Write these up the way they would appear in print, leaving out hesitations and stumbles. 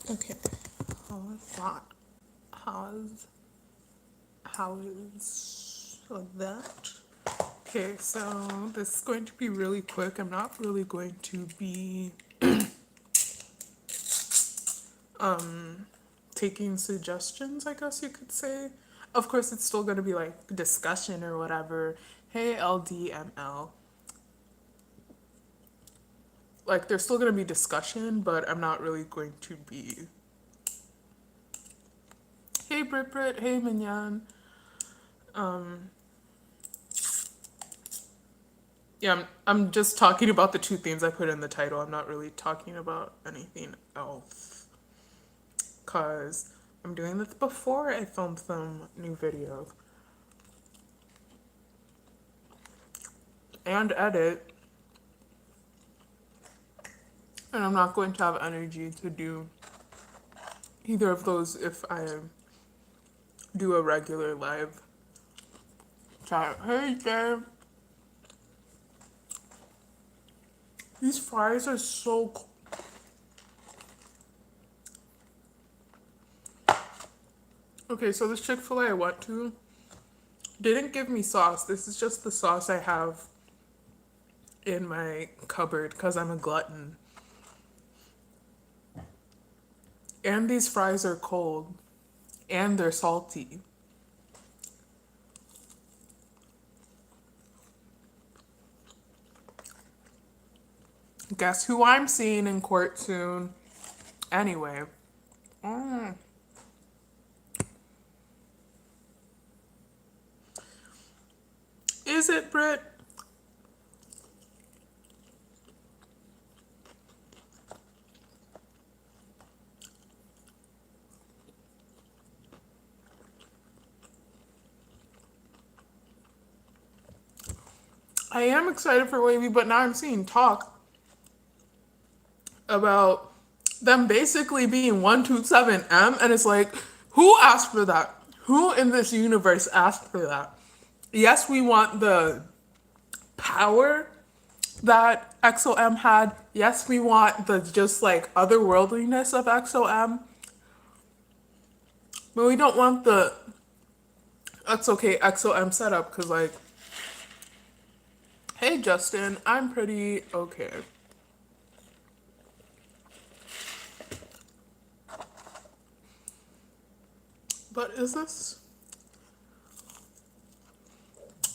Okay. How is that? How is that? Okay, so this is going to be really quick. I'm not really going to be taking suggestions, I guess you could say. Of course, it's still going to be like discussion or whatever. Hey, LDML. Like, there's still going to be discussion, but I'm not really going to be. Hey, Brit Brit. Hey, Minyan. Um, yeah, I'm just talking about the two themes I put in the title. I'm not really talking about anything else. Because I'm doing this before I film some new videos. And edit. And I'm not going to have energy to do either of those if I do a regular live chat. Hey, there. These fries are so cool. Okay, so this Chick-fil-A I went to didn't give me sauce. This is just the sauce I have in my cupboard because I'm a glutton. And these fries are cold. And they're salty. Guess who I'm seeing in court soon? Anyway. Mm. Is it, Britt? I am excited for Wavy, but now I'm seeing talk about them basically being 127M, and it's like, who asked for that? Who in this universe asked for that? Yes, we want the power that XOM had. Yes, we want the just like otherworldliness of XOM, but we don't want the that's okay XOM setup because like, hey Justin, I'm pretty okay. But is this?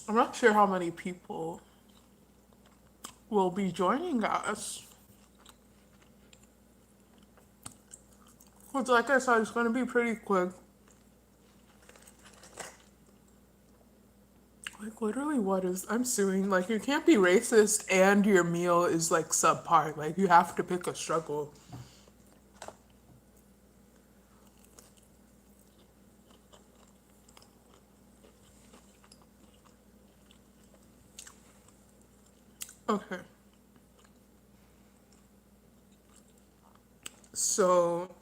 I'm not sure how many people will be joining us. Because like I said, it's going to be pretty quick. Like literally what is, I'm suing. Like you can't be racist and your meal is like subpar. Like you have to pick a struggle. Okay. So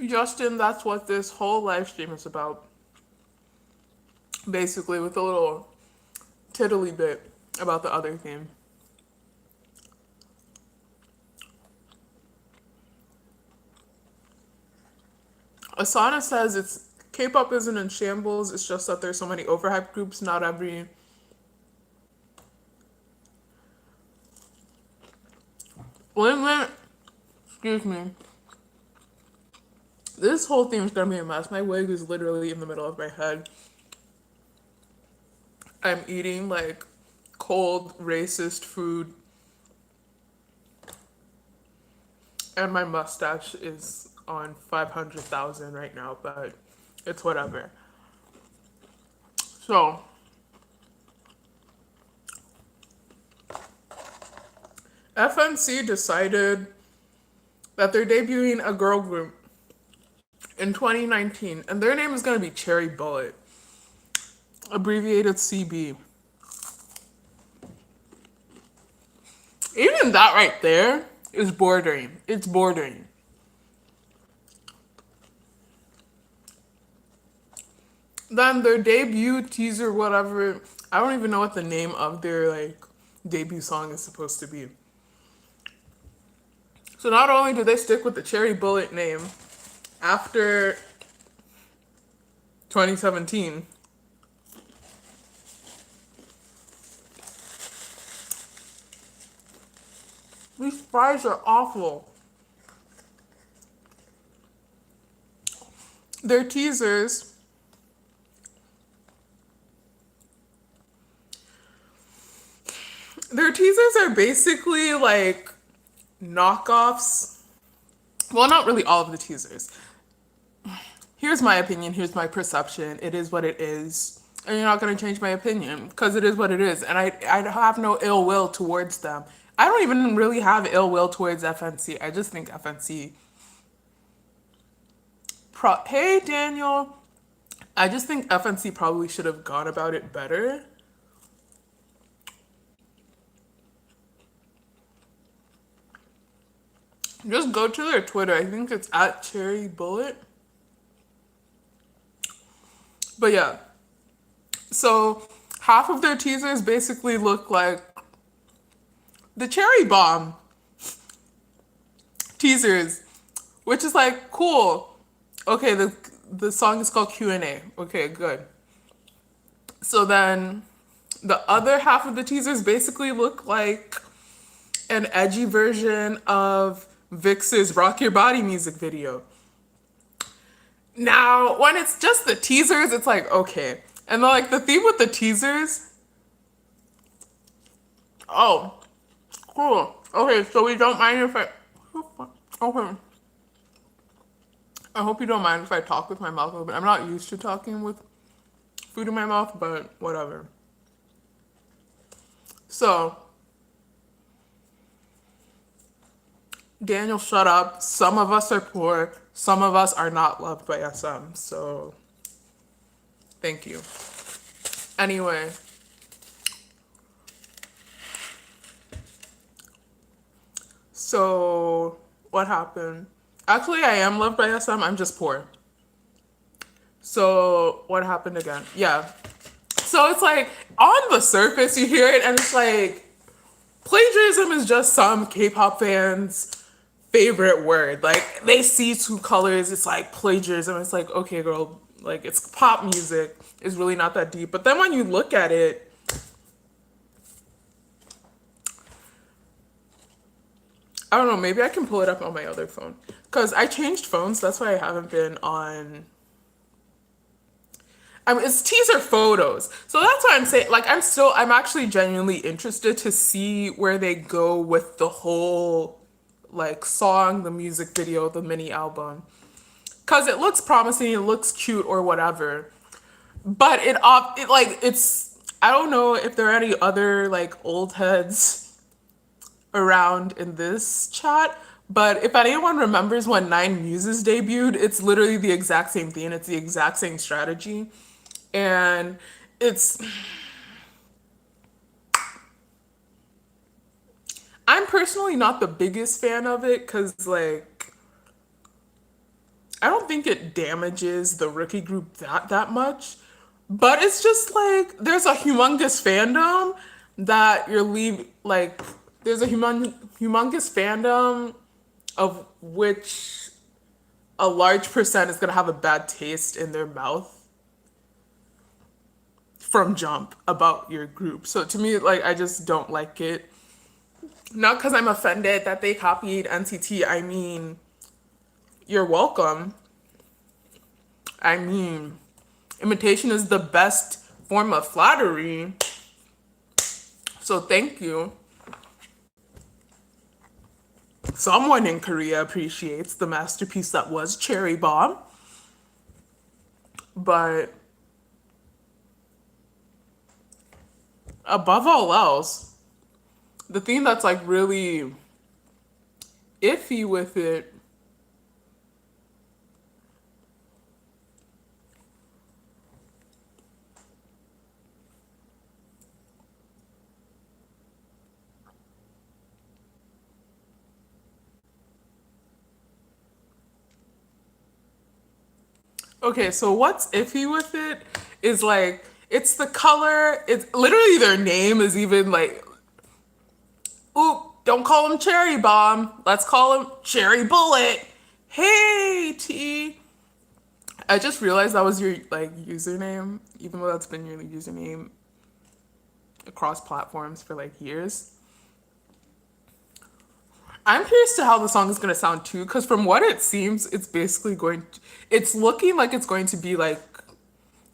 Justin, that's what this whole live stream is about. Basically with a little tiddly bit about the other theme. Asana says it's K-pop isn't in shambles. It's just that there's so many overhyped groups. Not every. Wait a minute. Excuse me. This whole theme is gonna be a mess. My wig is literally in the middle of my head. I'm eating like cold racist food, and my mustache is on 500,000 right now, but it's whatever. So FNC decided that they're debuting a girl group in 2019, and their name is going to be Cherry Bullet, abbreviated CB. Even that right there is bordering. It's bordering. Then their debut teaser, whatever, I don't even know what the name of their like debut song is supposed to be. So not only do they stick with the Cherry Bullet name after 2017, these fries are awful. Their teasers, are basically like knockoffs. Well, not really all of the teasers. Here's my opinion, here's my perception. It is what it is. And you're not going to change my opinion because it is what it is. And I have no ill will towards them. I don't even really have ill will towards FNC. I just think FNC. Hey, Daniel. I just think FNC probably should have gone about it better. Just go to their Twitter. I think it's at Cherry Bullet. But yeah. So half of their teasers basically look like the Cherry Bomb teasers, which is like cool. Okay, the song is called Q&A. Okay, good. So then the other half of the teasers basically look like an edgy version of Vix's Rock Your Body music video. Now, when it's just the teasers, it's like, okay. And then, like, the theme with the teasers, oh, cool. Okay, so we don't mind if I, okay. I hope you don't mind if I talk with my mouth open. I'm not used to talking with food in my mouth, but whatever. So, Daniel, shut up. Some of us are poor. Some of us are not loved by SM. So, thank you. Anyway. So, what happened? Actually, I am loved by SM. I'm just poor. So, what happened again? Yeah. So, it's like, on the surface, you hear it, and it's like, plagiarism is just some K-pop fans' favorite word. Like, they see two colors, it's like plagiarism. It's like, okay, girl, like, it's pop music. It's really not that deep. But then when you look at it, I don't know, maybe I can pull it up on my other phone. Because I changed phones, that's why I haven't been on... it's teaser photos. So that's why I'm saying, like, I'm actually genuinely interested to see where they go with the whole, like, song, the music video, the mini album. Because it looks promising, it looks cute or whatever. But it's, I don't know if there are any other, like, old heads around in this chat, but if anyone remembers when Nine Muses debuted, it's literally the exact same thing. It's the exact same strategy. And I'm personally not the biggest fan of it because, like, I don't think it damages the rookie group that much. But it's just like, there's a humongous fandom that there's a humongous fandom of which a large percent is going to have a bad taste in their mouth from jump about your group. So to me, like, I just don't like it. Not because I'm offended that they copied NCT. I mean, you're welcome. I mean, imitation is the best form of flattery. So thank you. Someone in Korea appreciates the masterpiece that was Cherry Bomb. But above all else, the thing that's like really iffy with it okay, so what's iffy with it is like, it's the color, it's literally their name is even like, oop, Don't call him Cherry Bomb. Let's call him Cherry Bullet. Hey, T. I just realized that was your like username, even though that's been your username across platforms for like years. I'm curious to how the song is gonna sound too, because from what it seems, it's basically it's looking like it's going to be like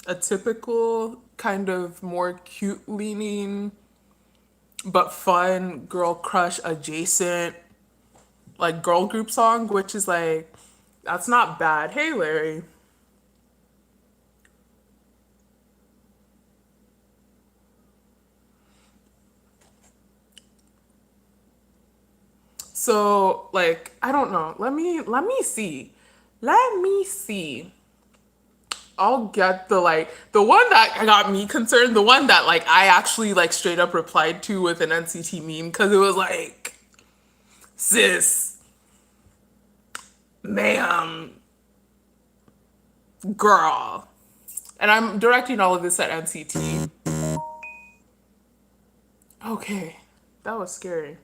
a typical kind of more cute leaning, but fun girl crush adjacent, like girl group song, which is like, that's not bad. Hey, Larry. So like I don't know. Let me see. Let me see. I'll get the one that got me concerned, the one that like I actually like straight up replied to with an NCT meme because it was like, sis, ma'am, girl. And I'm directing all of this at NCT. Okay, that was scary.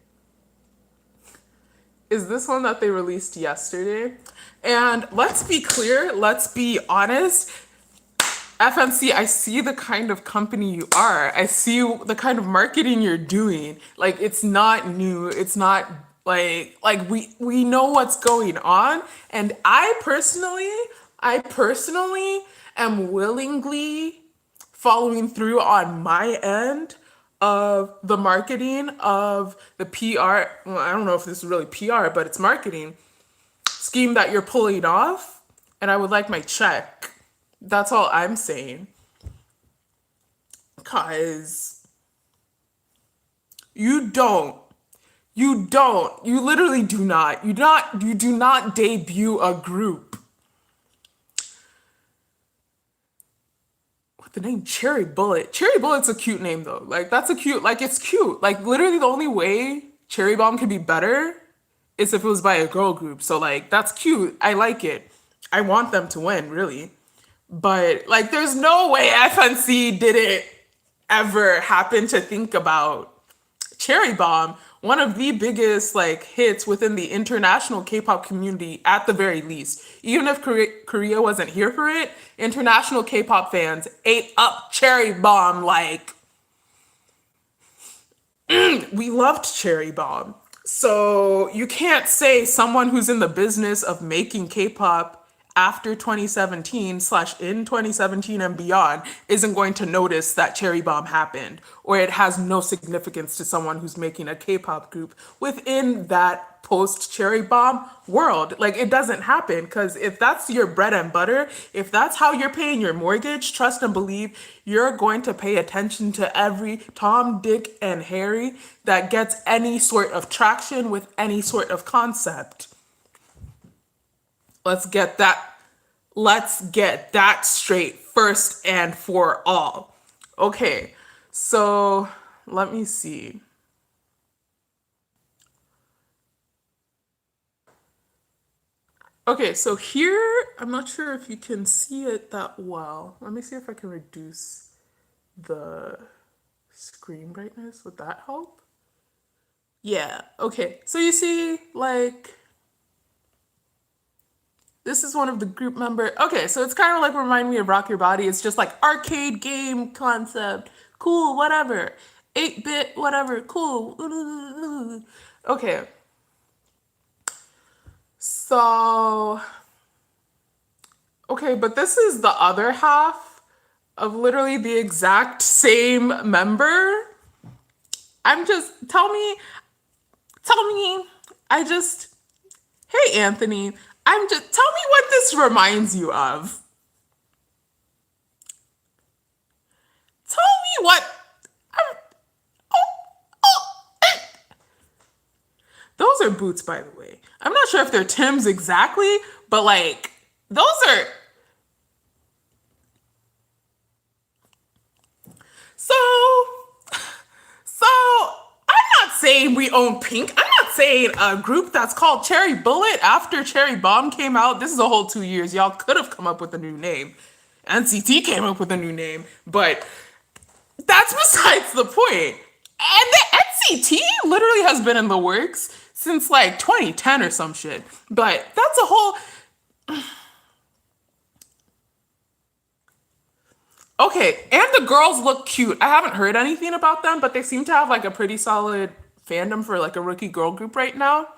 Is this one that they released yesterday? And let's be clear, let's be honest. FNC, I see the kind of company you are. I see the kind of marketing you're doing. Like it's not new. It's not like we know what's going on. And I personally am willingly following through on my end of the marketing of the PR. Well, I don't know if this is really PR, but it's marketing scheme that you're pulling off. And I would like my check. That's all I'm saying. Cause you don't. You literally do not. You do not debut a group with the name Cherry Bullet. Cherry Bullet's a cute name though. Like that's a cute, like it's cute. Like literally the only way Cherry Bomb could be better is if it was by a girl group. So like that's cute. I like it. I want them to win, really. But like there's no way FNC didn't ever happen to think about Cherry Bomb, one of the biggest like hits within the international K-pop community at the very least. Even if Korea wasn't here for it, international K-pop fans ate up Cherry Bomb like we loved Cherry Bomb. So you can't say someone who's in the business of making K-pop after 2017 / in 2017 and beyond isn't going to notice that Cherry Bomb happened, or it has no significance to someone who's making a K-pop group within that post Cherry Bomb world. Like it doesn't happen, because if that's your bread and butter, if that's how you're paying your mortgage, trust and believe you're going to pay attention to every Tom, Dick, and Harry that gets any sort of traction with any sort of concept. Let's get that straight first and for all. Okay, so let me see. Okay, so here, I'm not sure if you can see it that well. Let me see if I can reduce the screen brightness. Would that help? Yeah, okay. So you see, like, this is one of the group member. Okay, so it's kind of like remind me of Rock Your Body. It's just like arcade game concept. Cool, whatever. 8-bit, whatever. Cool. Okay. So, okay, but this is the other half of literally the exact same member. Hey, Anthony, tell me what this reminds you of. Tell me what, those are boots, by the way. I'm not sure if they're Tim's exactly, but like, those are, so, I'm not saying we own Pink. I'm not saying a group that's called Cherry Bullet after Cherry Bomb came out. This is a whole 2 years. Y'all could have come up with a new name. NCT came up with a new name, but that's besides the point. And the NCT literally has been in the works since like 2010 or some shit. But that's a whole. Okay, and the girls look cute. I haven't heard anything about them, but they seem to have like a pretty solid fandom for like a rookie girl group right now.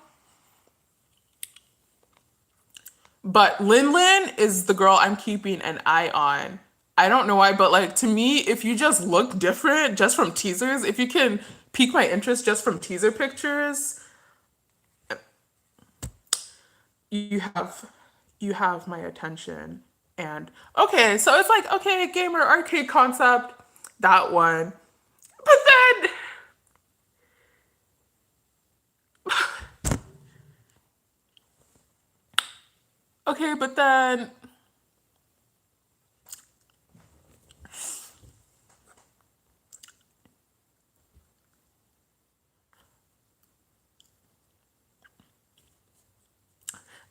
But Lin Lin is the girl I'm keeping an eye on. I don't know why, but like to me, if you just look different just from teasers, if you can pique my interest just from teaser pictures, you have you have my attention. And okay, so it's like okay, gamer arcade concept, that one. But then okay, but then and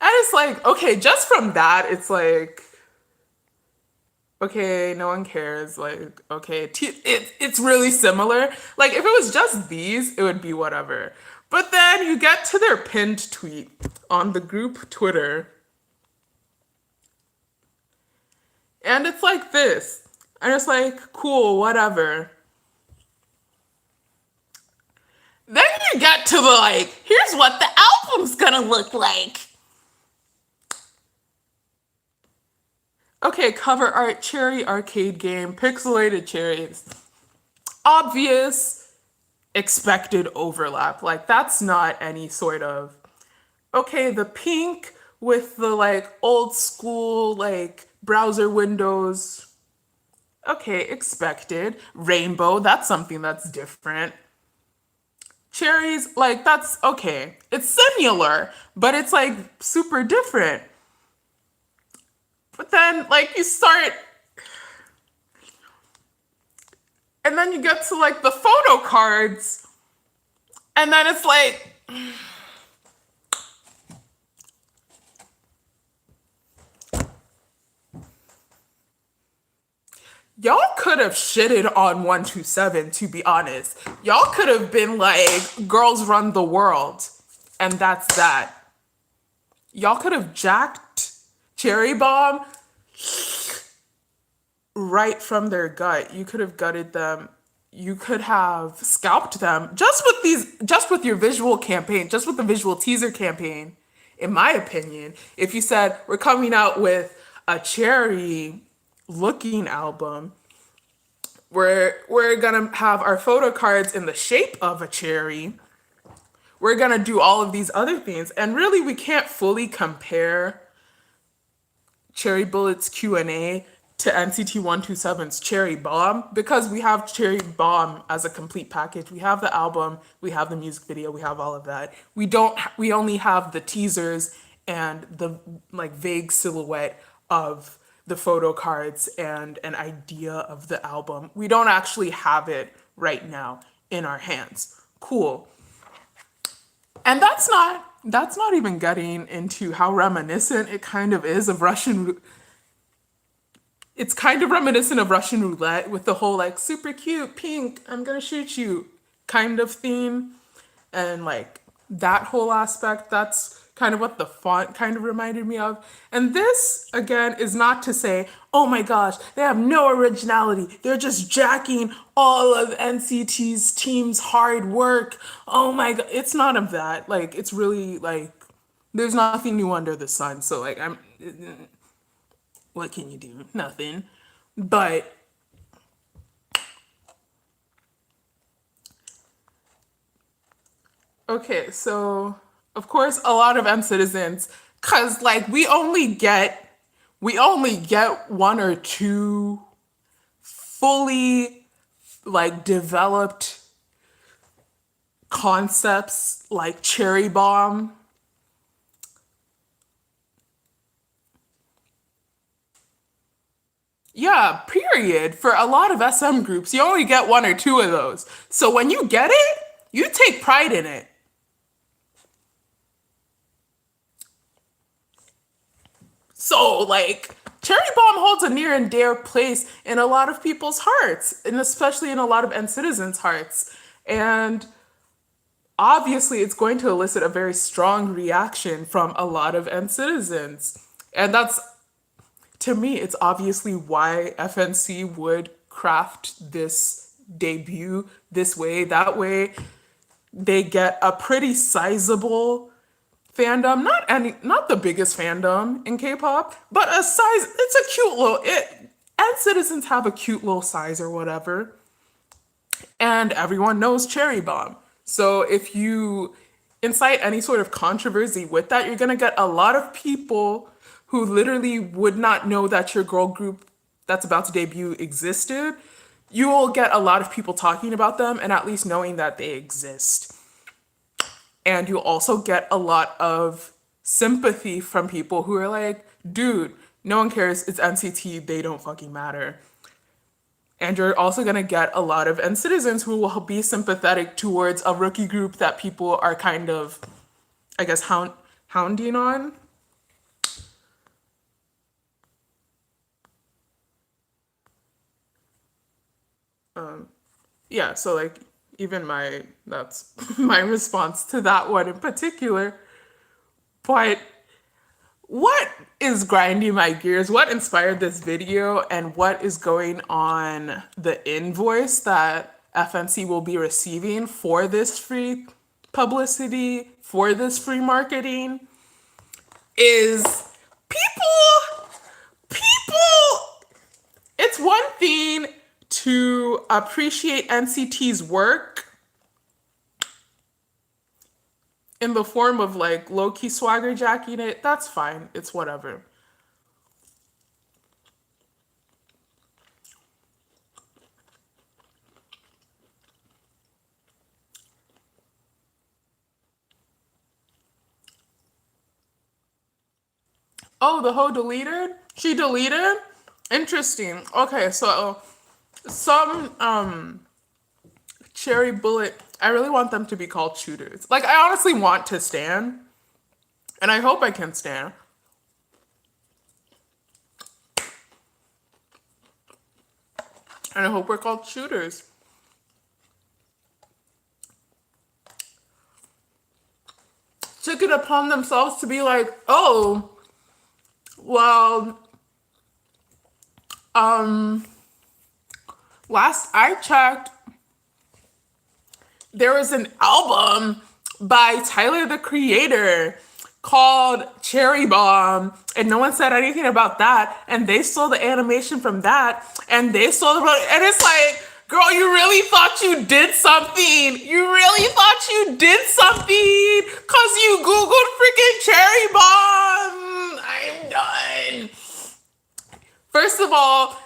it's like okay, just from that, it's like okay, no one cares. Like, okay, it's really similar. Like, if it was just these, it would be whatever. But then you get to their pinned tweet on the group Twitter, and it's like this. And it's like, cool, whatever. Then you get to the like, here's what the album's gonna look like. Okay, cover art, cherry arcade game, pixelated cherries. Obvious, expected overlap. Like, that's not any sort of. Okay, the pink with the like old school, like browser windows. Okay, expected. Rainbow, that's something that's different. Cherries, like, that's okay. It's similar, but it's like super different. But then, like, you start, and then you get to like the photo cards, and then it's like, y'all could have shitted on 127, to be honest. Y'all could have been like, girls run the world, and that's that. Y'all could have jacked Cherry Bomb right from their gut. You could have gutted them. You could have scalped them just with your visual campaign, just with the visual teaser campaign, in my opinion. If you said, we're coming out with a cherry looking album, we're gonna have our photo cards in the shape of a cherry. We're gonna do all of these other things. And really we can't fully compare Cherry Bullet's Q&A to NCT 127's Cherry Bomb because we have Cherry Bomb as a complete package. We have the album, we have the music video, we have all of that. We only have the teasers and the like vague silhouette of the photo cards and an idea of the album. We don't actually have it right now in our hands. Cool. And that's not even getting into how reminiscent it kind of is of Russian. It's kind of reminiscent of Russian roulette with the whole like super cute pink, I'm gonna shoot you kind of theme. And like that whole aspect, that's kind of what the font kind of reminded me of. And this, again, is not to say, oh my gosh, they have no originality. They're just jacking all of NCT's team's hard work. Oh my god, it's none of that. Like, it's really like, there's nothing new under the sun. So like, what can you do? Nothing. But okay, so of course a lot of M citizens, cause like we only get one or two fully like developed concepts like Cherry Bomb. Yeah, period. For a lot of SM groups, you only get one or two of those. So when you get it, you take pride in it. So, like, Cherry Bomb holds a near and dear place in a lot of people's hearts, and especially in a lot of N citizens' hearts. And obviously it's going to elicit a very strong reaction from a lot of citizens. And that's, to me, it's obviously why FNC would craft this debut this way. That way, they get a pretty sizable fandom, not the biggest fandom in K-pop, but a size. It's a cute little and citizens have a cute little size or whatever, and everyone knows Cherry Bomb. So if you incite any sort of controversy with that, you're gonna get a lot of people who literally would not know that your girl group that's about to debut existed. You will get a lot of people talking about them and at least knowing that they exist. And you'll also get a lot of sympathy from people who are like, dude, no one cares, it's NCT, they don't fucking matter. And you're also gonna get a lot of citizens who will be sympathetic towards a rookie group that people are kind of, I guess, hounding on. Yeah, so like even that's my response to that one in particular. But what is grinding my gears? What inspired this video and what is going on the invoice that FNC will be receiving for this free publicity, for this free marketing is people, it's one thing to appreciate NCT's work in the form of like low-key swagger jacking it. That's fine. It's whatever. Oh, the hoe deleted? She deleted? Interesting. Okay, so some cherry bullet, I really want them to be called shooters. Like, I honestly want to stan, and I hope I can stan. And I hope we're called shooters. Took it upon themselves to be like, oh, well, last I checked, there was an album by Tyler the Creator called Cherry Bomb, and no one said anything about that, and they stole the animation from that, and they stole the, and it's like, girl, you really thought you did something. You really thought you did something because you Googled freaking Cherry Bomb. I'm done. First of all,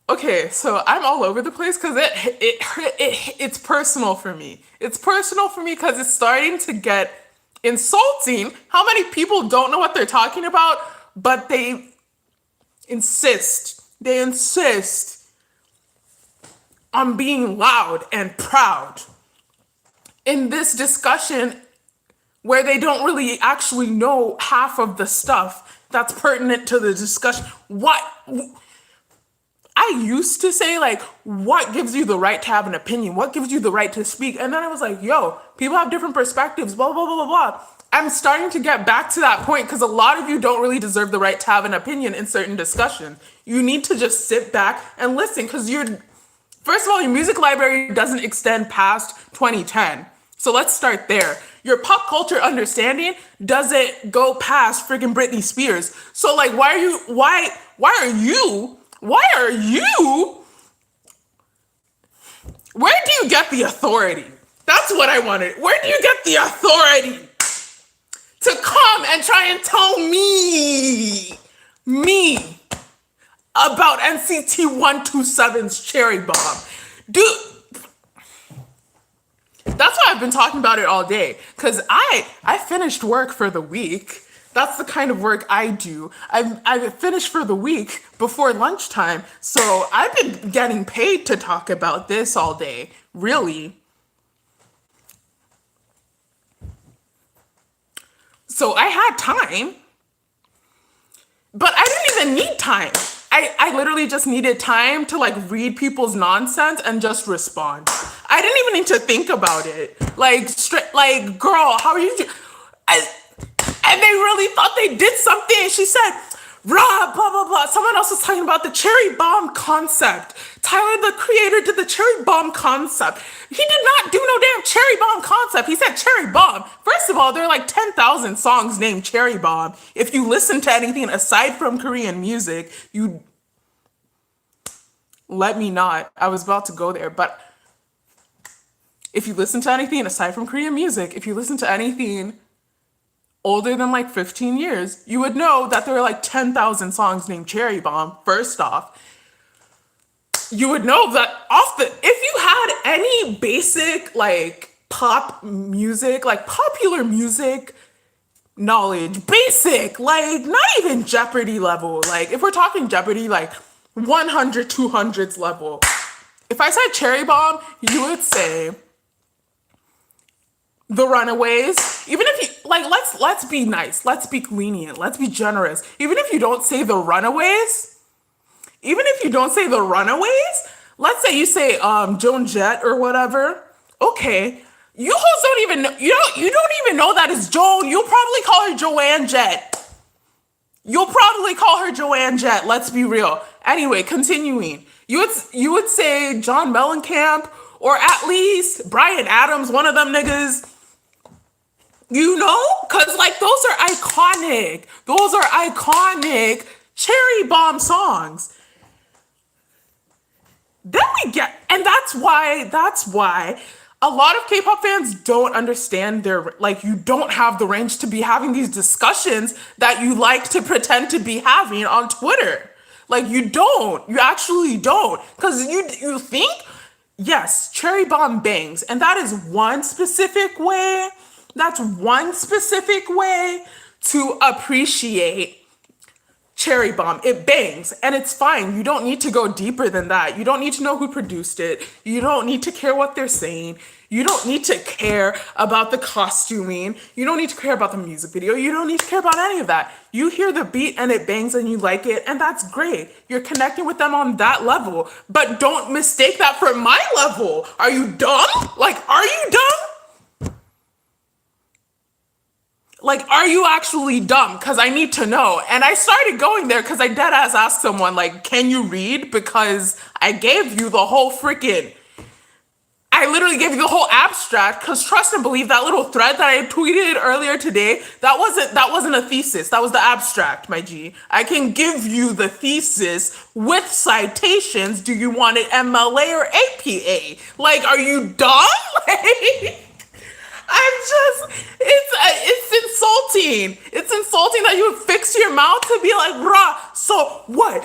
okay, so I'm all over the place because it's personal for me. It's personal for me because it's starting to get insulting how many people don't know what they're talking about, but they insist on being loud and proud in this discussion where they don't really actually know half of the stuff that's pertinent to the discussion. What I used to say, like, what gives you the right to have an opinion? What gives you the right to speak? And then I was like, yo, people have different perspectives, blah, blah, blah, blah, blah. I'm starting to get back to that point because a lot of you don't really deserve the right to have an opinion in certain discussions. You need to just sit back and listen because first of all, your music library doesn't extend past 2010. So let's start there. Your pop culture understanding doesn't go past friggin' Britney Spears. So like, why are you, where do you get the authority? That's what I wanted. Where do you get the authority to come and try and tell me about NCT 127's Cherry Bomb? Dude, that's why I've been talking about it all day. Because I finished work for the week. That's the kind of work I do. I've finished for the week before lunchtime. So I've been getting paid to talk about this all day. Really. So I had time. But I didn't even need time. I literally just needed time to like read people's nonsense and just respond. I didn't even need to think about it. Like straight, like girl, how are you? And they really thought they did something. She said, rah, blah, blah, blah. Someone else was talking about the cherry bomb concept. Tyler, the creator, did the cherry bomb concept. He did not do no damn cherry bomb concept. He said cherry bomb. First of all, there are like 10,000 songs named cherry bomb. If you listen to anything aside from Korean music, you... Let me not. I was about to go there, but if you listen to anything aside from Korean music, if you listen to anything older than like 15 years, you would know that there are like 10,000 songs named Cherry Bomb. First off, you would know that if you had any basic like pop music, like popular music knowledge, basic, like not even Jeopardy level, like if we're talking Jeopardy, like 100, 200s level. If I said Cherry Bomb, you would say The Runaways. Even if you like, let's be nice, let's be lenient, let's be generous. Even if you don't say The Runaways, let's say you say Joan Jett or whatever. Okay, you hoes don't even know, you don't even know that it's Joan. You'll probably call her Joanne Jett. Let's be real. Anyway, continuing. You would say John Mellencamp, or at least Bryan Adams, one of them niggas. You know? Because, like, those are iconic Cherry Bomb songs. Then we get, and that's why a lot of K-pop fans don't understand you don't have the range to be having these discussions that you like to pretend to be having on Twitter. Like, you actually don't. Because you think, yes, Cherry Bomb bangs, and that is one specific way. That's one specific way to appreciate Cherry Bomb. It bangs, and it's fine. You don't need to go deeper than that. You don't need to know who produced it. You don't need to care what they're saying. You don't need to care about the costuming. You don't need to care about the music video. You don't need to care about any of that. You hear the beat and it bangs and you like it, and that's great. You're connecting with them on that level, but don't mistake that for my level. Are you dumb? Like, are you dumb? Like, are you actually dumb? Because I need to know. And I started going there because I deadass asked someone, like, can you read? Because I gave you the whole I literally gave you the whole abstract, because trust and believe, that little thread that I tweeted earlier today, that wasn't a thesis. That was the abstract, my G. I can give you the thesis with citations. Do you want it MLA or APA? Like, are you dumb? It's insulting. It's insulting that you would fix your mouth to be like, rah, so what?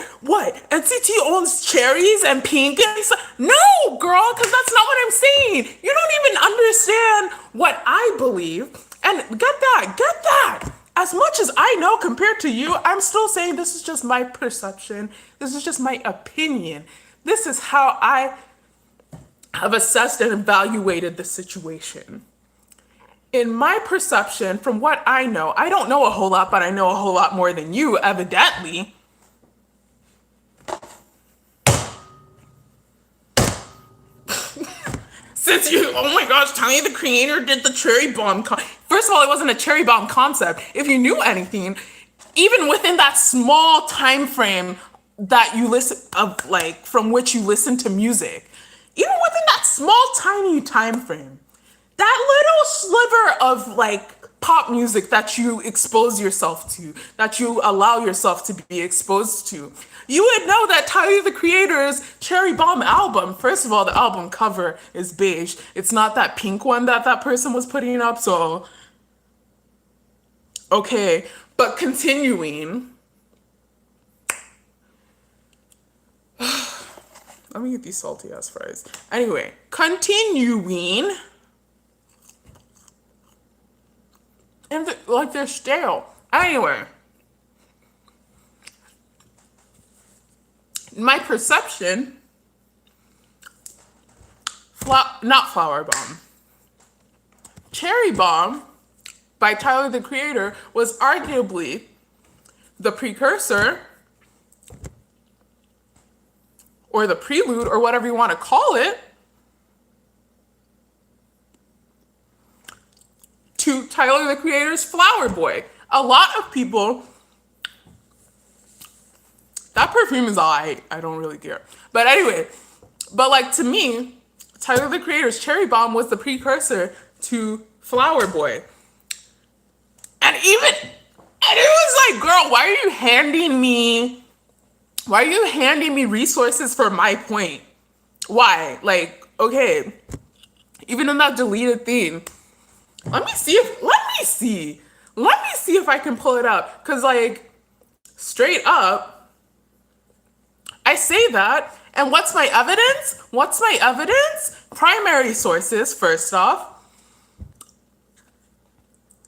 NCT owns cherries and pink and stuff? No, girl, because that's not what I'm saying. You don't even understand what I believe. And get that. As much as I know compared to you, I'm still saying this is just my perception. This is just my opinion. This is how I have assessed and evaluated the situation. In my perception, from what I know, I don't know a whole lot, but I know a whole lot more than you, evidently. Since you, oh my gosh, Tyler, the creator, did the Cherry Bomb. First of all, it wasn't a Cherry Bomb concept. If you knew anything, even within that small time frame that you listen of, like, from which you listen to music, even within that small, tiny time frame, that little sliver of like pop music that you expose yourself to, that you allow yourself to be exposed to, you would know that Tyler, the Creator's Cherry Bomb album, first of all, the album cover is beige. It's not that pink one that person was putting up, so okay. But continuing, let me get these salty ass fries. Anyway, continuing. And they're stale. Anyway, my perception, not Flower Bomb, Cherry Bomb by Tyler, the Creator, was arguably the precursor or the prelude, or whatever you want to call it, to Tyler the Creator's Flower Boy. A lot of people, that perfume is alright, I don't really care. But anyway, but like to me, Tyler the Creator's Cherry Bomb was the precursor to Flower Boy. And it was like, girl, why are you handing me resources for my point? Why? Like, okay, even in that deleted thing, let me see if I can pull it up. Cause like, straight up, I say that, and what's my evidence? Primary sources, first off.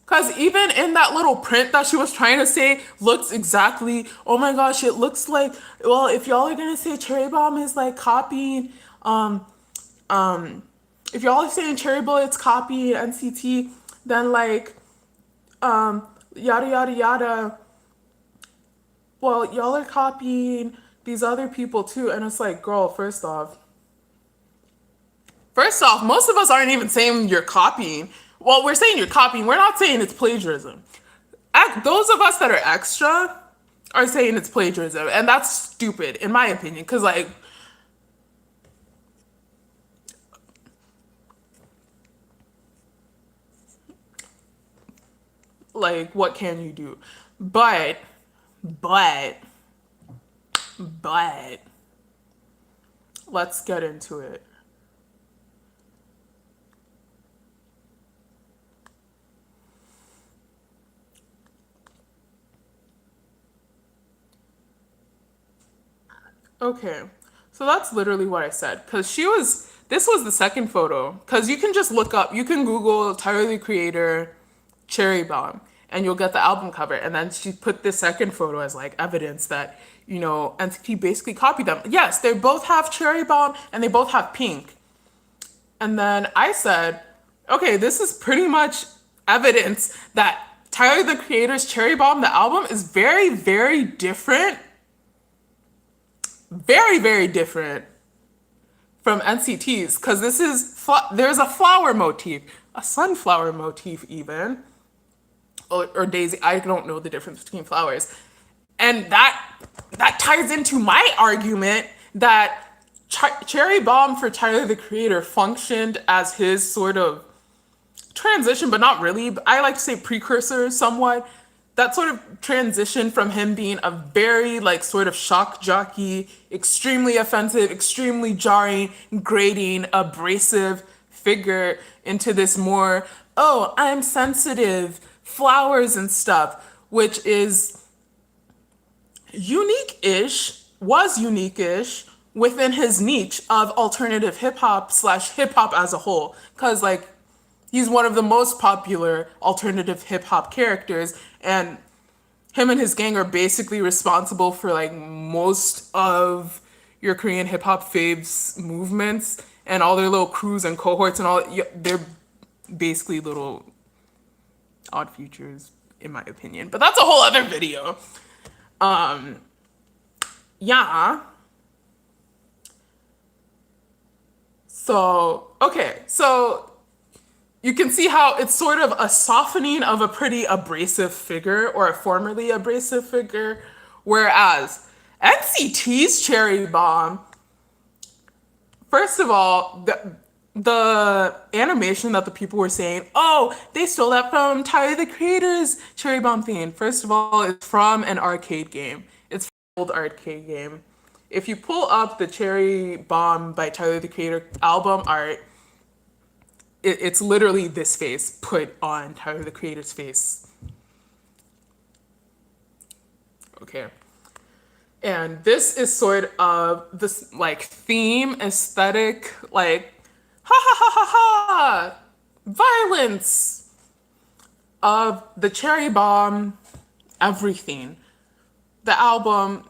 Because even in that little print that she was trying to say looks exactly, oh my gosh, it looks like, well, if y'all are gonna say Cherry Bomb is like copying, if y'all are saying Cherry Bullet's copying NCT, then like, yada yada yada, well, y'all are copying these other people too. And it's like, girl, first off, most of us aren't even saying you're copying. Well, we're saying you're copying. We're not saying it's plagiarism. Those of us that are extra are saying it's plagiarism. And that's stupid, in my opinion. Because, like, what can you do? But, let's get into it. Okay, so that's literally what I said. Because this was the second photo. Because you can just look up, you can Google Tyler the Creator Cherry Bomb, and you'll get the album cover. And then she put this second photo as like evidence that, NCT basically copied them. Yes, they both have Cherry Bomb and they both have Pink. And then I said, okay, this is pretty much evidence that Tyler the Creator's Cherry Bomb, the album, is very, very different. Very, very different from NCT's, because there's a flower motif, a sunflower motif even, or daisy. I don't know the difference between flowers, and that ties into my argument that Cherry Bomb for Tyler the Creator functioned as his sort of transition, but not really. I like to say precursor somewhat. That sort of transition from him being a very like sort of shock jockey, extremely offensive, extremely jarring, grating, abrasive figure into this more, oh, I'm sensitive, flowers and stuff, which is unique-ish within his niche of alternative hip-hop / hip-hop as a whole. Because like, he's one of the most popular alternative hip-hop characters, and him and his gang are basically responsible for like most of your Korean hip-hop faves movements and all their little crews and cohorts and all. They're basically little odd futures, in my opinion. But that's a whole other video. Yeah. So, okay. So you can see how it's sort of a softening of a pretty abrasive figure, or a formerly abrasive figure, whereas NCT's Cherry Bomb, first of all, the animation that the people were saying, oh, they stole that from Tyler the Creator's Cherry Bomb theme. First of all, it's from an arcade game. It's from an old arcade game. If you pull up the Cherry Bomb by Tyler the Creator album art, it's literally this face put on Tyler the Creator's face. Okay. And this is sort of this like theme, aesthetic, like, ha ha ha ha ha, violence of the Cherry Bomb, everything. The album,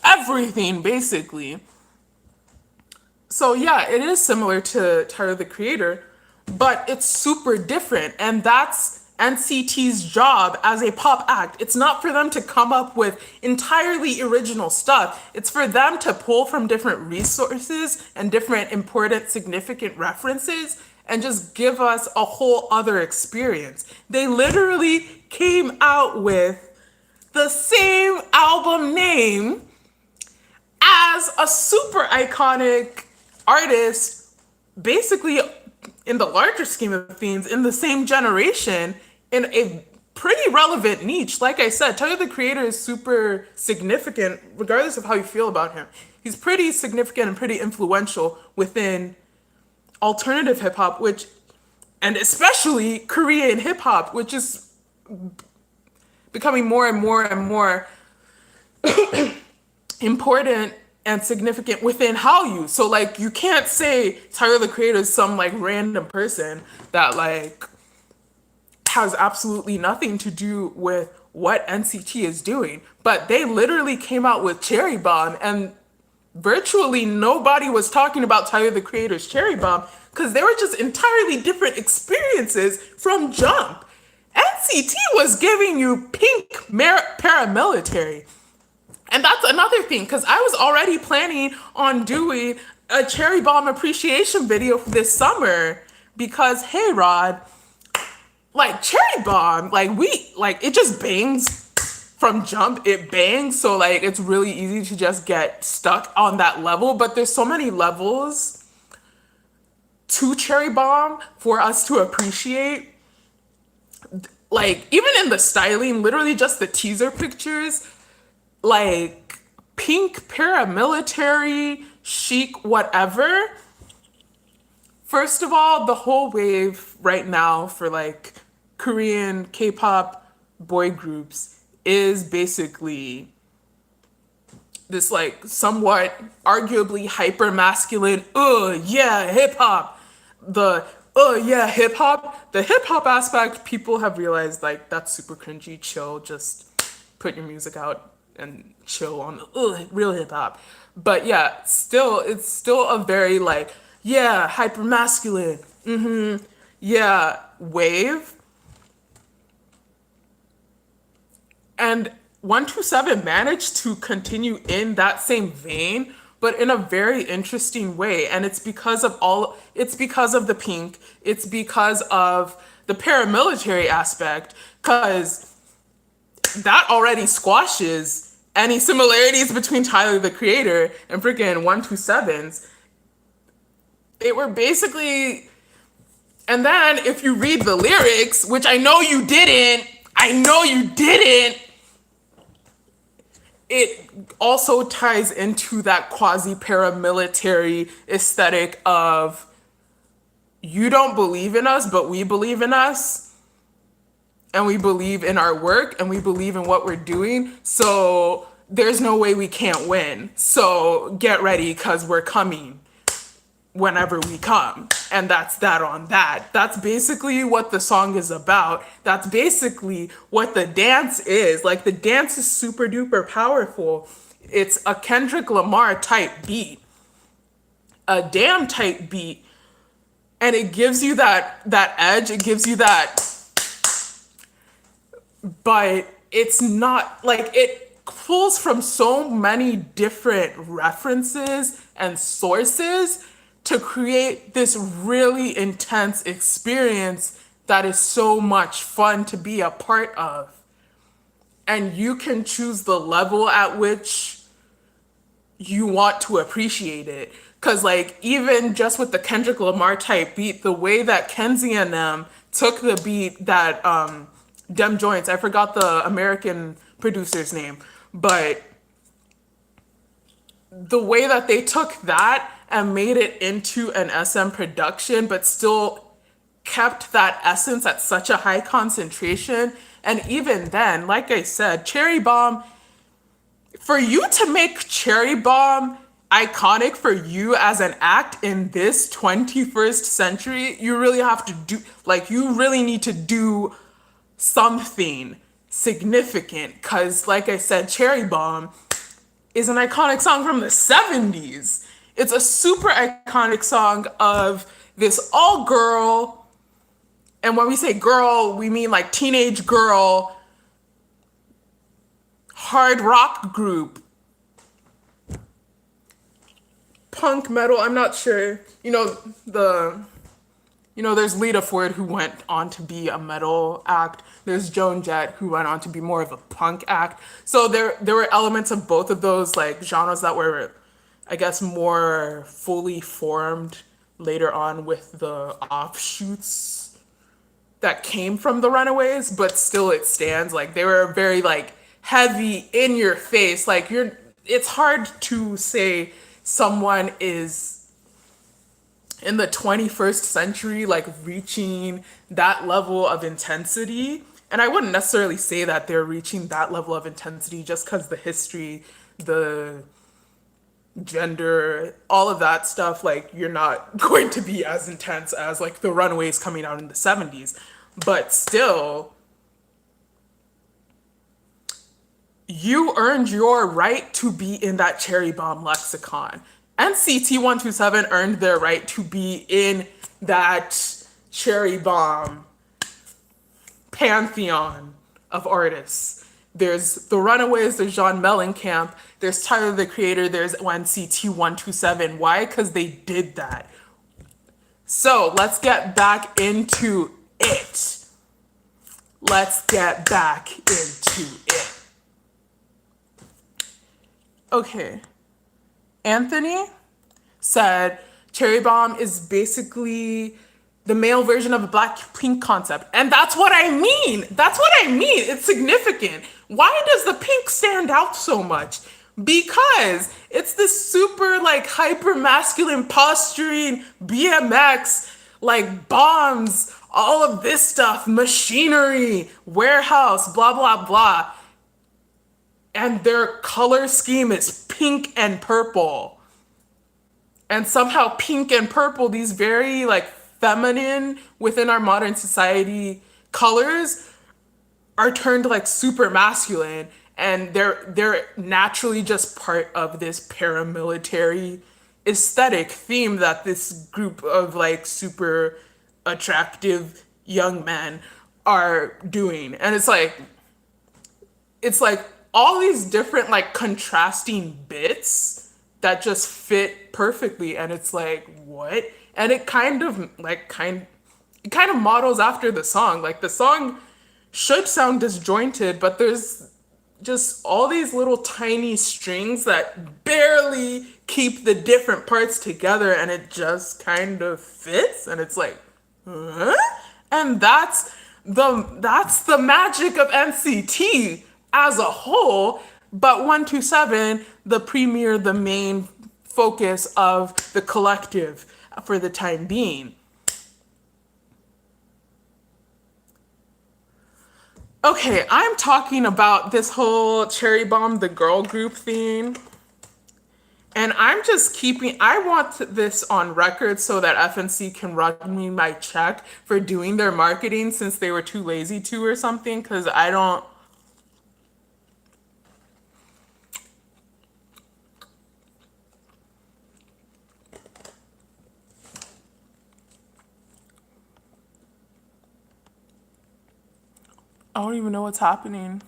everything basically. So yeah, it is similar to Tyler the Creator, but it's super different. And that's NCT's job as a pop act. It's not for them to come up with entirely original stuff. It's for them to pull from different resources and different important, significant references and just give us a whole other experience. They literally came out with the same album name as a super iconic artist, basically in the larger scheme of things, in the same generation, in a pretty relevant niche. Like I said, Tyler the Creator is super significant, regardless of how you feel about him. He's pretty significant and pretty influential within alternative hip hop, which, and especially Korean hip hop, which is becoming more and more and more important and significant within Hallyu. So like you can't say Tyler the Creator is some like random person that like has absolutely nothing to do with what NCT is doing. But they literally came out with Cherry Bomb, and virtually nobody was talking about Tyler the Creator's Cherry Bomb because they were just entirely different experiences from jump. NCT was giving you pink paramilitary. And that's another thing, because I was already planning on doing a Cherry Bomb appreciation video for this summer because, hey, Rod, like Cherry Bomb, like it just bangs from jump. It bangs, so like it's really easy to just get stuck on that level. But there's so many levels to Cherry Bomb for us to appreciate. Like even in the styling, literally just the teaser pictures, like pink paramilitary chic whatever. First of all, the whole wave right now for like Korean K-pop boy groups is basically this like somewhat arguably hyper masculine yeah hip hop. The yeah hip hop, the hip hop aspect, people have realized like that's super cringy. Chill, just put your music out and chill on real hip hop. But yeah, it's still a very like, yeah, hyper masculine, yeah, wave. And 127 managed to continue in that same vein, but in a very interesting way. And it's because of the pink, it's because of the paramilitary aspect, because that already squashes any similarities between Tyler the Creator and freaking 127's. They were basically, and then if you read the lyrics, which I know you didn't, it also ties into that quasi-paramilitary aesthetic of you don't believe in us, but we believe in us. And we believe in our work and we believe in what we're doing. So there's no way we can't win. So get ready because we're coming whenever we come. And that's that on that. That's basically what the song is about. That's basically what the dance is. Like the dance is super duper powerful. It's a Kendrick Lamar type beat, a damn type beat. And it gives you that edge. It gives you that. But it's not like it pulls from so many different references and sources to create this really intense experience that is so much fun to be a part of. And you can choose the level at which you want to appreciate it. Because like even just with the Kendrick Lamar type beat, the way that Kenzie and them took the beat that Dem Joints, I forgot the American producer's name, but the way that they took that and made it into an SM production, but still kept that essence at such a high concentration. And even then, like I said, Cherry Bomb, for you to make Cherry Bomb iconic for you as an act in this 21st century, you really have to do, like, you really need to do something significant, because like I said, Cherry Bomb is an iconic song from the 70s. It's a super iconic song of this all-girl And when we say girl, we mean like teenage girl, hard rock group, punk metal. I'm not sure. There's Lita Ford who went on to be a metal act. There's Joan Jett who went on to be more of a punk act. So there were elements of both of those like genres that were, I guess, more fully formed later on with the offshoots that came from the Runaways, but still it stands. Like they were very like heavy in your face. Like it's hard to say someone is in the 21st century, like reaching that level of intensity. And I wouldn't necessarily say that they're reaching that level of intensity just because the history, the gender, all of that stuff, like you're not going to be as intense as like the Runaways coming out in the 70s. But still, you earned your right to be in that Cherry Bomb lexicon. NCT 127 earned their right to be in that Cherry Bomb pantheon of artists. There's the Runaways, there's John Mellencamp, there's Tyler the Creator, there's NCT 127. Why? Because they did that. So let's get back into it. Let's get back into it. Okay. Anthony said Cherry Bomb is basically the male version of a Blackpink concept. And that's what I mean. That's what I mean. It's significant. Why does the pink stand out so much? Because it's this super like hyper masculine posturing BMX, like bombs, all of this stuff, machinery, warehouse, blah, blah, blah. And their color scheme is pink and purple. And somehow pink and purple, these very like feminine within our modern society colors, are turned like super masculine. And they're naturally just part of this paramilitary aesthetic theme that this group of like super attractive young men are doing. And it's like all these different like contrasting bits that just fit perfectly, and it's like, what? And it kind of models after the song. Like the song should sound disjointed, but there's just all these little tiny strings that barely keep the different parts together, and it just kind of fits, and it's like, huh? And that's the magic of NCT as a whole. But 127, the premier, the main focus of the collective for the time being. Okay, I'm talking about this whole Cherry Bomb, the girl group thing. And I want this on record so that FNC can run me my check for doing their marketing since they were too lazy to or something, because I don't even know what's happening.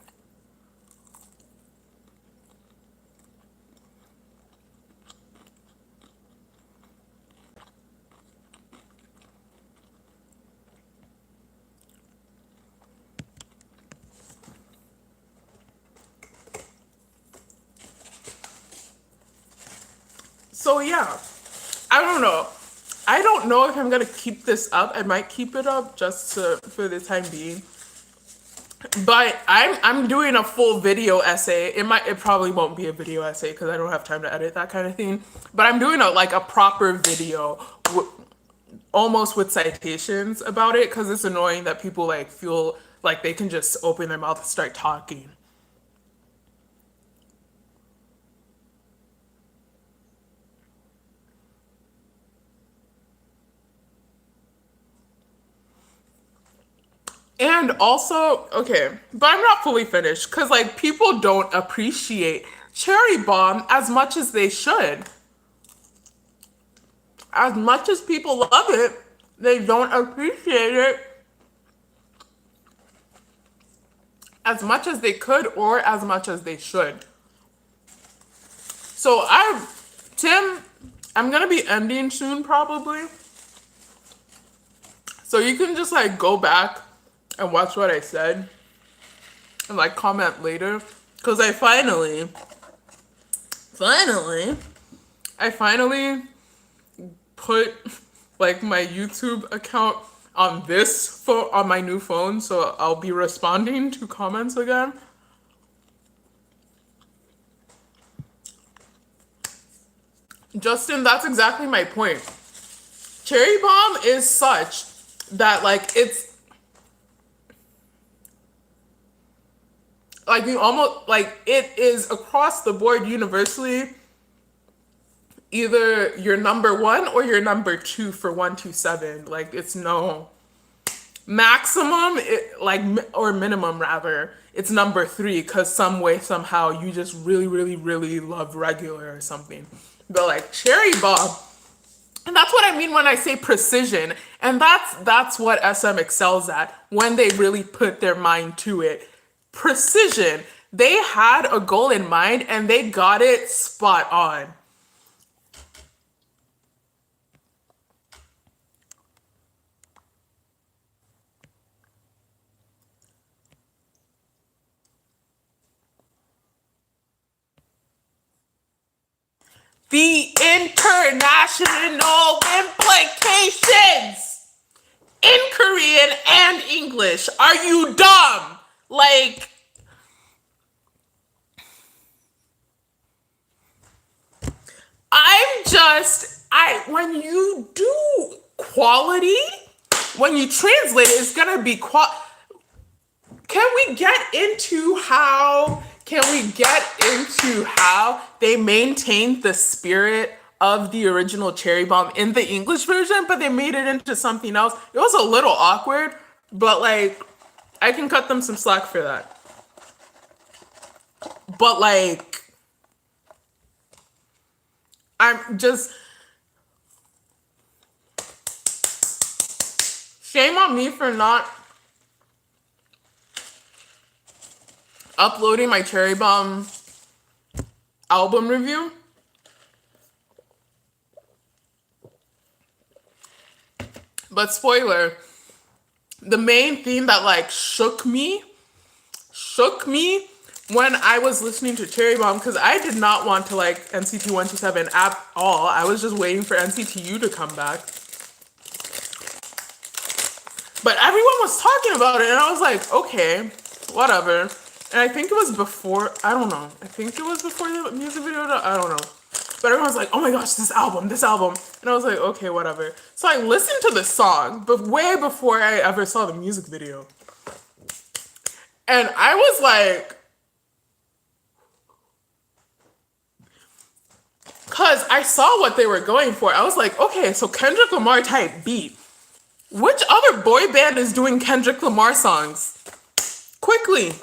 So yeah, I don't know. I don't know if I'm gonna keep this up. I might keep it up just for the time being. But I'm doing a full video essay. It probably won't be a video essay because I don't have time to edit that kind of thing. But I'm doing a proper video, almost with citations about it, because it's annoying that people like feel like they can just open their mouth and start talking. And also, okay, but I'm not fully finished because like people don't appreciate Cherry Bomb as much as they should. As much as people love it, they don't appreciate it as much as they could or as much as they should. So Tim, I'm gonna be ending soon probably. So you can just like go back and watch what I said and like comment later. Cause I finally put like my YouTube account on this phone, on my new phone, so I'll be responding to comments again. Justin, that's exactly my point. Cherry Bomb is such that like it's like you almost like it is across the board universally either you're number one or you're number two for 127. Like it's no maximum, like or minimum rather. It's number three because some way somehow you just really really really love regular or something. But like Cherry Bomb, and that's what I mean when I say precision, and that's what SM excels at when they really put their mind to it. Precision. They had a goal in mind and they got it spot on. The international implications in Korean and English. Are you dumb? Like, when you do quality, when you translate it, it's gonna be Can we get into how they maintained the spirit of the original Cherry Bomb in the English version, but they made it into something else? It was a little awkward, but like, I can cut them some slack for that. But like, I'm just, shame on me for not uploading my Cherry Bomb album review. But spoiler, the main theme that like shook me when I was listening to Cherry Bomb, because I did not want to like NCT 127 at all. I was just waiting for NCT U to come back. But everyone was talking about it and I was like, okay, whatever. And I think it was before, I don't know. I think it was before the music video, I don't know. But everyone was like, oh my gosh, this album. And I was like, okay, whatever. So I listened to the song, but way before I ever saw the music video. And I was like, because I saw what they were going for. I was like, okay, so Kendrick Lamar type beat. Which other boy band is doing Kendrick Lamar songs? Quickly.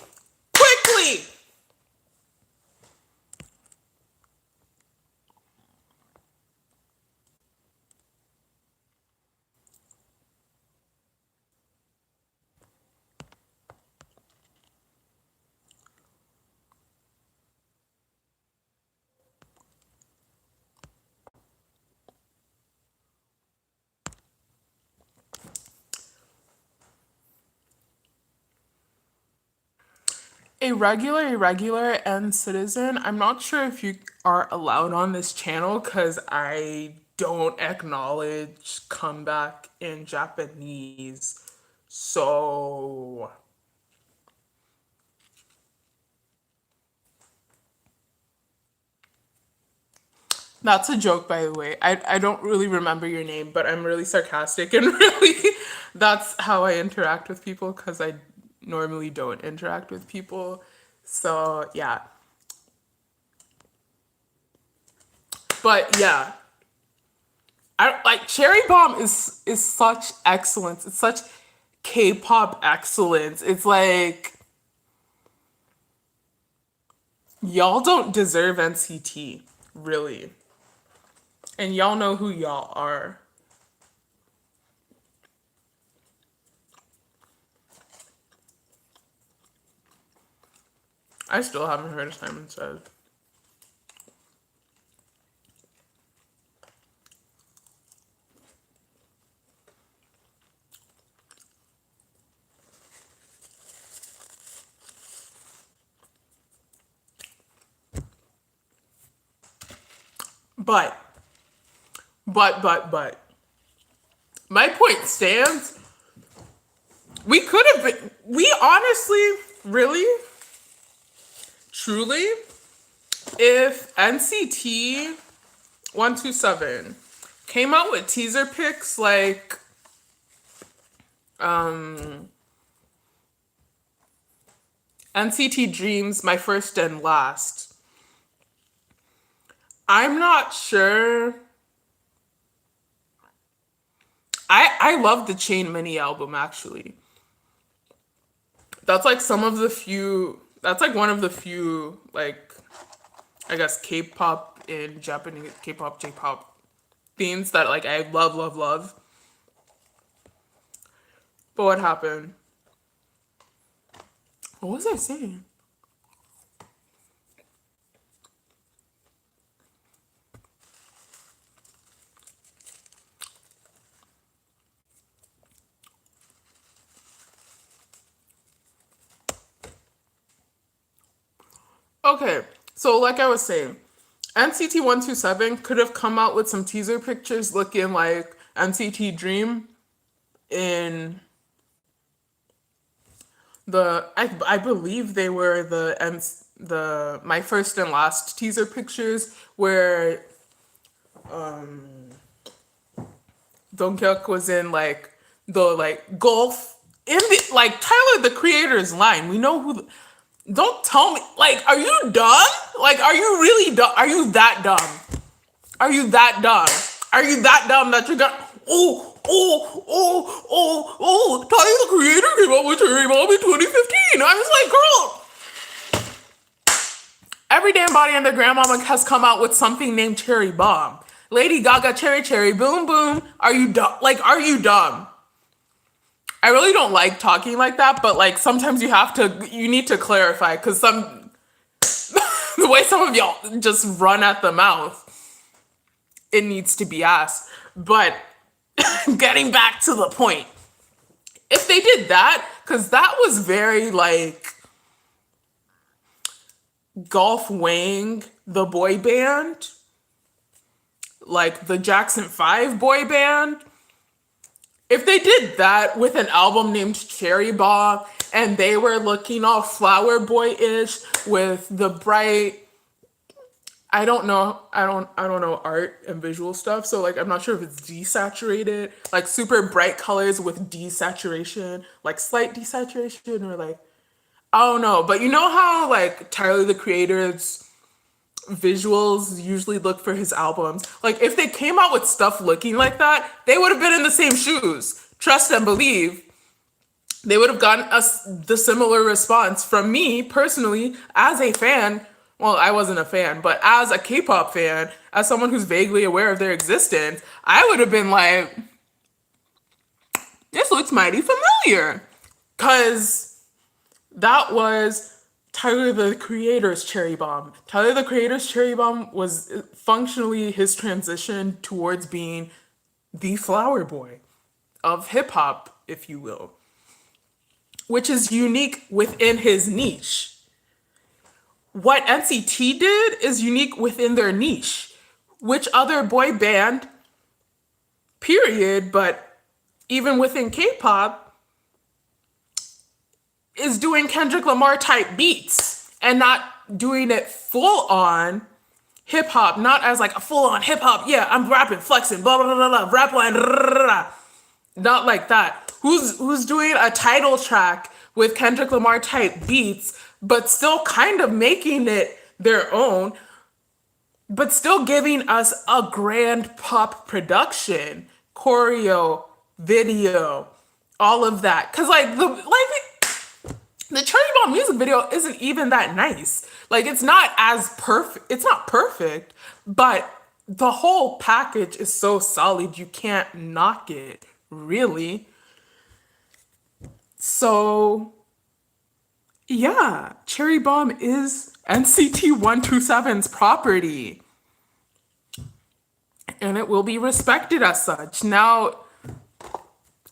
Irregular, and citizen. I'm not sure if you are allowed on this channel because I don't acknowledge comeback in Japanese. So that's a joke, by the way. I don't really remember your name, but I'm really sarcastic and really that's how I interact with people because I normally don't interact with people. So yeah. But yeah. I like Cherry Bomb is such excellence. It's such K-pop excellence. It's like y'all don't deserve NCT, really. And y'all know who y'all are. I still haven't heard of Simon Says. But, but. My point stands. We could have been, we honestly, really, truly, if NCT 127 came out with teaser pics like NCT Dreams, My First and Last, I'm not sure. I love the Chain Mini album, actually. That's like some of the few, that's like one of the few, like, I guess K-pop and Japanese, K-pop, J-pop themes that like I love, love, love. But what happened? What was I saying? Okay, so like I was saying, NCT 127 could have come out with some teaser pictures looking like NCT Dream in I believe they were the My First and Last teaser pictures where Donghyuk was in like the like golf in the like Tyler the Creator's line. We know who. Don't tell me, like, are you dumb? Like, are you really dumb? Are you that dumb? Are you that dumb? Are you that dumb that you're gonna, Tyler the Creator came out with Cherry Bomb in 2015. I was like, girl, every damn body and their grandmama has come out with something named Cherry Bomb. Lady Gaga, Cherry Cherry, boom boom. Are you dumb? Like, are you dumb? I really don't like talking like that, but like sometimes you need to clarify because the way some of y'all just run at the mouth, it needs to be asked. But getting back to the point, if they did that, because that was very like Golf Wang, the boy band, like the Jackson 5 boy band. If they did that with an album named Cherry Bomb and they were looking all flower boy-ish with the bright, I don't know art and visual stuff, so like I'm not sure if it's desaturated, like super bright colors with desaturation, like slight desaturation or like I don't know, but you know how like Tyler the Creator's visuals usually look for his albums. Like if they came out with stuff looking like that, they would have been in the same shoes. Trust and believe. They would have gotten us the similar response from me personally as a fan. Well, I wasn't a fan, but as a K-pop fan, as someone who's vaguely aware of their existence, I would have been like, this looks mighty familiar. Cause that was Tyler the Creator's Cherry Bomb. Tyler the Creator's Cherry Bomb was functionally his transition towards being the flower boy of hip hop, if you will, which is unique within his niche. What NCT did is unique within their niche. Which other boy band, period, but even within K-pop, is doing Kendrick Lamar type beats and not doing it full on hip hop, not as like a full on hip hop. Yeah, I'm rapping, flexing, blah blah blah blah, rap line, not like that. Who's doing a title track with Kendrick Lamar type beats, but still kind of making it their own, but still giving us a grand pop production, choreo, video, all of that. Cause like the Cherry Bomb music video isn't even that nice. Like it's not as perfect. It's not perfect, but the whole package is so solid you can't knock it, really. So Yeah, Cherry Bomb is NCT 127's property, and it will be respected as such. Now,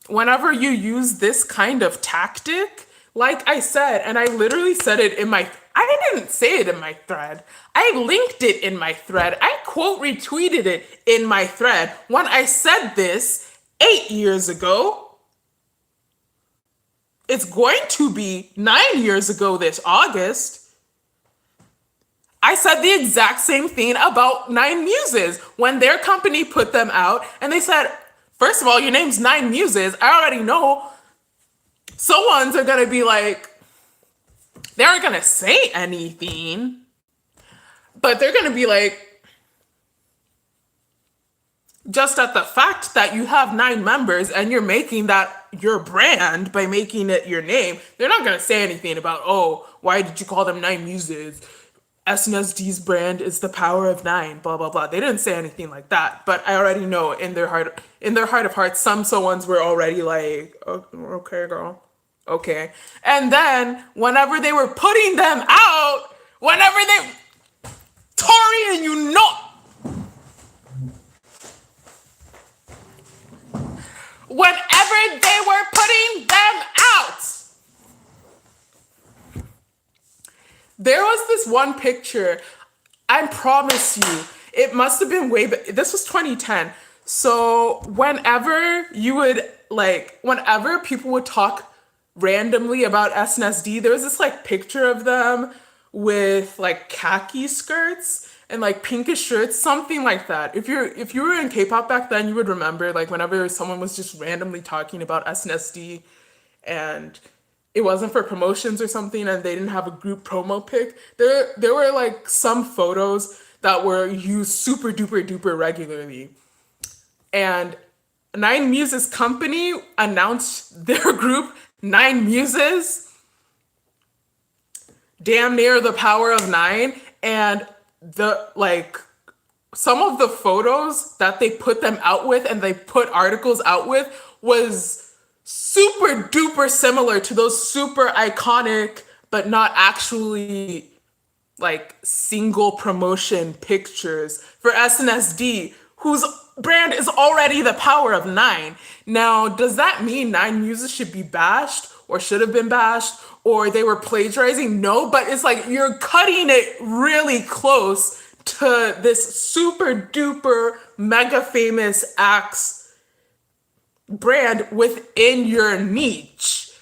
whenever you use this kind of tactic, like I said, and I literally said it in my, I didn't say it in my thread. I linked it in my thread. I quote retweeted it in my thread when I said this 8 years ago. It's going to be 9 years ago this August. I said the exact same thing about Nine Muses when their company put them out and they said, first of all, your name's Nine Muses. I already know someone's are gonna be like, they aren't gonna say anything, but they're gonna be like, just at the fact that you have 9 members and you're making that your brand by making it your name, they're not gonna say anything about, oh, why did you call them Nine Muses? SNSD brand is the power of nine, blah blah blah. They didn't say anything like that, but I already know in their heart of hearts, some so ones were already like, oh, okay, girl, okay. And then whenever they were putting them out, whenever they, Tori, and you know, whenever they were putting them out, there was this one picture, I promise you, it must have been way back. This was 2010. So whenever people would talk randomly about SNSD, there was this like picture of them with like khaki skirts and like pinkish shirts, something like that. If you were in K-pop back then, you would remember like whenever someone was just randomly talking about SNSD and it wasn't for promotions or something and they didn't have a group promo pic, there were like some photos that were used super duper duper regularly. And Nine Muses company announced their group Nine Muses, damn near the power of nine, and the like some of the photos that they put them out with and they put articles out with was super duper similar to those super iconic but not actually like single promotion pictures for SNSD, whose brand is already the power of nine. Now, does that mean Nine Muses should be bashed or should have been bashed or they were plagiarizing? No, but it's like you're cutting it really close to this super duper mega famous acts brand within your niche.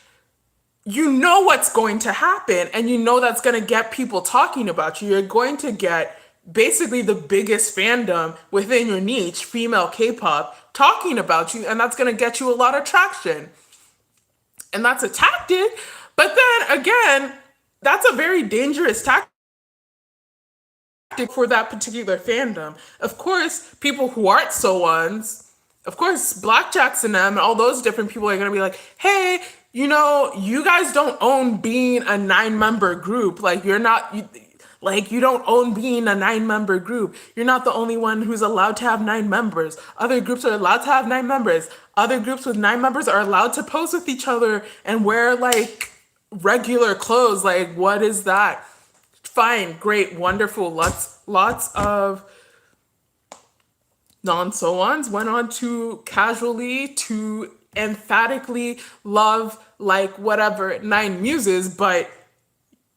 You know what's going to happen and you know that's going to get people talking about you. You're going to get basically the biggest fandom within your niche, female K-pop, talking about you, and that's going to get you a lot of traction. And that's a tactic, but then again, that's a very dangerous tactic for that particular fandom. Of course, people who aren't so ones, of course, Blackjacks and them and all those different people are gonna be like, hey, you know, you guys don't own being a 9-member group. Like you're not, you don't own being a 9-member group. You're not the only one who's allowed to have 9 members. Other groups are allowed to have 9 members. Other groups with 9 members are allowed to pose with each other and wear like regular clothes. Like, what is that? Fine, great, wonderful. Lots of non-so-ons went on to casually, to emphatically love like whatever 9 Muses, but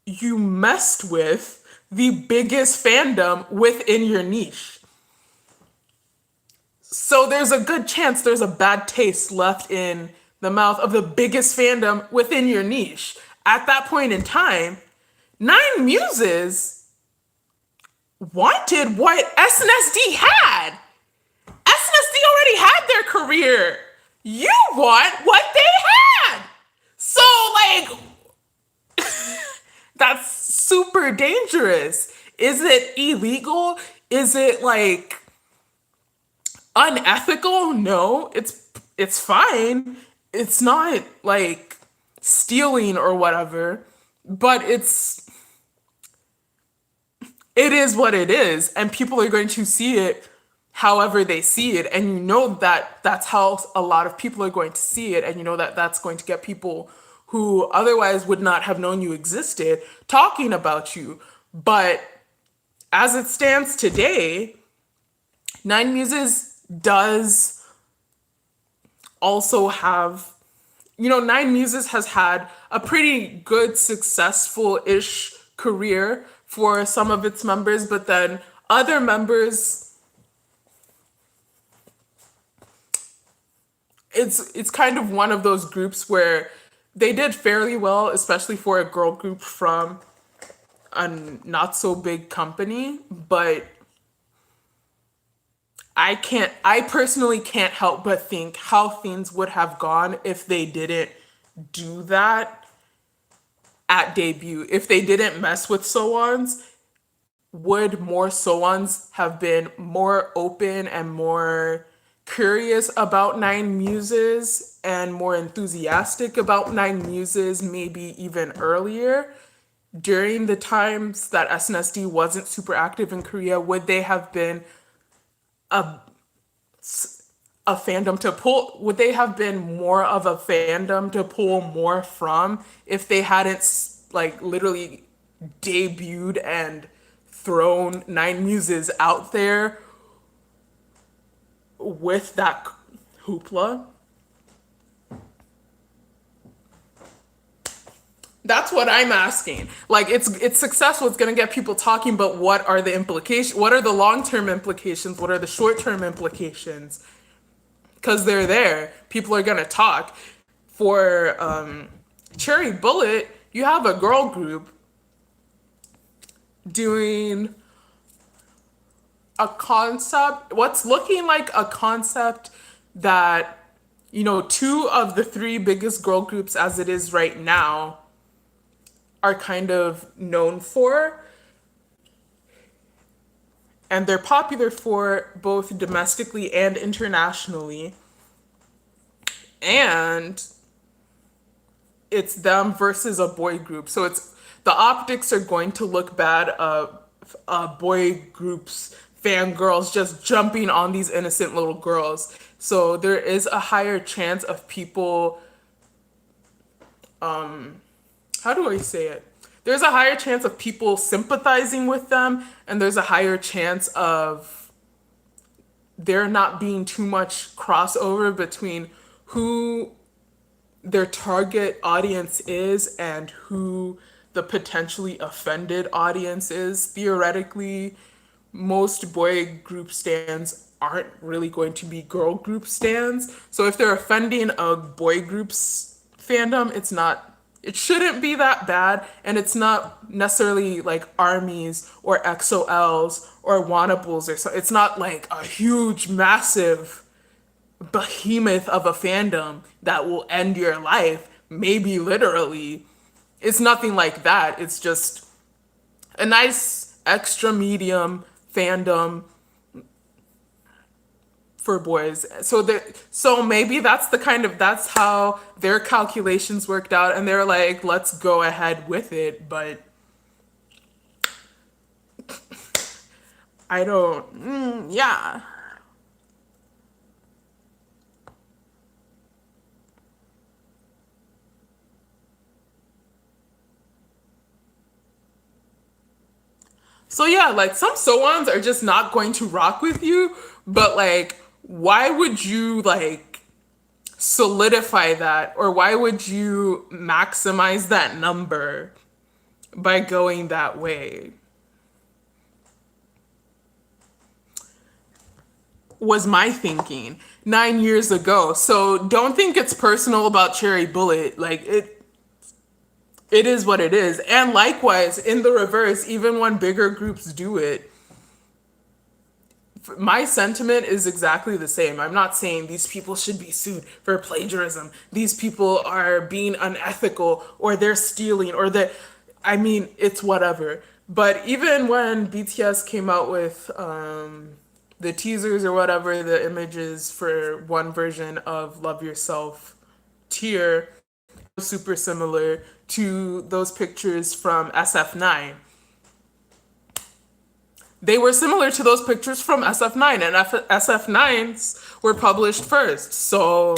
you messed with the biggest fandom within your niche. So there's a good chance there's a bad taste left in the mouth of the biggest fandom within your niche. At that point in time, 9 Muses wanted what SNSD had. SNSD already had their career. You want what they had. So, like, that's super dangerous. Is it illegal? Is it, like, unethical? No, it's fine. It's not, like, stealing or whatever, but it is what it is, and people are going to see it however they see it, and you know that that's how a lot of people are going to see it, and you know that that's going to get people who otherwise would not have known you existed talking about you. But as it stands today, Nine Muses does also have, Nine Muses has had a pretty good, successful-ish career for some of its members, but then other members, it's kind of one of those groups where they did fairly well, especially for a girl group from a not so big company, but I personally can't help but think how things would have gone if they didn't do that at debut. If they didn't mess with so-ons, would more so-ons have been more open and more curious about Nine Muses and more enthusiastic about Nine Muses maybe even earlier? During the times that SNSD wasn't super active in Korea, would they have been a fandom to pull? Would they have been more of a fandom to pull more from if they hadn't like literally debuted and thrown Nine Muses out there with that hoopla? That's what I'm asking. Like, it's successful, it's gonna get people talking, but what are the implications? What are the long-term implications? What are the short-term implications? Because they're there. People are gonna talk. For Cherry Bullet, you have a girl group doing a concept, what's looking like a concept that, two of the three biggest girl groups as it is right now are kind of known for. And they're popular for both domestically and internationally. And it's them versus a boy group. So the optics are going to look bad of boy groups, fangirls just jumping on these innocent little girls. So there is a higher chance of people, how do I say it? There's a higher chance of people sympathizing with them, and there's a higher chance of there not being too much crossover between who their target audience is and who the potentially offended audience is. Theoretically, most boy group stans aren't really going to be girl group stans. So if they're offending a boy group's fandom, it shouldn't be that bad, and it's not necessarily like ARMYs or XOLs or Wannables or so. It's not like a huge, massive behemoth of a fandom that will end your life, maybe literally. It's nothing like that. It's just a nice extra medium fandom for boys. So maybe that's how their calculations worked out, and they're like, let's go ahead with it. But I don't, yeah. So yeah, like some so-ons are just not going to rock with you, but like, why would you like solidify that, or why would you maximize that number by going that way? Was my thinking 9 years ago. So don't think it's personal about Cherry Bullet. Like it is what it is. And likewise, in the reverse, even when bigger groups do it, my sentiment is exactly the same. I'm not saying these people should be sued for plagiarism. These people are being unethical, or they're stealing, or it's whatever. But even when BTS came out with the teasers or whatever, the images for one version of Love Yourself Tear, super similar to those pictures from SF9. They were similar to those pictures from SF9, and SF9s were published first. So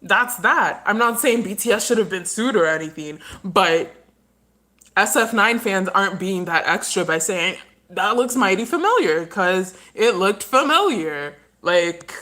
That's that. I'm not saying BTS should have been sued or anything, but SF9 fans aren't being that extra by saying that looks mighty familiar because it looked familiar. Like,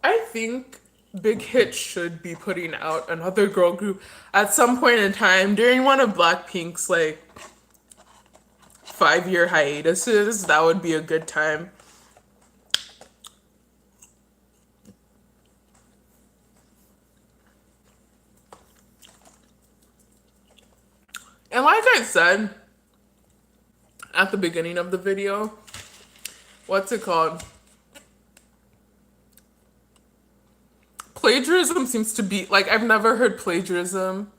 I think Big Hit should be putting out another girl group at some point in time during one of Blackpink's like 5 year hiatuses. That would be a good time. And like I said at the beginning of the video, what's it called? Plagiarism seems to be like I've never heard plagiarism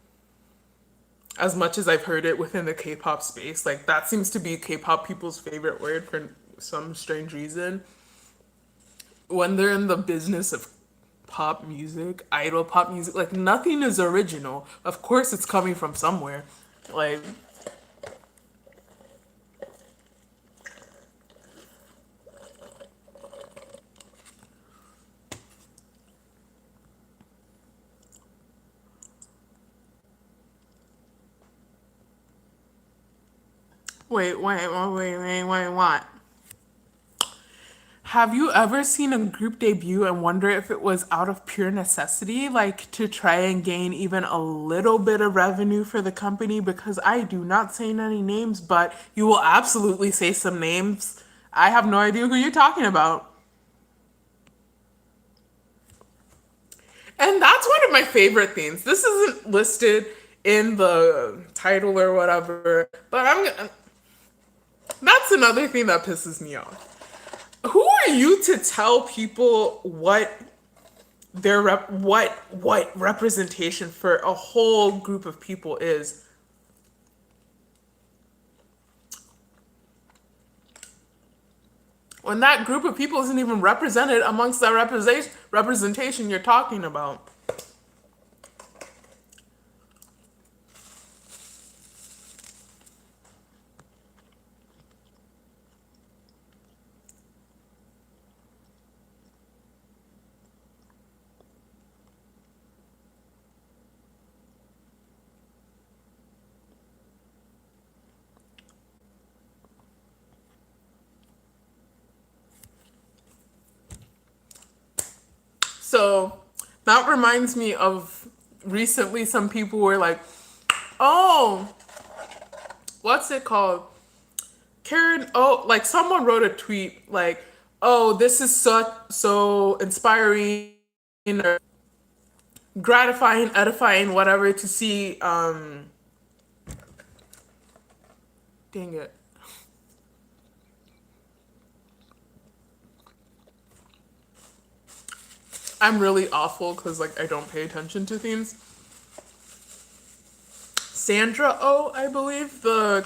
as much as I've heard it within the K-pop space. Like that seems to be K-pop people's favorite word for some strange reason. When they're in the business of pop music, idol pop music, like nothing is original. Of course it's coming from somewhere. Like wait, what? Have you ever seen a group debut and wonder if it was out of pure necessity, like to try and gain even a little bit of revenue for the company? Because I do not say any names, but you will absolutely say some names. I have no idea who you're talking about. And that's one of my favorite things. This isn't listed in the title or whatever, but that's another thing that pisses me off. Who are you to tell people what what representation for a whole group of people is? When that group of people isn't even represented amongst that representation you're talking about. So that reminds me of recently some people were like, oh, what's it called? Karen, oh, like someone wrote a tweet like, oh, this is so inspiring or gratifying, edifying, whatever to see dang it. I'm really awful because like I don't pay attention to things. Sandra Oh, I believe, the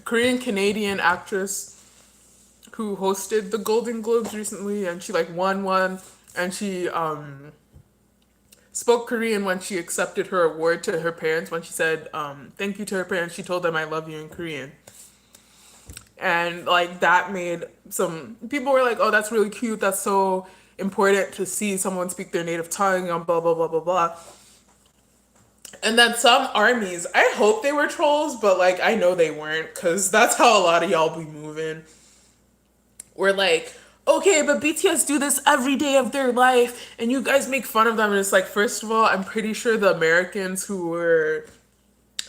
Korean Canadian actress who hosted the Golden Globes recently, and she like won one, and she spoke Korean when she accepted her award to her parents. When she said thank you to her parents, she told them I love you in Korean, and like that made some people were like, oh, that's really cute. That's so important to see someone speak their native tongue on blah blah blah blah blah. And then some armies, I hope they were trolls, but like I know they weren't, because that's how a lot of y'all be moving. We're like, okay, but BTS do this every day of their life, and you guys make fun of them. And it's like, first of all, I'm pretty sure the Americans who were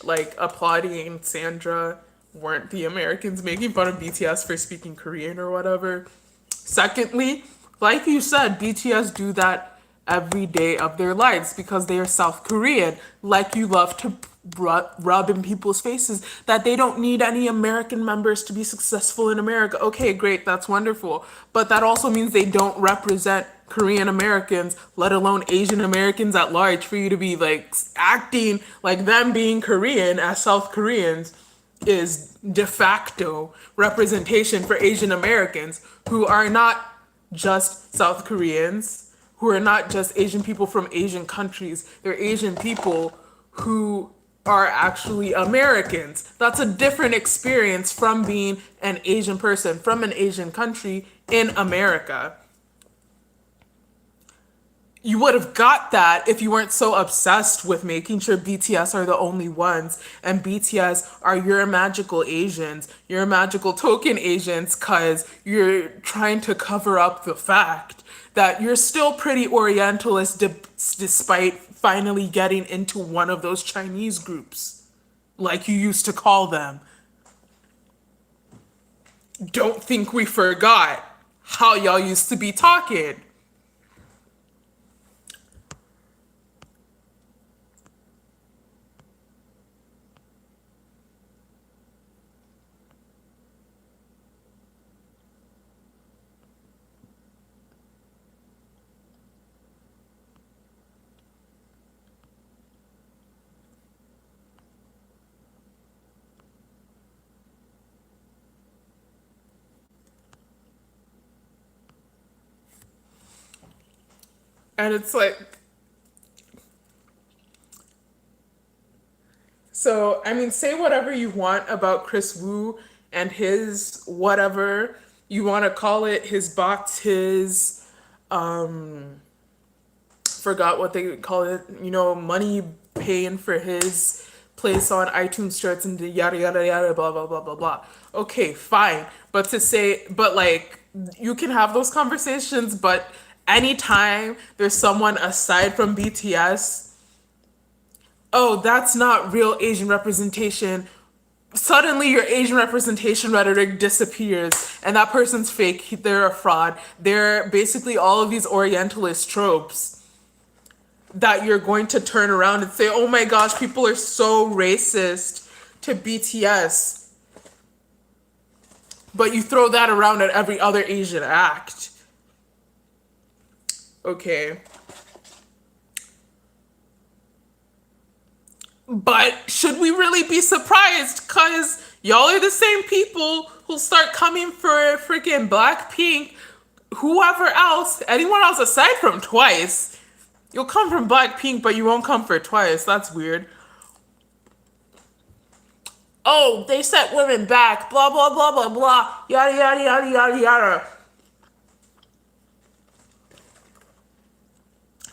like applauding Sandra weren't the Americans making fun of BTS for speaking Korean or whatever. Secondly, like you said, BTS do that every day of their lives because they are South Korean. Like you love to rub in people's faces that they don't need any American members to be successful in America. Okay, great, that's wonderful. But that also means they don't represent Korean Americans, let alone Asian Americans at large, for you to be like acting like them being Korean as South Koreans is de facto representation for Asian Americans who are not just South Koreans, who are not just Asian people from Asian countries. They're Asian people who are actually Americans. That's a different experience from being an Asian person from an Asian country in America. You would have got that if you weren't so obsessed with making sure BTS are the only ones and BTS are your magical Asians, your magical token Asians, because you're trying to cover up the fact that you're still pretty Orientalist despite finally getting into one of those Chinese groups, like you used to call them. Don't think we forgot how y'all used to be talking. And it's like, so, I mean, say whatever you want about Chris Wu and his whatever you want to call it, his box, his, forgot what they call it, money paying for his place on iTunes charts and the yada yada yada, blah blah blah blah blah. Okay, fine. But to say, but like, you can have those conversations, but anytime there's someone aside from BTS, oh, that's not real Asian representation. Suddenly your Asian representation rhetoric disappears and that person's fake, they're a fraud. They're basically all of these Orientalist tropes that you're going to turn around and say, oh my gosh, people are so racist to BTS. But you throw that around at every other Asian act. Okay. But should we really be surprised? Because y'all are the same people who'll start coming for freaking Blackpink, whoever else, anyone else aside from Twice. You'll come from Blackpink, but you won't come for Twice. That's weird. Oh, they set women back, blah, blah, blah, blah, blah, yada, yada, yada, yada, yada.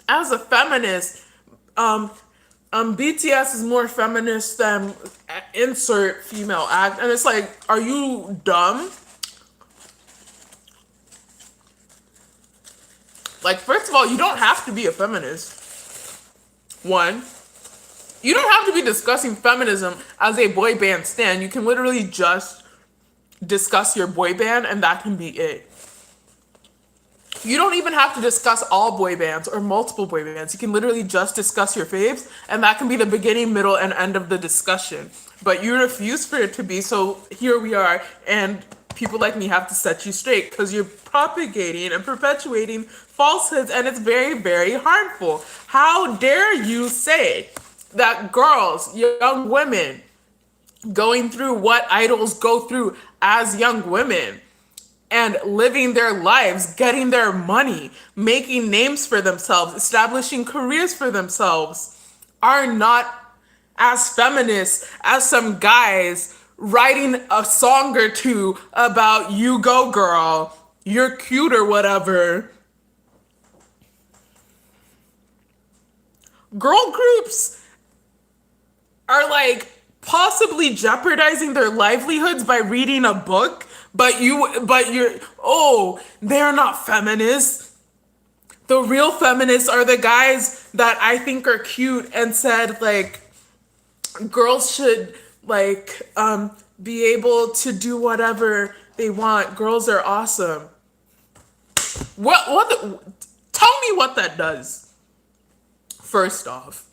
As a feminist, BTS is more feminist than insert female act. And it's like, are you dumb? Like, first of all, you don't have to be a feminist. One, you don't have to be discussing feminism as a boy band stan. You can literally just discuss your boy band and that can be it. You don't even have to discuss all boy bands or multiple boy bands. You can literally just discuss your faves and that can be the beginning, middle, and end of the discussion. But you refuse for it to be, so here we are, and people like me have to set you straight because you're propagating and perpetuating falsehoods and it's very, very harmful. How dare you say that girls, young women, going through what idols go through as young women and living their lives, getting their money, making names for themselves, establishing careers for themselves, are not as feminist as some guys writing a song or two about you go girl, you're cute or whatever, Girl groups are like possibly jeopardizing their livelihoods by reading a book, but they're not feminists. The real feminists are the guys that I think are cute and said like girls should be able to do whatever they want. Girls are awesome. Tell me what that does. First off,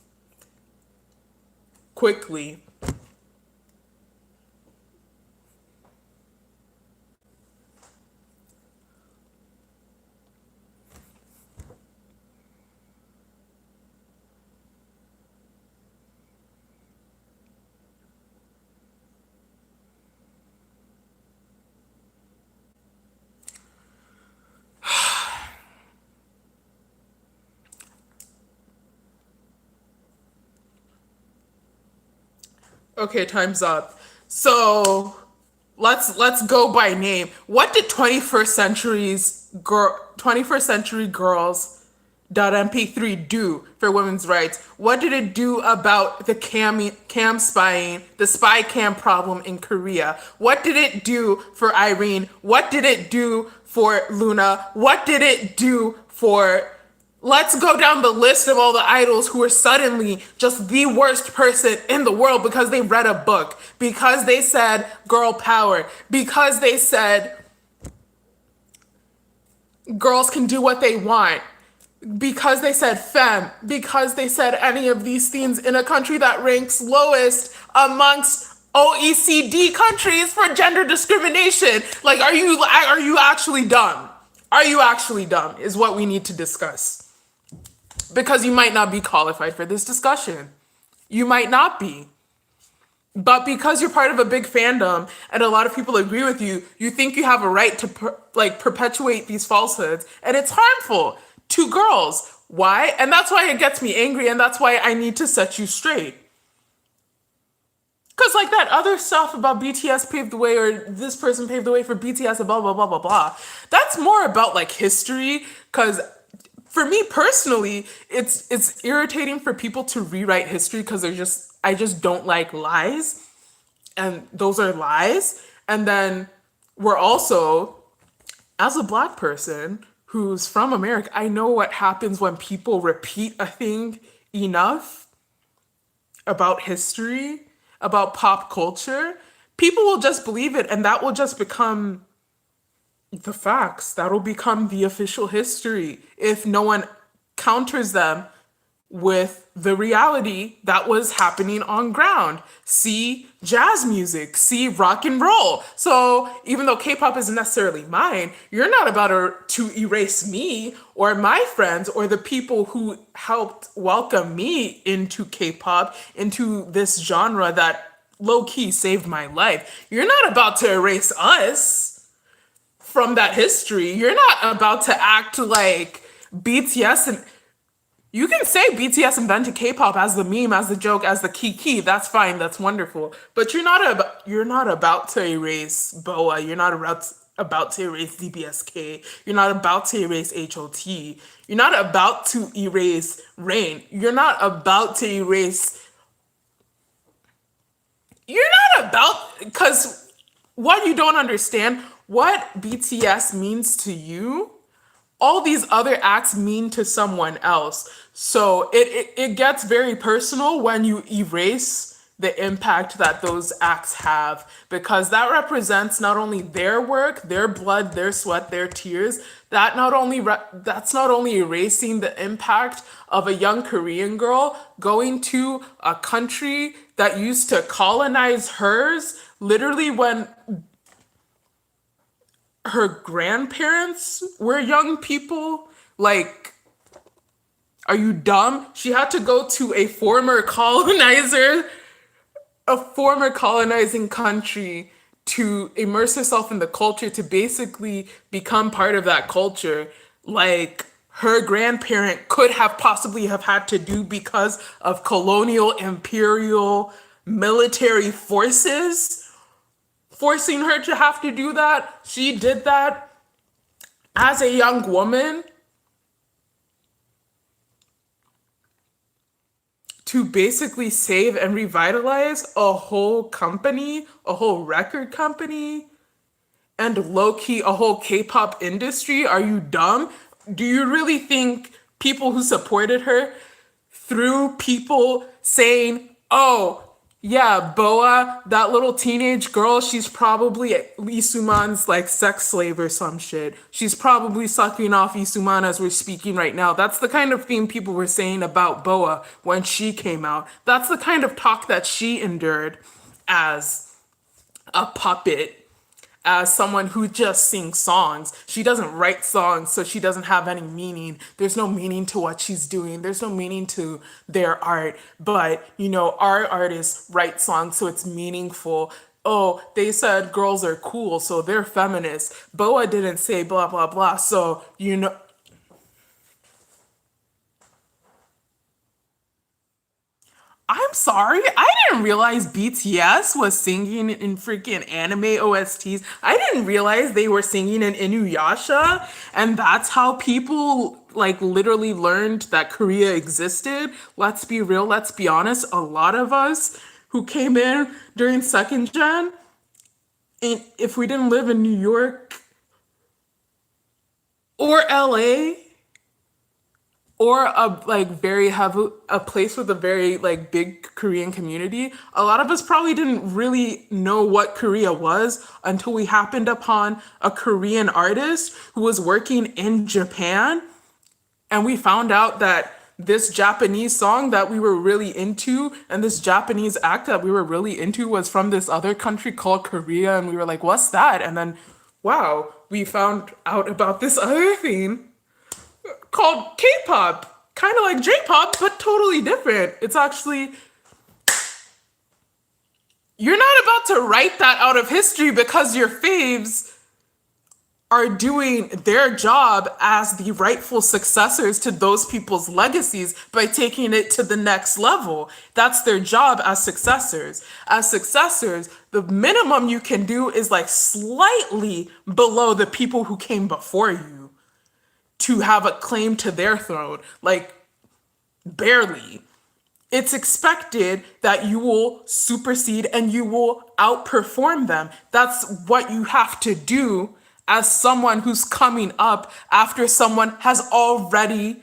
quickly. Okay, time's up. So let's go by name. What did 21st century girls .mp3 do for women's rights? What did it do about the cam spying, the spy cam problem in Korea? What did it do for Irene? What did it do for Luna? What did it do for... Let's go down the list of all the idols who are suddenly just the worst person in the world because they read a book, because they said girl power, because they said girls can do what they want, because they said femme, because they said any of these things in a country that ranks lowest amongst OECD countries for gender discrimination. Like, are you actually dumb? Are you actually dumb is what we need to discuss. Because you might not be qualified for this discussion. You might not be. But because you're part of a big fandom and a lot of people agree with you, you think you have a right to perpetuate these falsehoods. And it's harmful to girls. Why? And that's why it gets me angry, and that's why I need to set you straight. Because like that other stuff about BTS paved the way, or this person paved the way for BTS and blah, blah, blah, blah, blah. That's more about like history, because for me personally, it's irritating for people to rewrite history because I just don't like lies. And those are lies. And then we're also, as a Black person who's from America, I know what happens when people repeat a thing enough about history, about pop culture. People will just believe it, and that will just become the facts. That'll become the official history if no one counters them with the reality that was happening on ground. See jazz music, see rock and roll. So even though K-pop isn't necessarily mine, you're not about to erase me or my friends or the people who helped welcome me into K-pop, into this genre that low-key saved my life. You're not about to erase us from that history. You're not about to act like BTS, and you can say BTS invented K-pop as the meme, as the joke, as the kiki. That's fine. That's wonderful. But you're not about to erase BoA. You're not about to erase DBSK. You're not about to erase HOT. You're not about to erase Rain. You're not about to erase. You're not about, because what you don't understand, what BTS means to you, all these other acts mean to someone else. So it gets very personal when you erase the impact that those acts have, because that represents not only their work, their blood, their sweat, their tears. That's not only erasing the impact of a young Korean girl going to a country that used to colonize hers, literally when her grandparents were young people. Like, are you dumb? She had to go to a former colonizing country to immerse herself in the culture, to basically become part of that culture. Like, her grandparent could have possibly have had to do because of colonial, imperial, military forces forcing her to have to do that. She did that as a young woman. to basically save and revitalize a whole company, a whole record company, and low key a whole K-pop industry? Are you dumb? Do you really think people who supported her through people saying, "Oh, yeah, Boa, that little teenage girl, she's probably Lee Suman's like sex slave or some shit. She's probably sucking off Lee Suman as we're speaking right now." That's the kind of thing people were saying about Boa when she came out. That's the kind of talk that she endured as a puppet, as someone who just sings songs. She doesn't write songs, so she doesn't have any meaning. There's no meaning to what she's doing. There's no meaning to their art. But, you know, our artists write songs, so it's meaningful. Oh, they said girls are cool, so they're feminists. Boa didn't say blah, blah, blah. So, you know, I'm sorry, I didn't realize BTS was singing in freaking anime OSTs. I didn't realize they were singing in Inuyasha, and that's how people like literally learned that Korea existed. Let's be real, let's be honest. A lot of us who came in during second gen, and if we didn't live in New York or LA, or a like very heavy a place with a very like big Korean community, a lot of us probably didn't really know what Korea was until we happened upon a Korean artist who was working in Japan, and we found out that this Japanese song that we were really into and this Japanese act that we were really into was from this other country called Korea, and we were like, what's that? And then wow, we found out about this other thing called K-pop, kind of like J-pop, but totally different. It's actually, you're not about to write that out of history because your faves are doing their job as the rightful successors to those people's legacies by taking it to the next level. That's their job as successors. As successors, the minimum you can do is like slightly below the people who came before you to have a claim to their throne, like barely. It's expected that you will supersede and you will outperform them. That's what you have to do as someone who's coming up after someone has already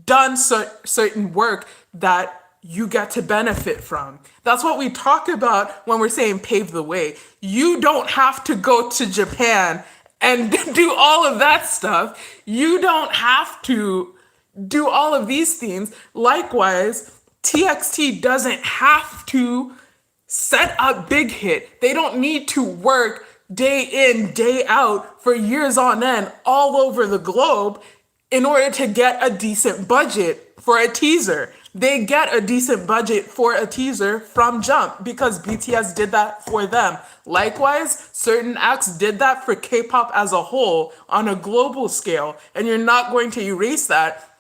done certain work that you get to benefit from. That's what we talk about when we're saying pave the way. You don't have to go to Japan and do all of that stuff. You don't have to do all of these things. Likewise, TXT doesn't have to set up big hit. They don't need to work day in, day out for years on end all over the globe in order to get a decent budget for a teaser. They get a decent budget for a teaser from Jump because BTS did that for them. Likewise, certain acts did that for K-pop as a whole on a global scale, and you're not going to erase that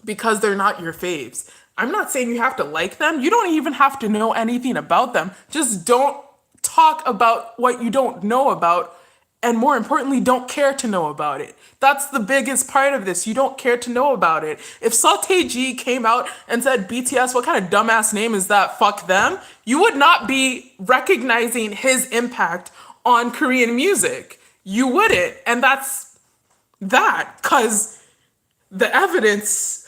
because they're not your faves. I'm not saying you have to like them. You don't even have to know anything about them. Just don't talk about what you don't know about, and more importantly, don't care to know about it. That's the biggest part of this. You don't care to know about it. If Saute G came out and said, BTS, what kind of dumbass name is that? Fuck them. You would not be recognizing his impact on Korean music. You wouldn't. And that's that. Because the evidence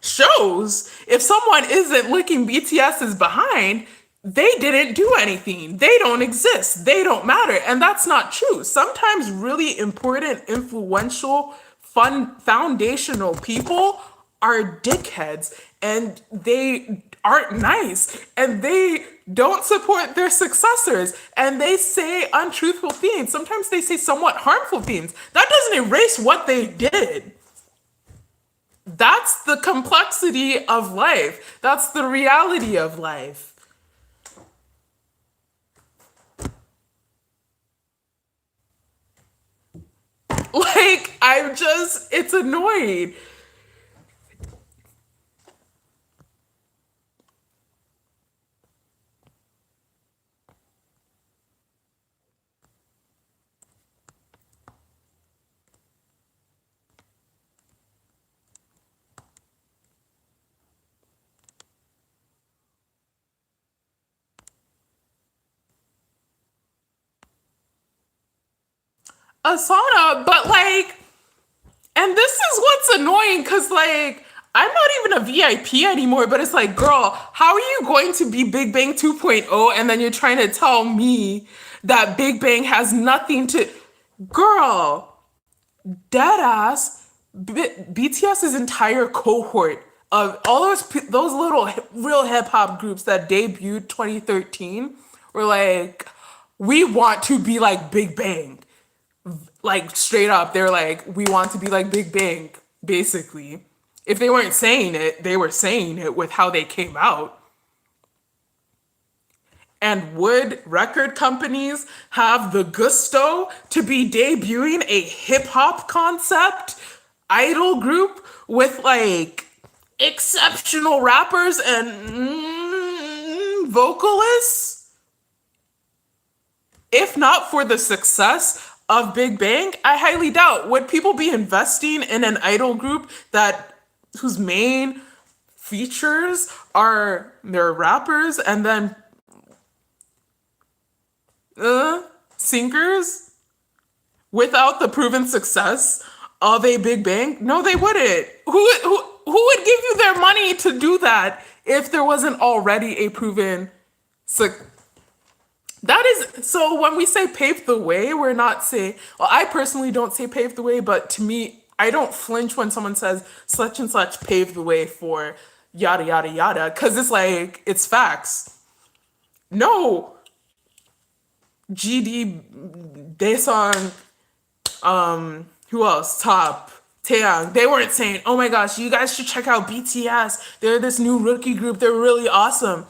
shows if someone isn't licking BTS's behind, they didn't do anything. They don't exist. They don't matter. And that's not true. Sometimes really important, influential, fun, foundational people are dickheads and they aren't nice and they don't support their successors and they say untruthful things. Sometimes they say somewhat harmful things. That doesn't erase what they did. That's the complexity of life. That's the reality of life. Like, it's annoying. Asana, but like, and this is what's annoying because like, I'm not even a VIP anymore, but it's like, girl, how are you going to be Big Bang 2.0 and then you're trying to tell me that Big Bang has nothing to. Girl, dead ass, BTS's entire cohort of all those little real hip hop groups that debuted 2013 were like, we want to be like Big Bang. Like straight up, they're like, we want to be like Big Bang, basically. If they weren't saying it, they were saying it with how they came out. And would record companies have the gusto to be debuting a hip hop concept idol group with like exceptional rappers and vocalists? If not for the success of Big Bang, I highly doubt would people be investing in an idol group that whose main features are their rappers and then singers without the proven success of a Big Bang? No, they wouldn't. Who would give you their money to do that if there wasn't already a proven success? That is, so when we say pave the way, we're not saying, well, I personally don't say pave the way, but to me, I don't flinch when someone says such and such paved the way for yada, yada, yada, because it's like, it's facts. No, GD, Daesung, who else? Top, Taeyang, they weren't saying, oh my gosh, you guys should check out BTS. They're this new rookie group. They're really awesome.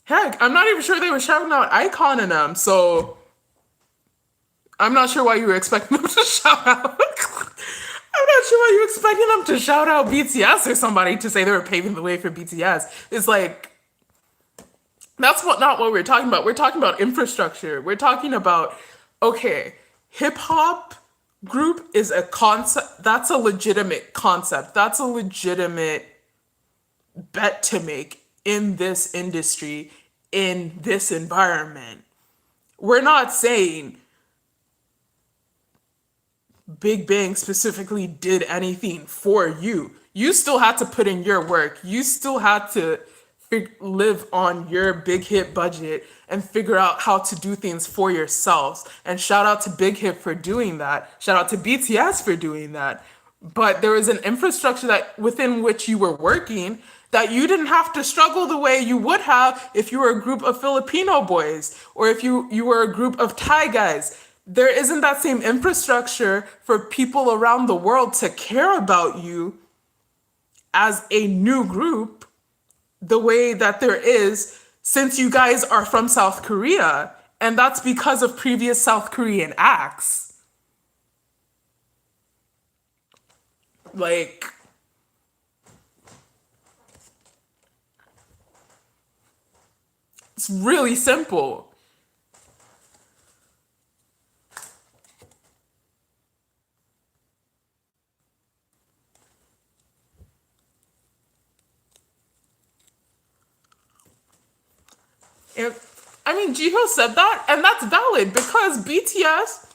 Heck, I'm not even sure they were shouting out Icon in them, so I'm not sure why you were expecting them to shout out. I'm not sure why you were expecting them to shout out BTS or somebody to say they were paving the way for BTS. It's like, that's not what we're talking about. We're talking about infrastructure. We're talking about, okay, hip hop group is a concept. That's a legitimate concept. That's a legitimate bet to make in this industry, in this environment. We're not saying Big Bang specifically did anything for you. You still had to put in your work. You still had to live on your big hit budget and figure out how to do things for yourselves. And shout out to Big Hit for doing that. Shout out to BTS for doing that. But there was an infrastructure that within which you were working that you didn't have to struggle the way you would have if you were a group of Filipino boys or if you were a group of Thai guys. There isn't that same infrastructure for people around the world to care about you as a new group the way that there is since you guys are from South Korea. And that's because of previous South Korean acts. Like, it's really simple. And I mean, Jihyo said that, and that's valid because BTS,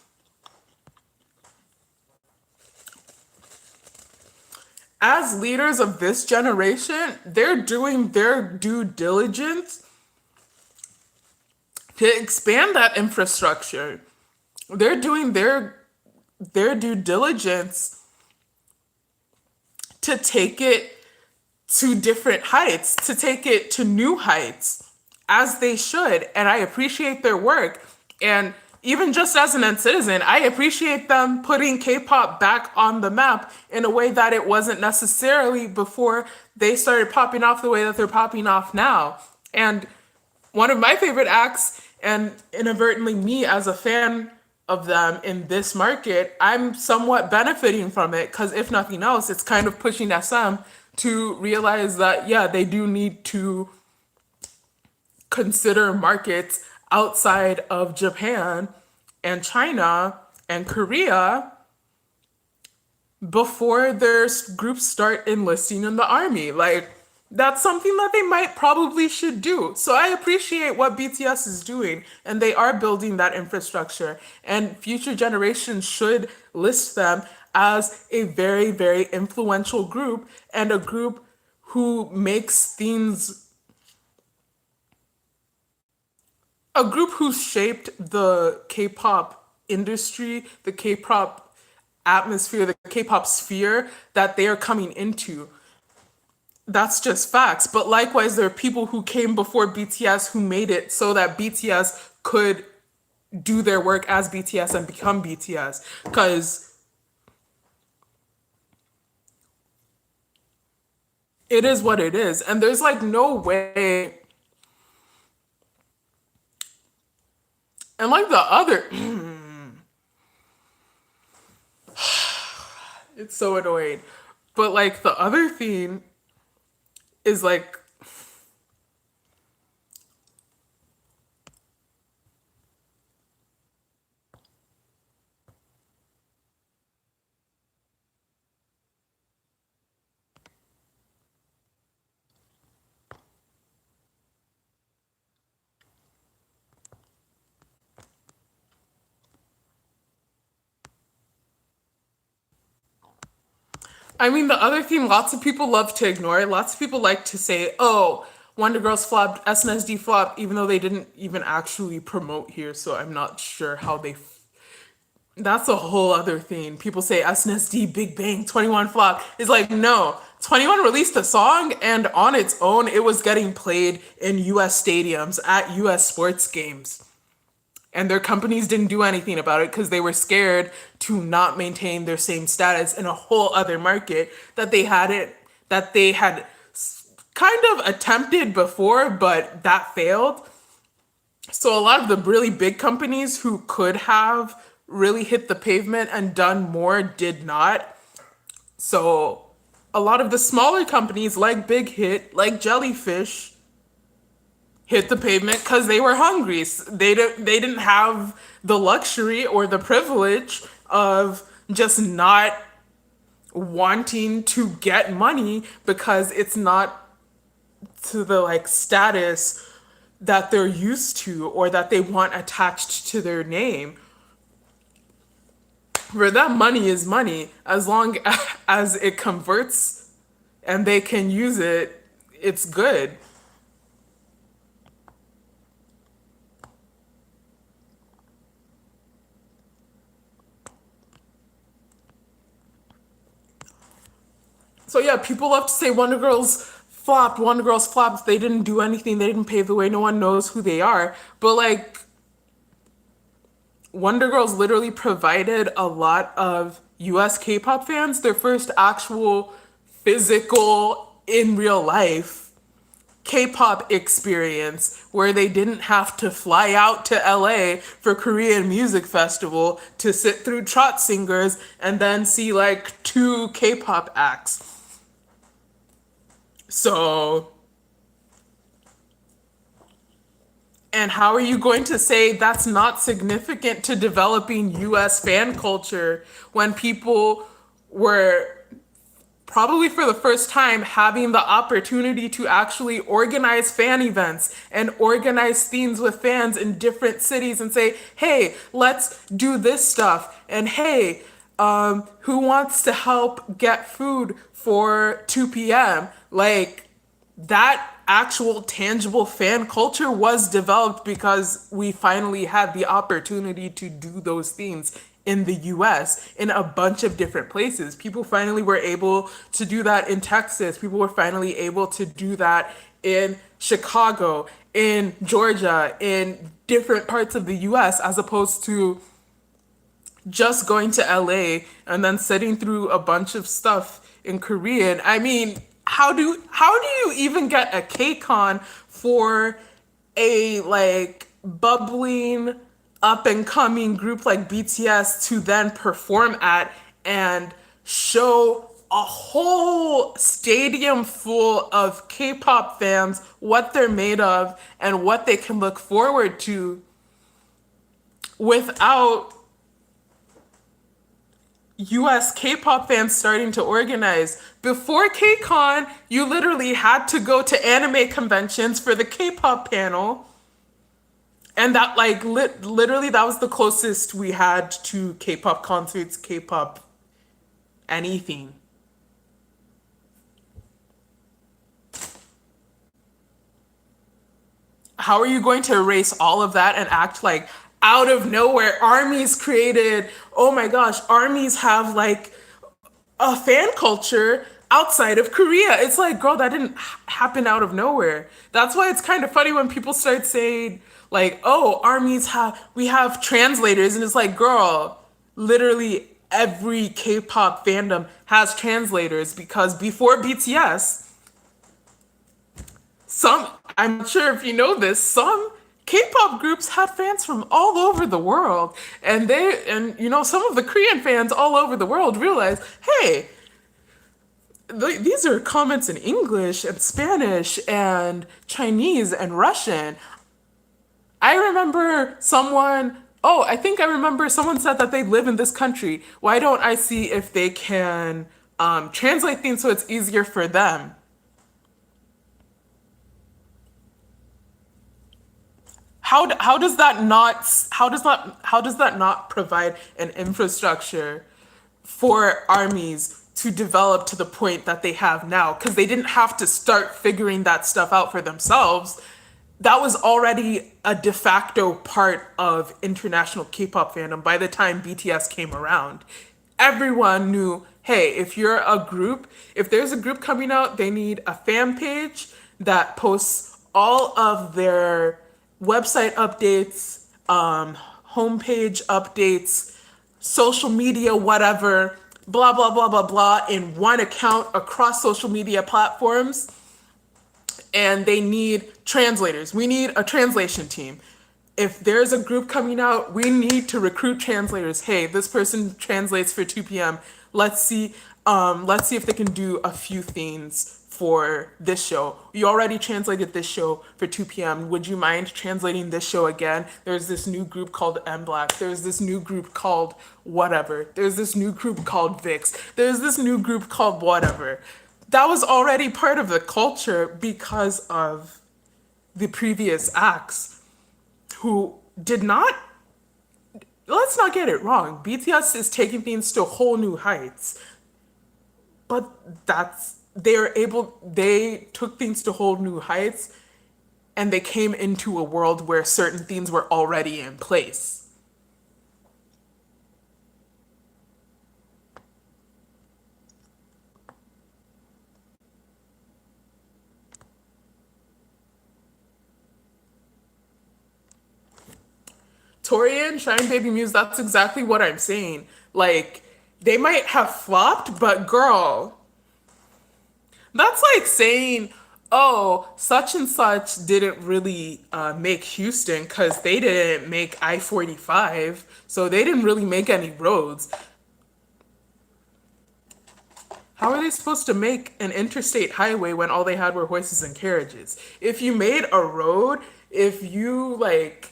as leaders of this generation, they're doing their due diligence to expand that infrastructure. They're doing their due diligence to take it to different heights, to take it to new heights, as they should. And I appreciate their work. And even just as an citizen, I appreciate them putting K-pop back on the map in a way that it wasn't necessarily before they started popping off the way that they're popping off now. And one of my favorite acts, and inadvertently me as a fan of them in this market, I'm somewhat benefiting from it because if nothing else, it's kind of pushing SM to realize that, yeah, they do need to consider markets outside of Japan and China and Korea before their groups start enlisting in the army. Like, that's something that they might probably should do. So I appreciate what BTS is doing, and they are building that infrastructure. And future generations should list them as a very, very influential group and a group who makes things, a group who shaped the K-pop industry, the K-pop atmosphere, the K-pop sphere that they are coming into. That's just facts. But likewise, there are people who came before BTS who made it so that BTS could do their work as BTS and become BTS. Because it is what it is. And there's like no way. And like the other, it's so annoying. But like the other thing is like, I mean, the other thing lots of people love to ignore, lots of people like to say, oh, Wonder Girls flopped, SNSD flopped, even though they didn't even actually promote here, so I'm not sure how they. That's a whole other thing. People say SNSD, Big Bang, 21 flop. It's like, no. 21 released a song, and on its own, it was getting played in US stadiums at US sports games. And their companies didn't do anything about it because they were scared to not maintain their same status in a whole other market that they had kind of attempted before, but that failed. So a lot of the really big companies who could have really hit the pavement and done more did not. So a lot of the smaller companies like Big Hit, like Jellyfish, hit the pavement because they were hungry. They didn't have the luxury or the privilege of just not wanting to get money because it's not to the like status that they're used to or that they want attached to their name. For them, money is money. As long as it converts and they can use it, it's good. So yeah, people love to say Wonder Girls flopped, Wonder Girls flopped. They didn't do anything. They didn't pave the way. No one knows who they are. But like Wonder Girls literally provided a lot of US K-pop fans their first actual physical in real life K-pop experience where they didn't have to fly out to LA for Korean Music Festival to sit through trot singers and then see like two K-pop acts. So, and how are you going to say that's not significant to developing US fan culture when people were probably for the first time having the opportunity to actually organize fan events and organize things with fans in different cities and say, hey, let's do this stuff. And hey, who wants to help get food for 2 p.m.? Like that actual tangible fan culture was developed because we finally had the opportunity to do those things in the US in a bunch of different places. People finally were able to do that in Texas. People were finally able to do that in Chicago, in Georgia, in different parts of the US, as opposed to just going to LA and then sitting through a bunch of stuff in Korean. I mean, how do you even get a KCON for a like bubbling up and coming group like BTS to then perform at and show a whole stadium full of K-pop fans what they're made of and what they can look forward to without US K-pop fans starting to organize. Before KCON, you literally had to go to anime conventions for the K-pop panel. And that like literally that was the closest we had to K-pop concerts, K-pop anything. How are you going to erase all of that and act like out of nowhere armies created? Oh my gosh, armies have like a fan culture outside of Korea. It's like, girl, that didn't happen out of nowhere. That's why it's kind of funny when people start saying like, "Oh, armies have we have translators," and it's like, girl, literally every K-pop fandom has translators because before BTS, some I'm not sure if you know this, some K-pop groups had fans from all over the world, and some of the Korean fans all over the world realized, hey, these are comments in English and Spanish and Chinese and Russian. I remember someone, oh, I think I remember someone said that they live in this country. Why don't I see if they can translate things so it's easier for them? How does that not how does that not provide an infrastructure for armies to develop to the point that they have now? Because they didn't have to start figuring that stuff out for themselves. That was already a de facto part of international K-pop fandom by the time BTS came around. Everyone knew, hey, if there's a group coming out, they need a fan page that posts all of their website updates, homepage updates, social media, whatever, blah, blah, blah, blah, blah, in one account across social media platforms. And they need translators. We need a translation team. If there's a group coming out, we need to recruit translators. Hey, this person translates for 2 p.m. Let's see if they can do a few things for this show. You already translated this show for 2 p.m. Would you mind translating this show again? There's this new group called M Black. There's this new group called whatever. There's this new group called VIX. There's this new group called whatever. That was already part of the culture because of the previous acts who did not, let's not get it wrong. BTS is taking things to whole new heights. But they took things to whole new heights and they came into a world where certain things were already in place. Torian, Shine Baby Muse, that's exactly what I'm saying. Like, they might have flopped, but girl, that's like saying, oh, such and such didn't really make Houston because they didn't make I-45, so they didn't really make any roads. How are they supposed to make an interstate highway when all they had were horses and carriages? If you made a road, if you like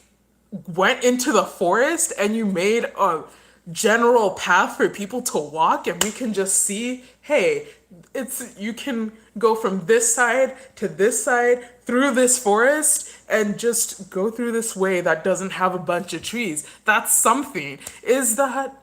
went into the forest and you made a general path for people to walk and we can just see, hey, it's you can go from this side to this side through this forest and just go through this way that doesn't have a bunch of trees. That's something. Is that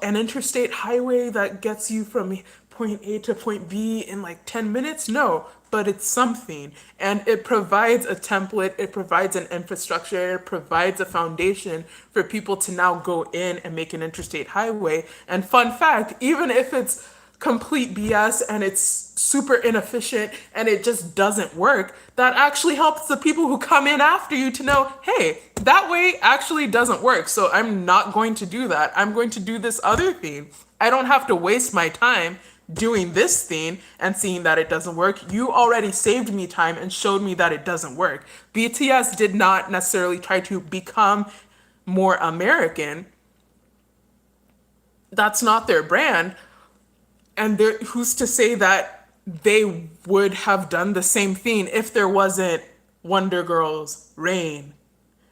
an interstate highway that gets you from point A to point B in like 10 minutes? No, but it's something. And it provides a template, it provides an infrastructure, it provides a foundation for people to now go in and make an interstate highway. And fun fact, even if it's complete BS and it's super inefficient and it just doesn't work, that actually helps the people who come in after you to know, hey, that way actually doesn't work. So I'm not going to do that. I'm going to do this other thing. I don't have to waste my time doing this thing and seeing that it doesn't work. You already saved me time and showed me that it doesn't work. BTS did not necessarily try to become more American. That's not their brand. And who's to say that they would have done the same thing if there wasn't Wonder Girls, Rain?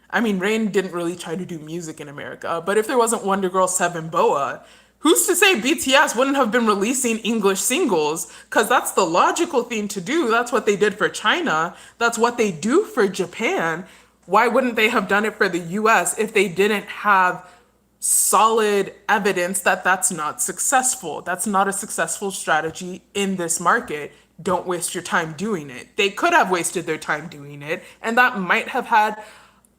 I mean, Rain didn't really try to do music in America, but if there wasn't Wonder Girl 7 Boa, Who's to say BTS wouldn't have been releasing English singles? Because that's the logical thing to do. That's what they did for China. That's what they do for Japan. Why wouldn't they have done it for the US if they didn't have solid evidence that that's not successful? That's not a successful strategy in this market. Don't waste your time doing it. They could have wasted their time doing it, and that might have had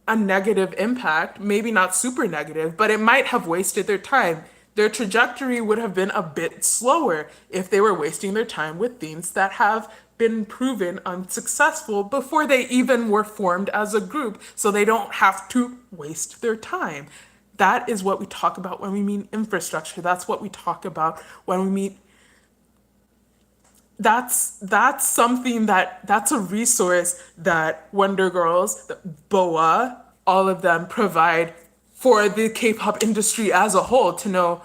a negative impact, maybe not super negative, but it might have wasted their time. Their trajectory would have been a bit slower if they were wasting their time with things that have been proven unsuccessful before they even were formed as a group, so they don't have to waste their time. That is what we talk about when we mean infrastructure. That's what we talk about when we mean that's something that's a resource that Wonder Girls, BoA, all of them provide for the K-pop industry as a whole to know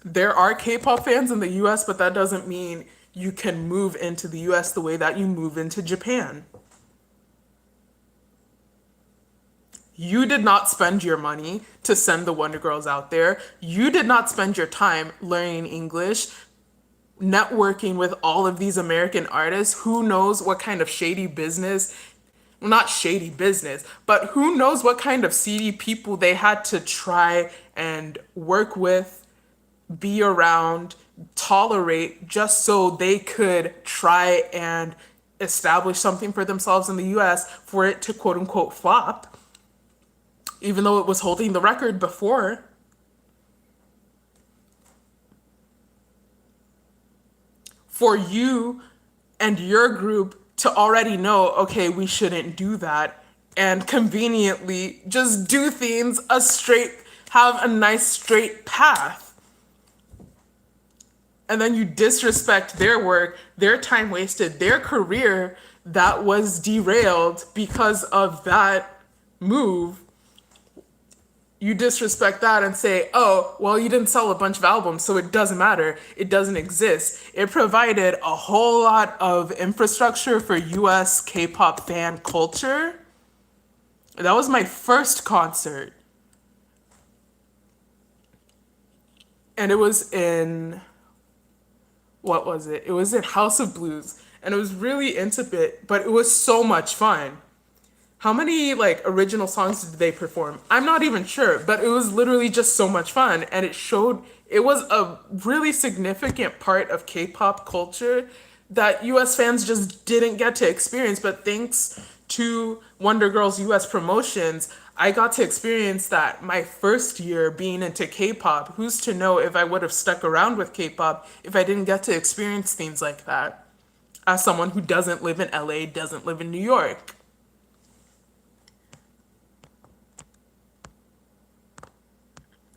there are K-pop fans in the US, but that doesn't mean you can move into the US the way that you move into Japan. You did not spend your money to send the Wonder Girls out there. You did not spend your time learning English, networking with all of these American artists. Who knows what kind of shady business, well, not shady business, but who knows what kind of seedy people they had to try and work with, be around, tolerate, just so they could try and establish something for themselves in the US for it to quote unquote flop, even though it was holding the record before. For you and your group to already know, okay, we shouldn't do that, and conveniently just do things have a nice straight path. And then you disrespect their work, their time wasted, their career that was derailed because of that move. You disrespect that and say, oh, well, you didn't sell a bunch of albums, so it doesn't matter. It doesn't exist. It provided a whole lot of infrastructure for US K-pop fan culture. That was my first concert. And it was in, what was it? It was in House of Blues. And it was really intimate, but it was so much fun. How many like original songs did they perform? I'm not even sure, but it was literally just so much fun, and it was a really significant part of K-pop culture that US fans just didn't get to experience, but thanks to Wonder Girls US promotions, I got to experience that my first year being into K-pop. Who's to know if I would have stuck around with K-pop if I didn't get to experience things like that as someone who doesn't live in LA, doesn't live in New York.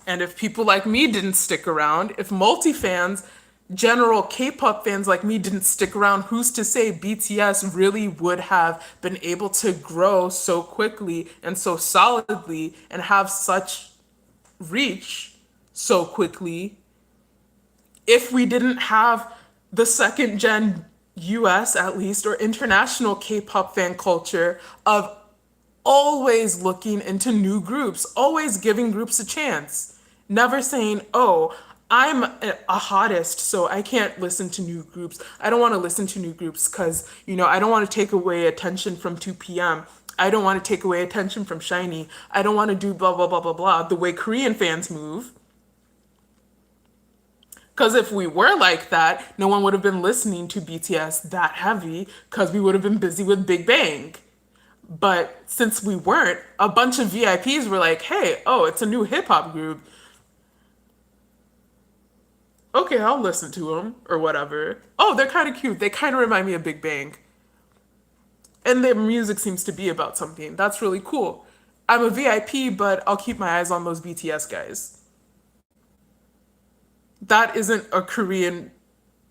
And if people like me didn't stick around, if multi-fans, general K-pop fans like me didn't stick around, who's to say BTS really would have been able to grow so quickly and so solidly and have such reach so quickly if we didn't have the second gen US at least, or international K-pop fan culture of always looking into new groups, always giving groups a chance. Never saying, oh, I'm a hottest, so I can't listen to new groups. I don't want to listen to new groups because, I don't want to take away attention from 2PM. I don't want to take away attention from SHINee. I don't want to do blah, blah, blah, blah, blah, the way Korean fans move. Because if we were like that, no one would have been listening to BTS that heavy because we would have been busy with Big Bang. But since we weren't, a bunch of VIPs were like, hey, oh, it's a new hip hop group. Okay, I'll listen to them or whatever. Oh, they're kind of cute. They kind of remind me of Big Bang. And their music seems to be about something. That's really cool. I'm a VIP, but I'll keep my eyes on those BTS guys. That isn't a Korean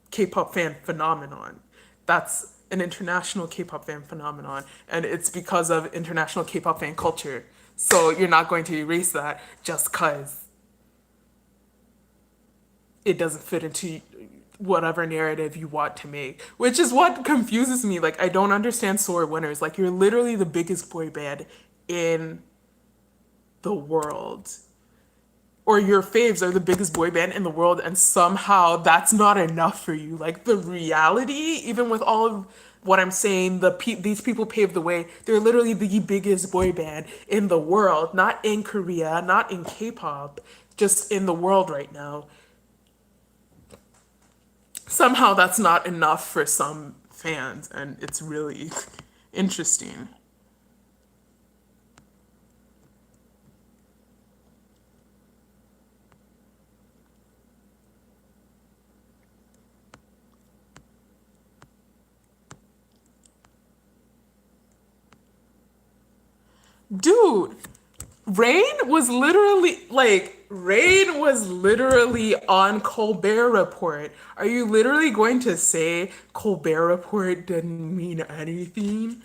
K-pop fan phenomenon. That's an international K-pop fan phenomenon, and it's because of international K-pop fan culture. So you're not going to erase that just because it doesn't fit into whatever narrative you want to make, which is what confuses me. Like, I don't understand Soar Winners. Like, you're literally the biggest boy band in the world. or your faves are the biggest boy band in the world, and somehow that's not enough for you. Like the reality, even with all of what I'm saying, these people paved the way. They're literally the biggest boy band in the world, not in Korea, not in K-pop, just in the world right now. Somehow that's not enough for some fans, and it's really interesting. Dude, Rain was literally on Colbert Report. Are you literally going to say Colbert Report didn't mean anything?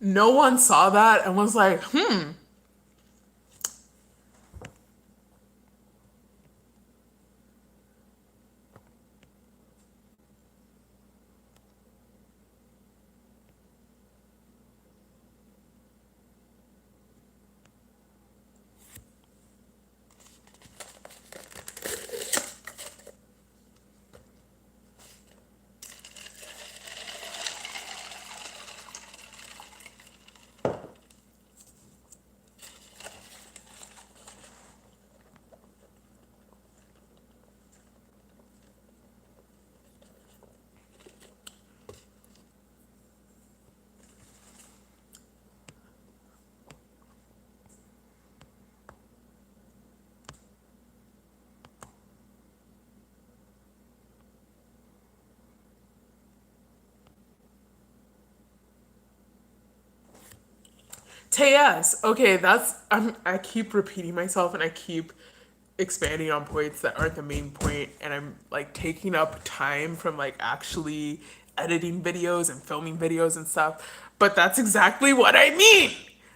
No one saw that and was like, hmm. Tayas. Okay, I keep repeating myself and I keep expanding on points that aren't the main point, and I'm like taking up time from like actually editing videos and filming videos and stuff. But that's exactly what I mean.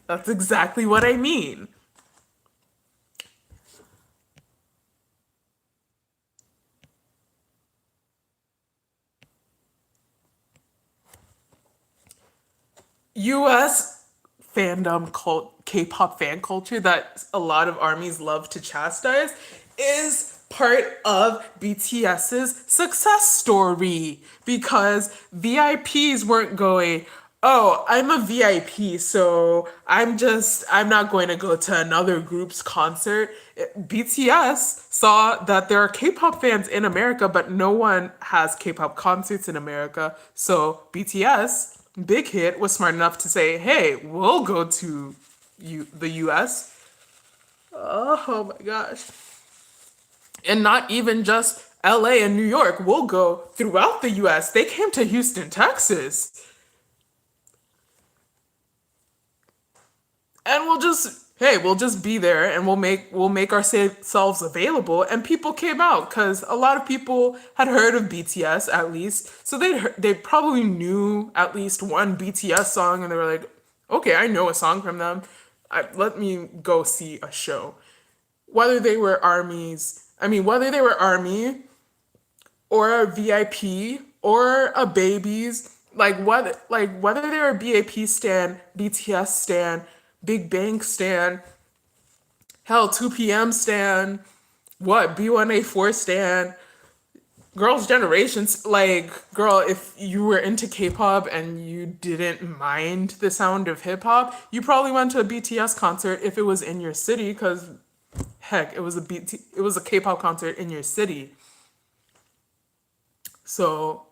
That's exactly what I mean. US K-pop fan culture that a lot of armies love to chastise is part of BTS's success story, because VIPs weren't going, "Oh, I'm a VIP, so I'm not going to go to another group's concert." BTS saw that there are K-pop fans in America, but no one has K-pop concerts in America. So BTS, big hit, was smart enough to say, "Hey, we'll go to the US." Oh my gosh. And not even just LA and New York, we'll go throughout the US. They came to Houston, Texas. And we'll just be there, and we'll make ourselves available. And people came out because a lot of people had heard of BTS at least, so they probably knew at least one BTS song, and they were like, okay, I know a song from them. Let me go see a show. Whether they were army or a VIP or a babies, whether they're a BAP stan, BTS stan, Big Bang stan, hell, 2PM stan, B1A4 stan, Girls' Generations, girl, if you were into K-pop and you didn't mind the sound of hip-hop, you probably went to a BTS concert if it was in your city, because heck, it was a K-pop concert in your city. So,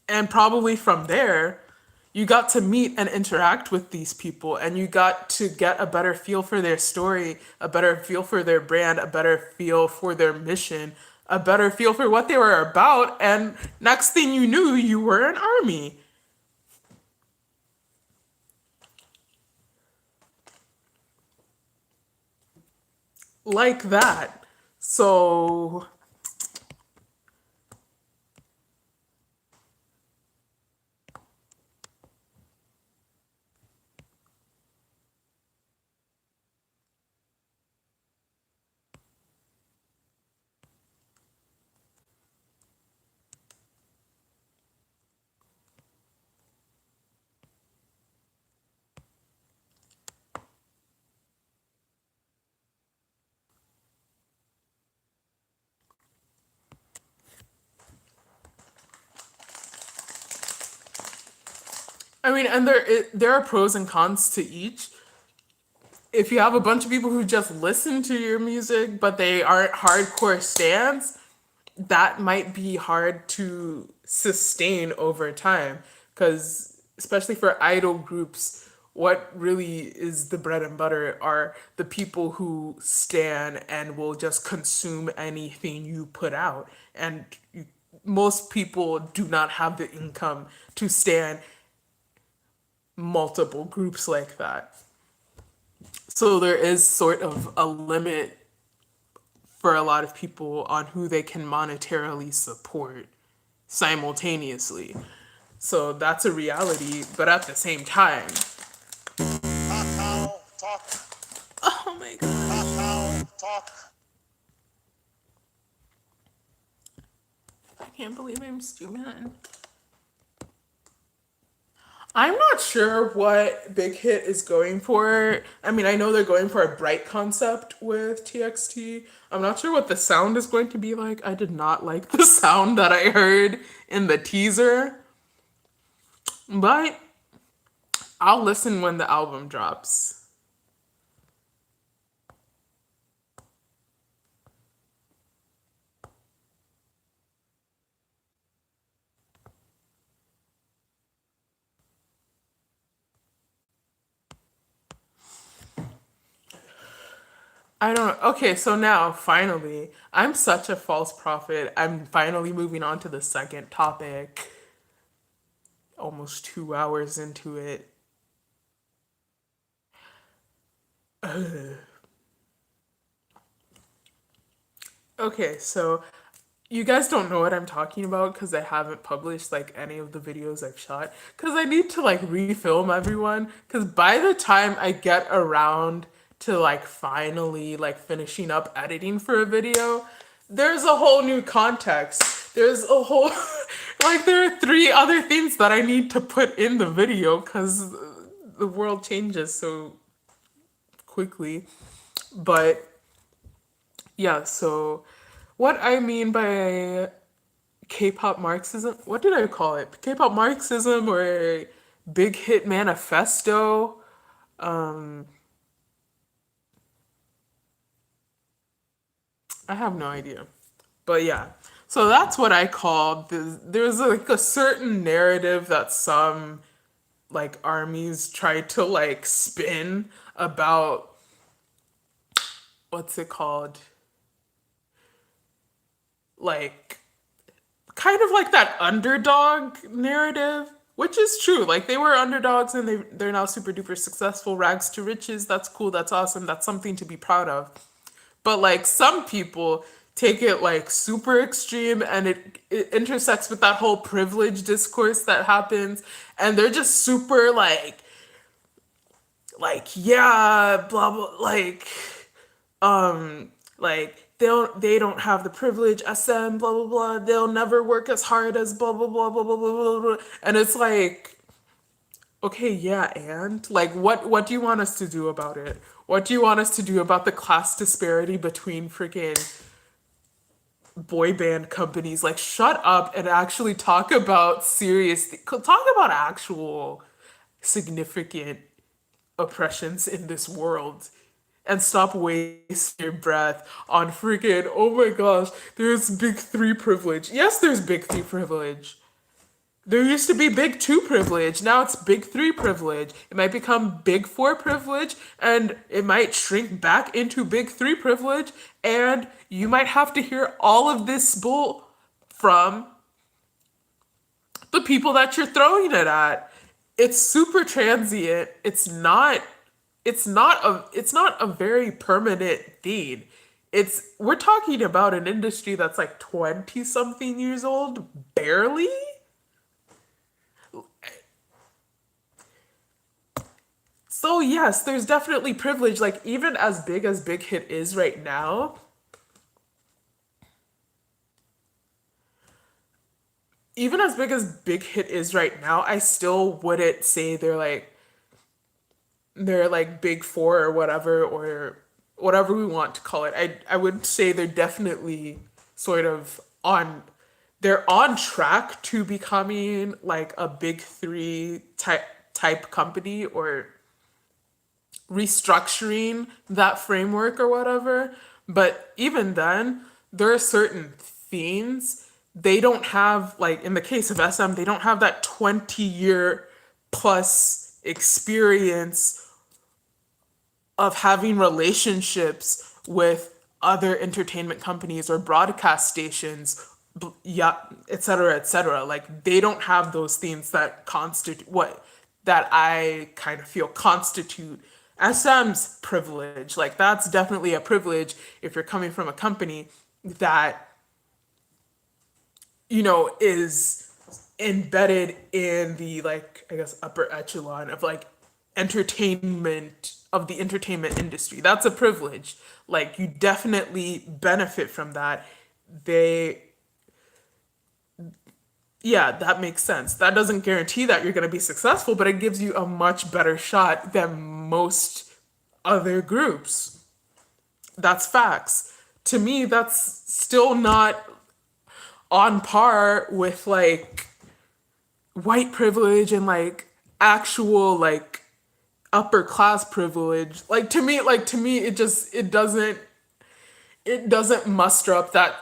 and probably from there, you got to meet and interact with these people, and you got to get a better feel for their story, a better feel for their brand, a better feel for their mission, a better feel for what they were about. And next thing you knew, you were an army. Like that. So, I mean, and there are pros and cons to each. If you have a bunch of people who just listen to your music, but they aren't hardcore stans, that might be hard to sustain over time. Because, especially for idol groups, what really is the bread and butter are the people who stan and will just consume anything you put out. And most people do not have the income to stan multiple groups like that. So there is sort of a limit for a lot of people on who they can monetarily support simultaneously. So that's a reality, but at the same time, oh my god, I can't believe I'm stupid. I'm not sure what Big Hit is going for. I mean, I know they're going for a bright concept with TXT. I'm not sure what the sound is going to be like. I did not like the sound that I heard in the teaser, but I'll listen when the album drops. I don't. Okay, so now finally, I'm such a false prophet. I'm finally moving on to the second topic. Almost 2 hours into it. Okay, so you guys don't know what I'm talking about because I haven't published like any of the videos I've shot because I need to like refilm everyone because by the time I get around to like finally like finishing up editing for a video, there's a whole new context. There's a whole like there are three other things that I need to put in the video because the world changes so quickly. But yeah, so what I mean by K-pop Marxism, what did I call it? K-pop Marxism or Big Hit Manifesto? Um, I have no idea. But yeah, so that's what I call there's like a certain narrative that some like armies try to like spin about what's it called? Like kind of like that underdog narrative, which is true. Like they were underdogs and they're now super duper successful, rags to riches. That's cool. That's awesome. That's something to be proud of. But like some people take it like super extreme and it intersects with that whole privilege discourse that happens and they're just super like yeah blah blah like they don't have the privilege SM blah blah blah, they'll never work as hard as blah blah blah blah blah blah blah blah. And it's like okay, yeah, and like what do you want us to do about it? What do you want us to do about the class disparity between freaking boy band companies? Like shut up and actually talk about talk about actual significant oppressions in this world and stop wasting your breath on freaking oh my gosh, there's big three privilege. Yes, there's big three privilege. There used to be big two privilege. Now it's big three privilege. It might become big four privilege and it might shrink back into big three privilege. And you might have to hear all of this bull from the people that you're throwing it at. It's super transient. It's not a very permanent thing. We're talking about an industry that's like 20 something years old, barely. So yes, there's definitely privilege. Like even as Big Hit is right now, even as big as Big Hit is right now, I still wouldn't say they're like big four or whatever we want to call it. I would say they're definitely sort of they're on track to becoming like a big three type type company or restructuring that framework or whatever. But even then, there are certain themes they don't have, like in the case of SM, they don't have that 20-year plus experience of having relationships with other entertainment companies or broadcast stations, yeah, et cetera, et cetera. Like they don't have those themes that constitute what that I kind of feel constitute SM's privilege. Like that's definitely a privilege if you're coming from a company that, you know, is embedded in the, like, I guess upper echelon of like entertainment of the entertainment industry. That's a privilege. Like you definitely benefit from that. They Yeah, that makes sense. That doesn't guarantee that you're going to be successful, but it gives you a much better shot than most other groups. That's facts. To me, that's still not on par with like white privilege and like actual like upper class privilege. Like to me it doesn't muster up that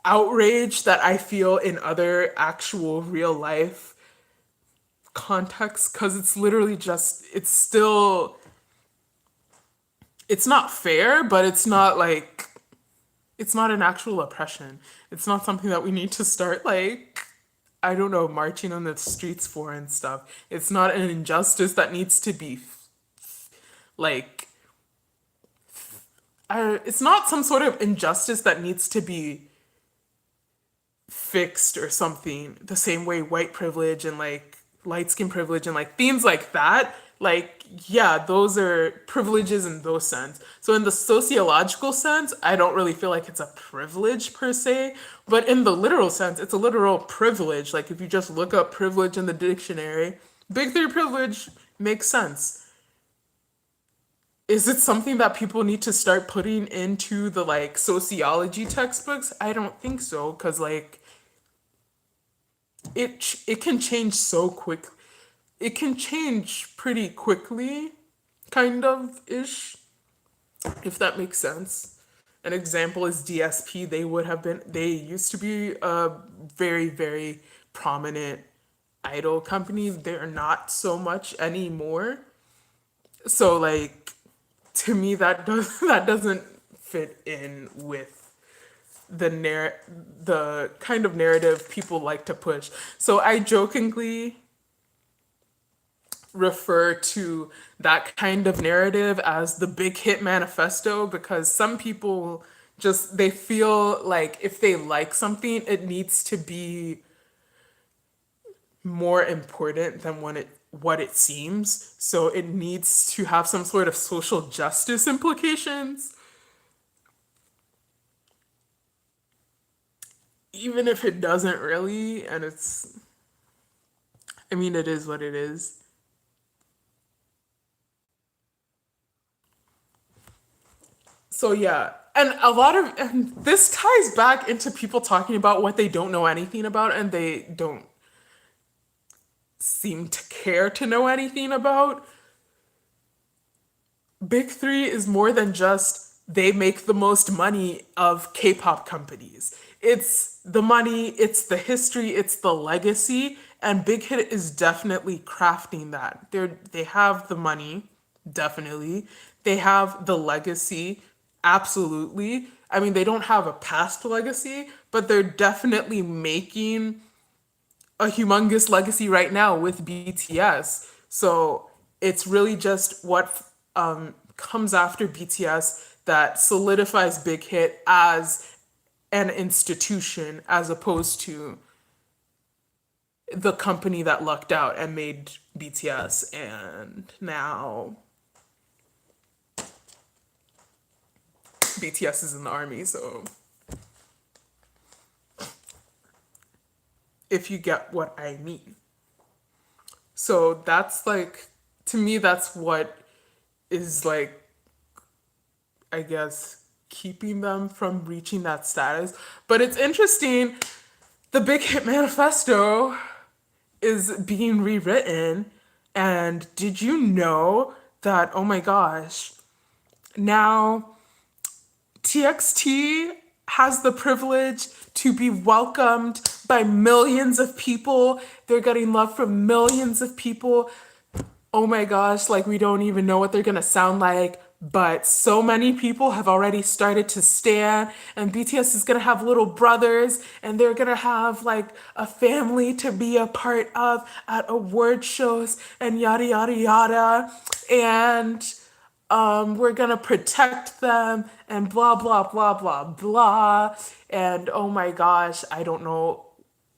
outrage that I feel in other actual real life contexts, because it's literally just it's not fair, but it's not an actual oppression. It's not something that we need to start like, I don't know, marching on the streets for and stuff. It's not an injustice that needs to be like it's not some sort of injustice that needs to be fixed or something, the same way white privilege and like light skin privilege and like themes like that, like yeah, those are privileges in those sense. So in the sociological sense, I don't really feel like it's a privilege per se, but in the literal sense it's a literal privilege. Like if you just look up privilege in the dictionary, big three privilege makes sense. Is it something that people need to start putting into the like sociology textbooks? I don't think so, because like it can change so quick. It can change pretty quickly, kind of ish, if that makes sense. An example is DSP. They used to be a very, very prominent idol company. They're not so much anymore. So like to me that doesn't fit in with the kind of narrative people like to push. So I jokingly refer to that kind of narrative as the big hit manifesto, because some people just they feel like if they like something it needs to be more important than what it seems. So it needs to have some sort of social justice implications, even if it doesn't really. And I mean, it is what it is. So yeah, and this ties back into people talking about what they don't know anything about and they don't seem to care to know anything about. Big Three is more than just they make the most money of K-pop companies. It's the money, it's the history, it's the legacy, and Big Hit is definitely crafting that. They have the money, definitely. They have the legacy, absolutely. I mean, they don't have a past legacy, but they're definitely making a humongous legacy right now with BTS. So it's really just what comes after BTS that solidifies Big Hit as an institution as opposed to the company that lucked out and made BTS, and now BTS is in the army. So if you get what I mean. So that's like, to me, that's what is like, I guess, keeping them from reaching that status. But it's interesting, the Big Hit Manifesto is being rewritten And did you know that, oh my gosh, now TXT has the privilege to be welcomed by millions of people. They're getting love from millions of people. Oh my gosh, like we don't even know what they're gonna sound like. But so many people have already started to stan, and BTS is gonna have little brothers, and they're gonna have like a family to be a part of at award shows and yada yada yada. And we're gonna protect them and blah blah blah blah blah. And oh my gosh, I don't know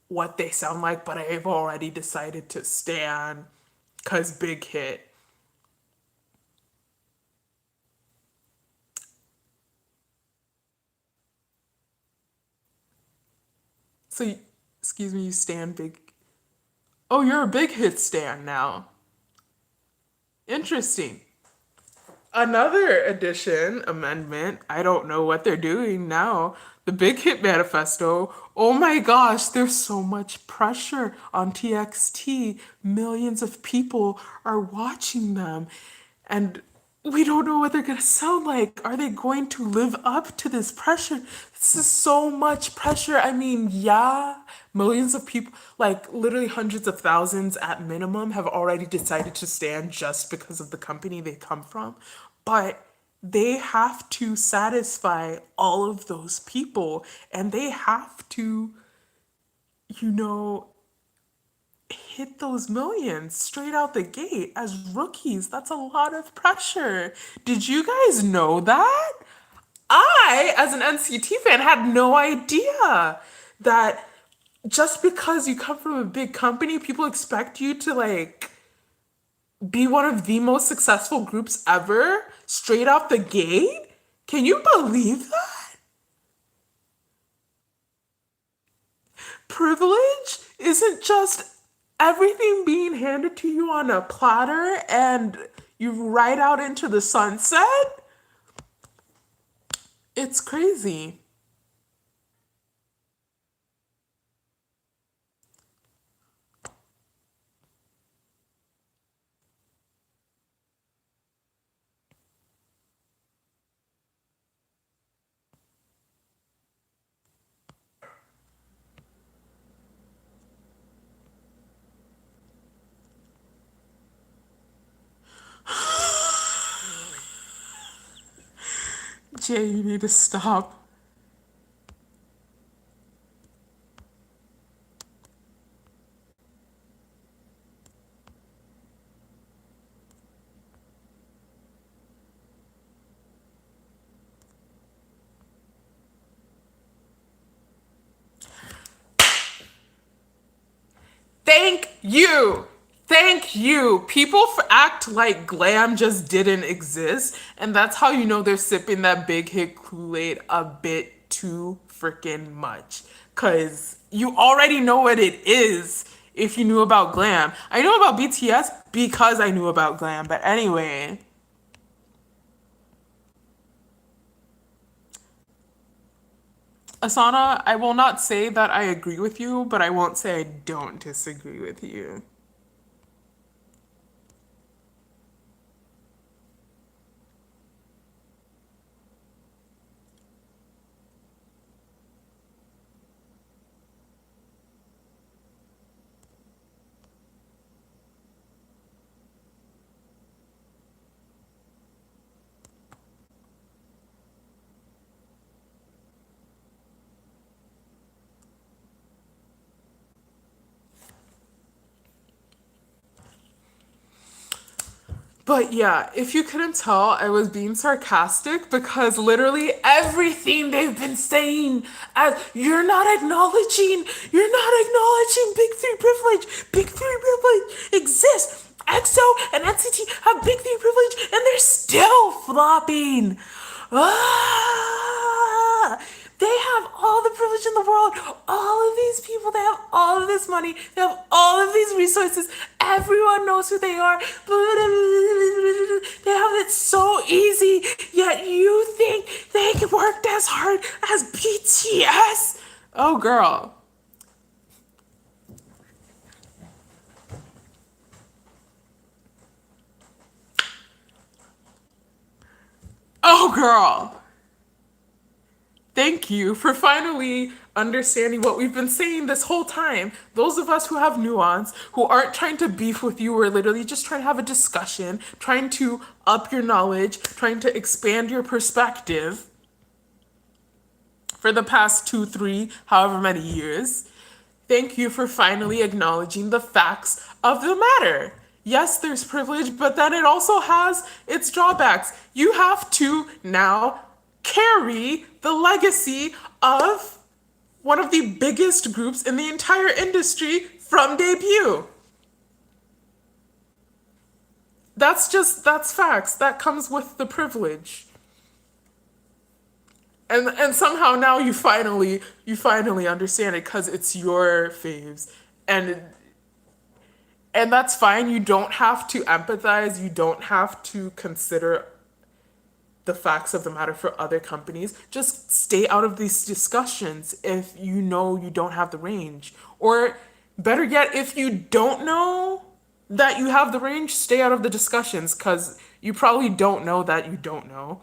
what they sound like, but I've already decided to stan because big hit. So, excuse me, you stan big. Oh, you're a big hit stan now. Interesting. Another addition, amendment, I don't know what they're doing now. The Big Hit Manifesto. Oh my gosh, there's so much pressure on TXT. Millions of people are watching them. And we don't know what they're going to sound like. Are they going to live up to this pressure? This is so much pressure. I mean, yeah, millions of people, like literally hundreds of thousands at minimum, have already decided to stand just because of the company they come from. But they have to satisfy all of those people, and they have to, you know, hit those millions straight out the gate as rookies. That's a lot of pressure. Did you guys know that? I, as an NCT fan, had no idea that just because you come from a big company, people expect you to like be one of the most successful groups ever straight off the gate. Can you believe that? Privilege isn't just everything being handed to you on a platter and you ride out into the sunset. It's crazy. Jay, you need to stop. Thank you. Thank you. People act like glam just didn't exist, and that's how you know they're sipping that big hit Kool-Aid a bit too freaking much. Cause you already know what it is if you knew about glam. I knew about BTS because I knew about glam, but anyway. Asana, I will not say that I agree with you, but I won't say I don't disagree with you. But yeah, if you couldn't tell, I was being sarcastic because literally everything they've been saying, as you're not acknowledging Big Three privilege. Big Three privilege exists. EXO and NCT have Big Three privilege, and they're still flopping. Ah! They have all the privilege in the world. All of these people, they have all of this money. They have all of these resources. Everyone knows who they are. They have it so easy. Yet you think they worked as hard as BTS? Oh, girl. Oh, girl. Thank you for finally understanding what we've been saying this whole time. Those of us who have nuance, who aren't trying to beef with you, we're literally just trying to have a discussion, trying to up your knowledge, trying to expand your perspective for the past 2, 3, however many years. Thank you for finally acknowledging the facts of the matter. Yes, there's privilege, but then it also has its drawbacks. You have to now carry the legacy of one of the biggest groups in the entire industry from debut. That's facts. That comes with the privilege. And somehow now you finally understand it because it's your faves. And that's fine. You don't have to empathize. You don't have to consider the facts of the matter for other companies. Just stay out of these discussions if you know you don't have the range. Or better yet, if you don't know that you have the range, stay out of the discussions because you probably don't know that you don't know.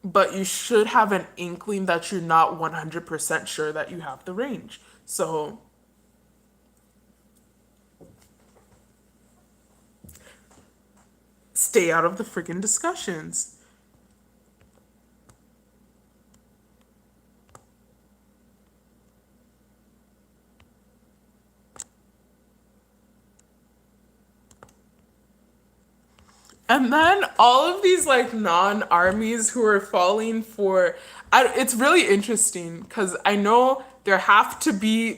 But you should have an inkling that you're not 100% sure that you have the range. So stay out of the freaking discussions. And then all of these like non-armies who are falling for it's really interesting because I know there have to be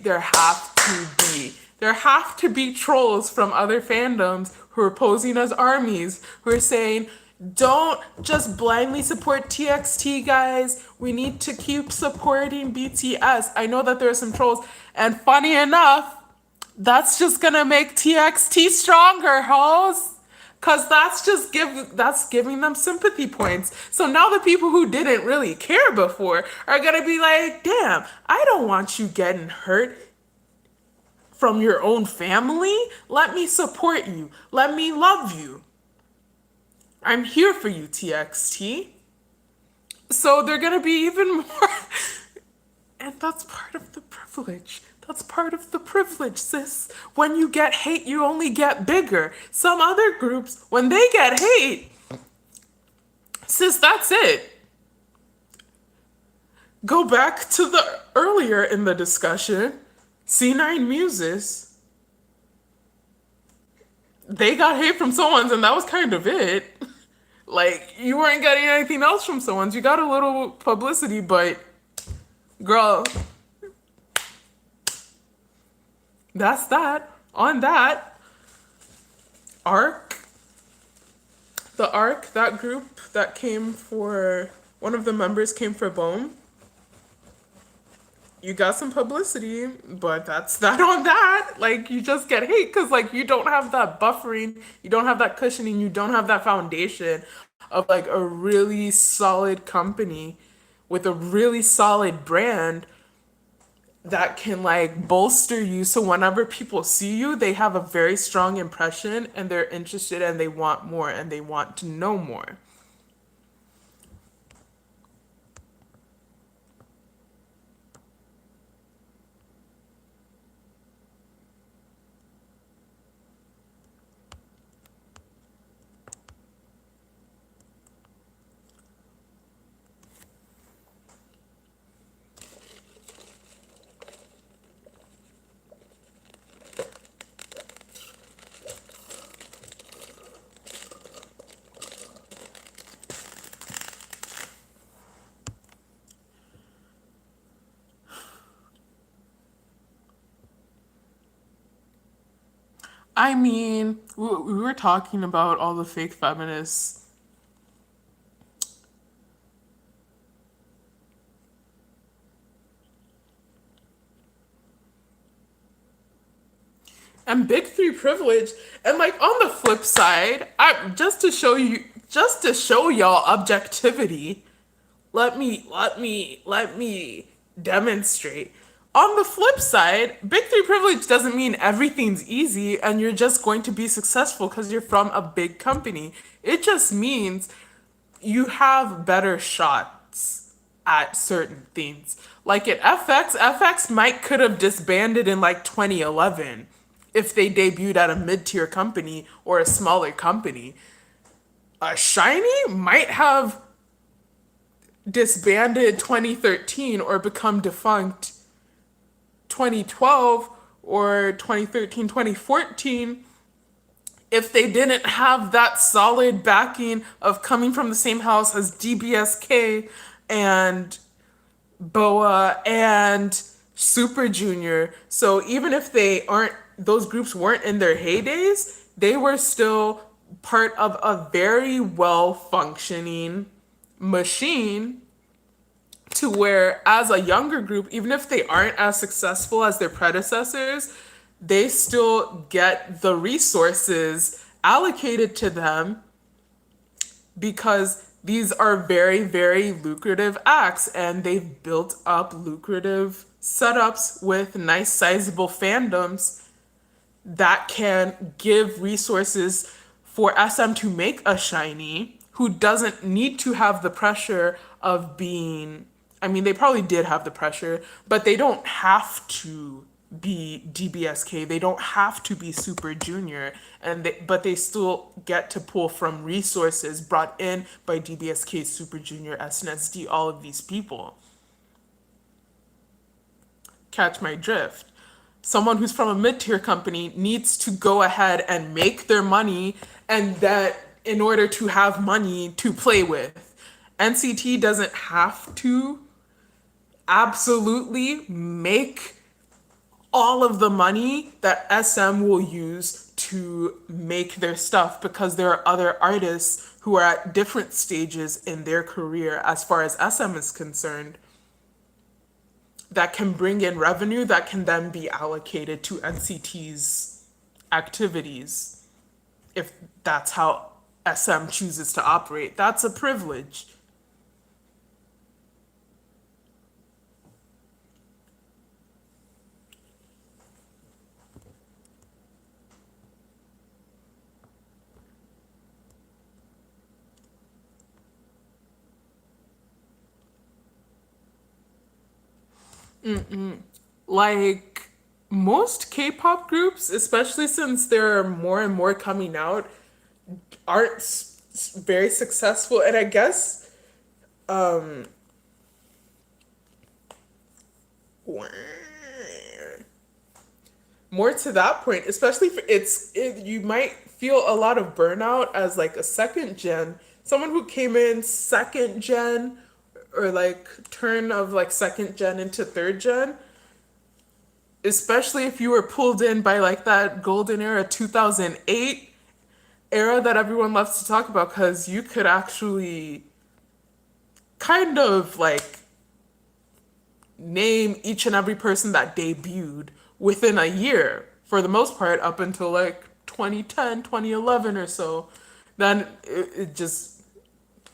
trolls from other fandoms who are posing as armies who are saying don't just blindly support TXT, guys. We need to keep supporting BTS. I know that there are some trolls, and funny enough, that's just gonna make TXT stronger, hoes. Cause that's giving them sympathy points. So now the people who didn't really care before are gonna be like, damn, I don't want you getting hurt from your own family. Let me support you. Let me love you. I'm here for you, TXT. So they're gonna be even more and that's part of the privilege. That's part of the privilege, sis. When you get hate, you only get bigger. Some other groups, when they get hate, sis, that's it. Go back to the earlier in the discussion, C9 Muses. They got hate from someone's, and that was kind of it. Like, you weren't getting anything else from someone's. You got a little publicity, but girl, that's that. On that, ARC, the ARC, that group that came for, one of the members came for Bohm. You got some publicity, but that's that on that. Like, you just get hate because, like, you don't have that buffering, you don't have that cushioning, you don't have that foundation of, like, a really solid company with a really solid brand that can like bolster you so whenever people see you they have a very strong impression and they're interested and they want more and they want to know more. I mean, we were talking about all the fake feminists. And big three privilege. And like on the flip side, I just to show y'all objectivity, let me demonstrate. On the flip side, big three privilege doesn't mean everything's easy and you're just going to be successful because you're from a big company. It just means you have better shots at certain things. Like at FX might could have disbanded in like 2011 if they debuted at a mid-tier company or a smaller company. Shiny might have disbanded 2013 or become defunct 2012 or 2013, 2014 if they didn't have that solid backing of coming from the same house as DBSK and BoA and Super Junior. So even if those groups weren't in their heydays, they were still part of a very well functioning machine to where as a younger group, even if they aren't as successful as their predecessors, they still get the resources allocated to them because these are very, very lucrative acts and they've built up lucrative setups with nice sizable fandoms that can give resources for SM to make a shiny who doesn't need to have the pressure of being, I mean, they probably did have the pressure, but they don't have to be DBSK. They don't have to be Super Junior, but they still get to pull from resources brought in by DBSK, Super Junior, SNSD, all of these people. Catch my drift. Someone who's from a mid-tier company needs to go ahead and make their money, and that in order to have money to play with. NCT doesn't have to absolutely make all of the money that SM will use to make their stuff because there are other artists who are at different stages in their career as far as SM is concerned that can bring in revenue that can then be allocated to NCT's activities if that's how SM chooses to operate. That's a privilege. Like most K-pop groups, especially since there are more and more coming out, aren't very successful. And I guess more to that point, especially if you might feel a lot of burnout as like a second gen, someone who came in second gen or like turn of like second gen into third gen, especially if you were pulled in by like that golden era 2008 era that everyone loves to talk about because you could actually kind of like name each and every person that debuted within a year for the most part up until like 2010, 2011 or so. Then it just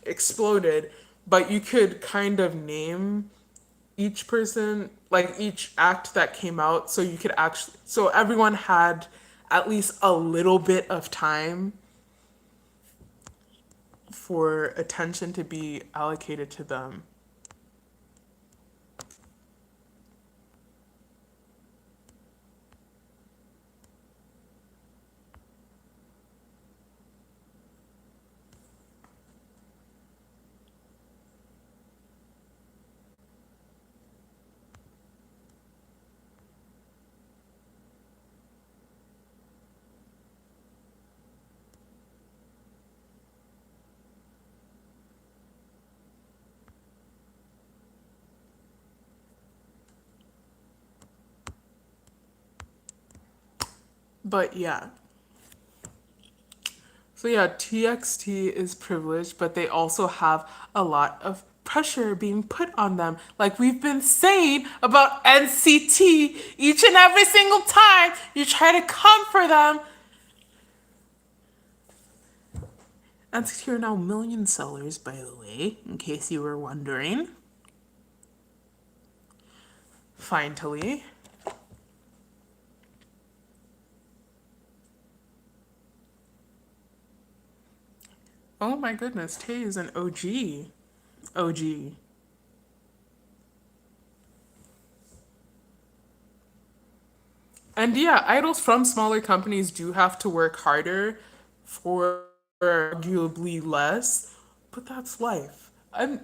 exploded. But you could kind of name each person, like each act that came out, so you could actually, so everyone had at least a little bit of time for attention to be allocated to them. But yeah. So yeah, TXT is privileged, but they also have a lot of pressure being put on them. Like we've been saying about NCT each and every single time you try to come for them. NCT are now million sellers, by the way, in case you were wondering. Finally. Oh my goodness, Tay is an OG. OG. And yeah, idols from smaller companies do have to work harder for arguably less, but that's life. I'm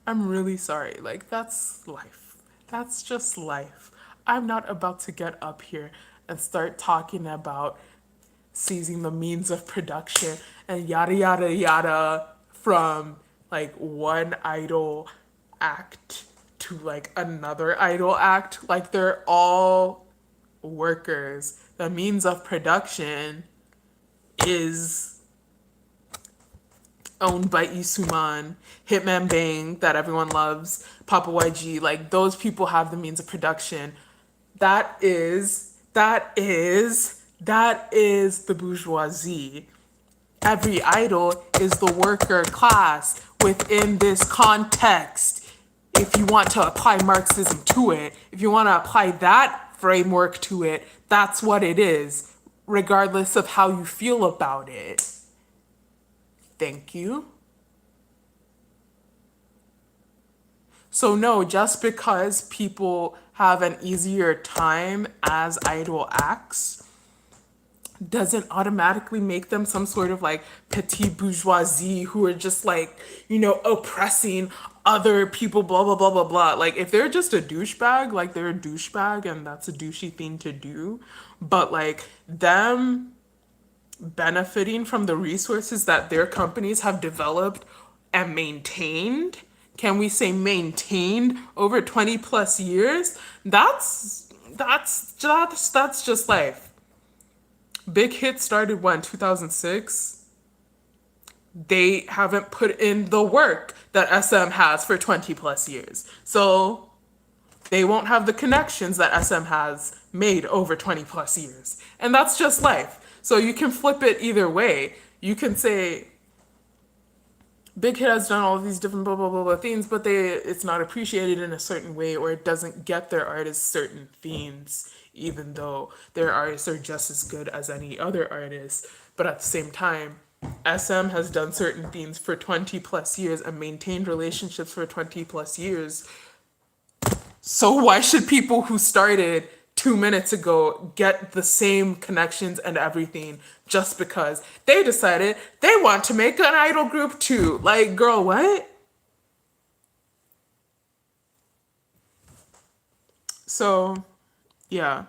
really sorry. Like that's life. That's just life. I'm not about to get up here and start talking about seizing the means of production and yada yada yada from like one idol act to like another idol act. Like they're all workers. The means of production is owned by Isuman, Hitman Bang that everyone loves, Papa YG. Like those people have the means of production. That is the bourgeoisie. Every idol is the worker class within this context. If you want to apply Marxism to it, if you want to apply that framework to it, that's what it is, regardless of how you feel about it. Thank you. So no, just because people have an easier time as idol acts doesn't automatically make them some sort of like petite bourgeoisie who are just like, oppressing other people, blah, blah, blah, blah, blah. Like if they're just a douchebag, like they're a douchebag and that's a douchey thing to do. But like them benefiting from the resources that their companies have developed and maintained, can we say maintained over 20 plus years? That's just life. Big Hit started when 2006. They haven't put in the work that SM has for 20 plus years. So they won't have the connections that SM has made over 20 plus years. And that's just life. So you can flip it either way. You can say Big Hit has done all of these different blah blah blah blah things, but it's not appreciated in a certain way, or it doesn't get their artists certain themes, even though their artists are just as good as any other artist. But at the same time, SM has done certain things for 20 plus years and maintained relationships for 20 plus years. So why should people who started 2 minutes ago get the same connections and everything just because they decided they want to make an idol group too? Like, girl, what? So, yeah.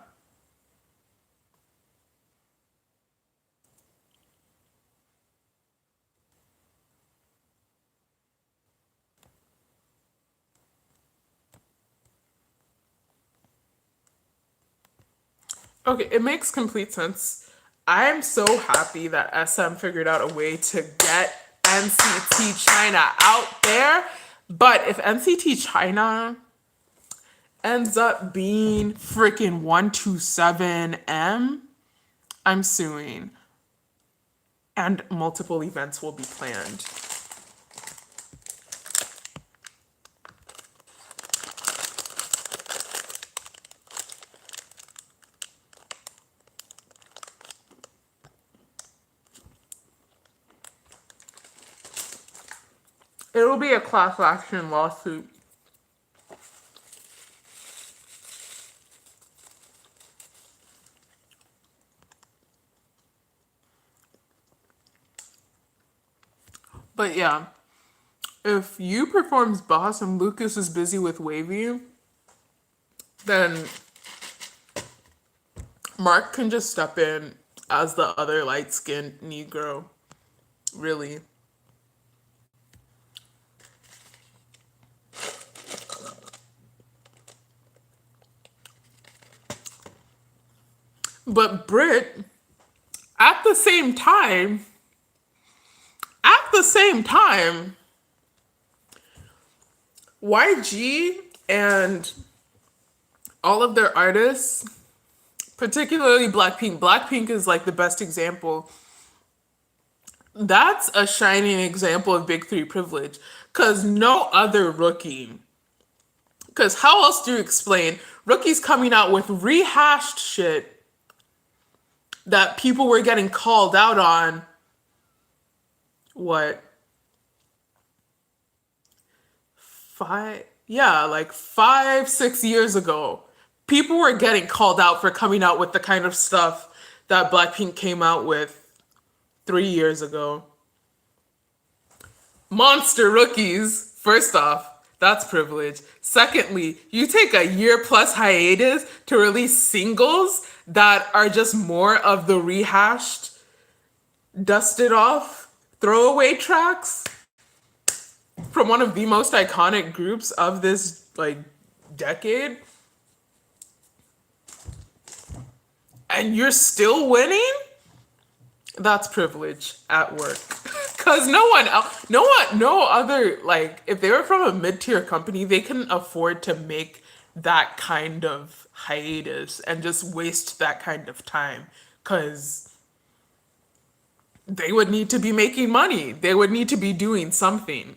Okay, it makes complete sense. I'm so happy that SM figured out a way to get NCT China out there. But if NCT China ends up being freaking 127M, I'm suing. And multiple events will be planned. It'll be a class action lawsuit. But yeah, if you performs Boss and Lucas is busy with Wavy, then Mark can just step in as the other light-skinned Negro. Really. But Brit, at the same time, YG and all of their artists, particularly Blackpink is like the best example. That's a shining example of Big Three privilege, because no other rookie Because how else do you explain rookies coming out with rehashed shit that people were getting called out on? What? Like 5, 6 years ago. People were getting called out for coming out with the kind of stuff that Blackpink came out with 3 years ago. Monster rookies, first off, that's privilege. Secondly, you take a year plus hiatus to release singles that are just more of the rehashed, dusted off, throwaway tracks from one of the most iconic groups of this like decade. And you're still winning? That's privilege at work. Cause no other, like, if they were from a mid-tier company, they couldn't afford to make that kind of hiatus and just waste that kind of time. Cause they would need to be making money. They would need to be doing something.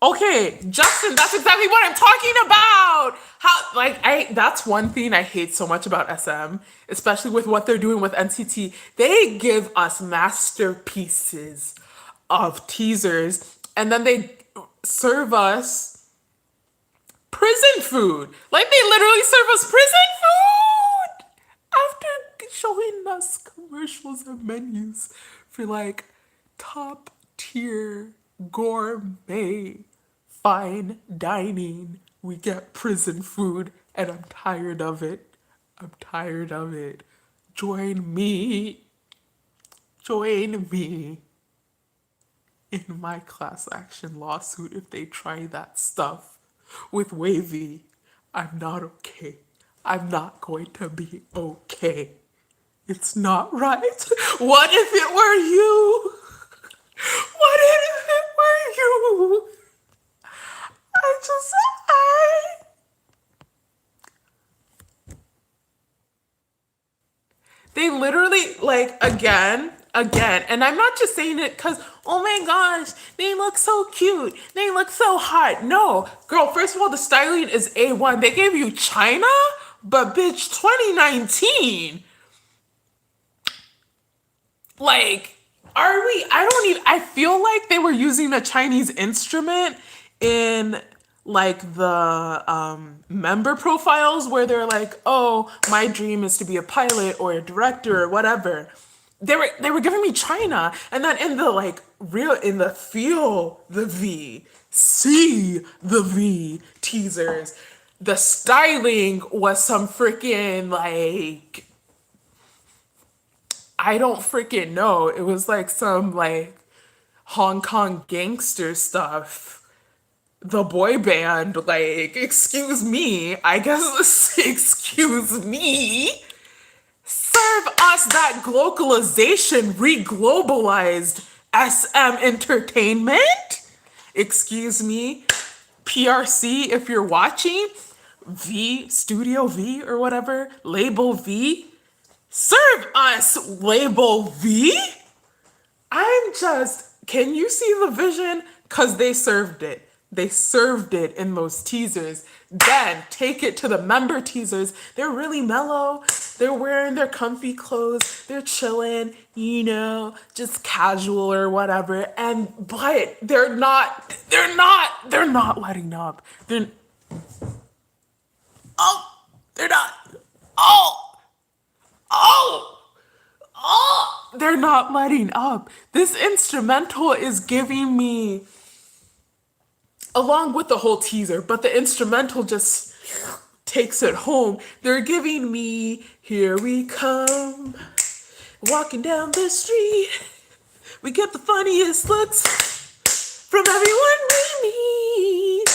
Okay, Justin, that's exactly what I'm talking about. How, like, that's one thing I hate so much about SM, especially with what they're doing with NCT. They give us masterpieces of teasers and then they serve us prison food. Like, they literally serve us prison food after showing us commercials and menus for like top tier gourmet fine dining. We get prison food and I'm tired of it. I'm tired of it. Join me. Join me in my class action lawsuit if they try that stuff with Wavy. I'm not okay. I'm not going to be okay. It's not right. What if it were you? What if it were you? I They literally, like, again, and I'm not just saying it because, oh my gosh, they look so cute. They look so hot. No, girl, first of all, the styling is A1. They gave you China, but bitch, 2019. Like, I feel like they were using a Chinese instrument in like the member profiles where they're like, oh, my dream is to be a pilot or a director or whatever. They were giving me China, and then in the like real in the feel the V, see the V teasers, the styling was some freaking like I don't freaking know. It was like some like Hong Kong gangster stuff. The boy band, like, excuse me, I guess, excuse me. Serve us that globalization, re-globalized SM entertainment. Excuse me, PRC, if you're watching, V, Studio V or whatever, Label V. Serve us, Label V. Can you see the vision? Because they served it. They served it in those teasers. Then take it to the member teasers. They're really mellow. They're wearing their comfy clothes. They're chilling, just casual or whatever. But they're not letting up. They're not. They're not letting up. This instrumental is giving me, along with the whole teaser, but the instrumental just takes it home. They're giving me, here we come, walking down the street. We get the funniest looks from everyone we meet.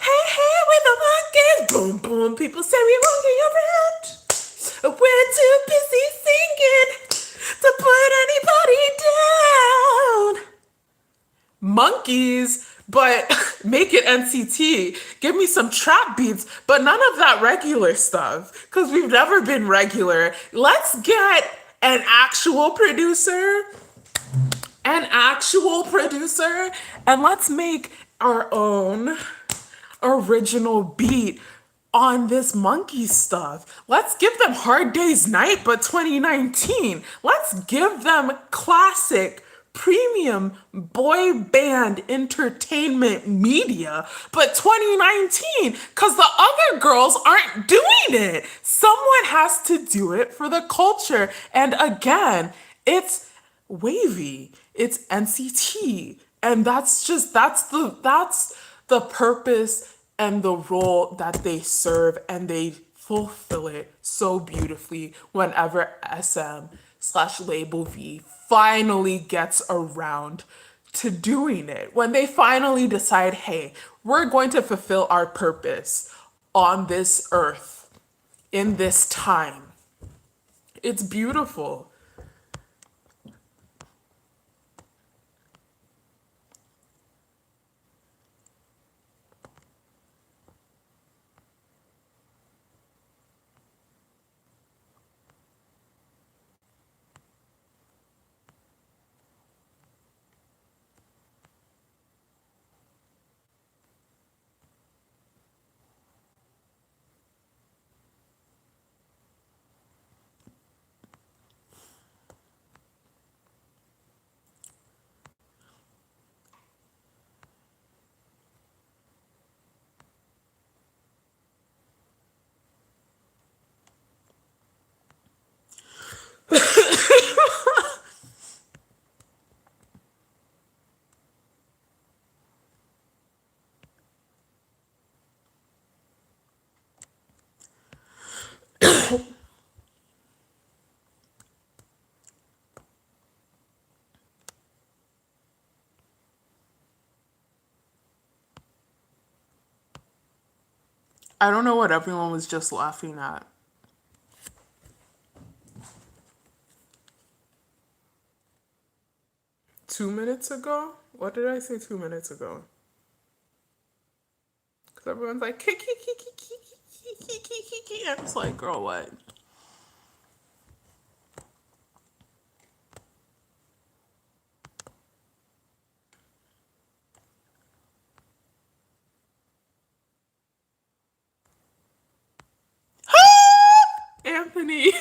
Hey, hey, with the monkeys, boom, boom. People say we won't get your rent. We're too busy singing to put anybody down. Monkeys, but make it NCT. Give me some trap beats, but none of that regular stuff, because we've never been regular. Let's get an actual producer, and let's make our own original beat on this monkey stuff. Let's give them Hard Day's Night, but 2019. Let's give them classic premium boy band entertainment media, but 2019, because the other girls aren't doing it. Someone has to do it for the culture. And again, it's Wavy, it's NCT, and that's the purpose and the role that they serve, and they fulfill it so beautifully whenever SM slash label V finally gets around to doing it. When they finally decide, hey, we're going to fulfill our purpose on this earth in this time. It's beautiful. I don't know what everyone was just laughing at. 2 minutes ago? What did I say 2 minutes ago? Because everyone's like, kiki, kiki, kiki, kiki, kiki. I'm just like, girl, what? Anthony.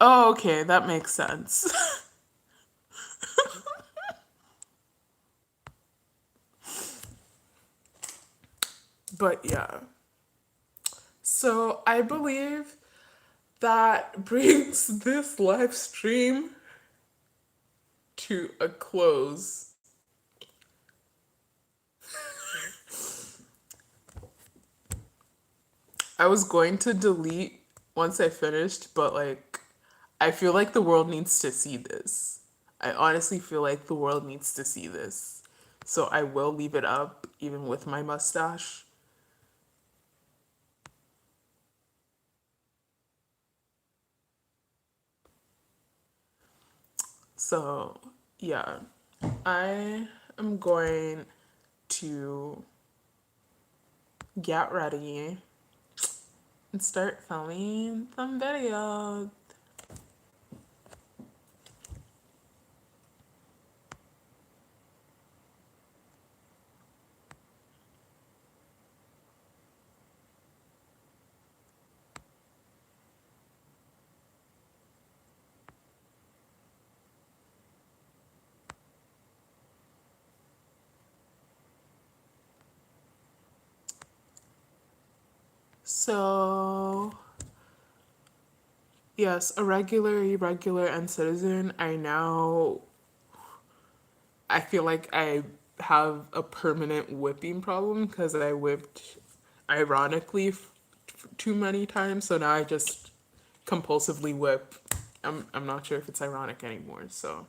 Oh, okay, that makes sense. But yeah. So I believe that brings this live stream to a close. I was going to delete once I finished, but like, I feel like the world needs to see this. I honestly feel like the world needs to see this. So I will leave it up, even with my mustache. So, yeah, I am going to get ready and start filming some videos. So, yes, a regular, irregular, and citizen. I feel like I have a permanent whipping problem because I whipped ironically too many times. So now I just compulsively whip. I'm not sure if it's ironic anymore. So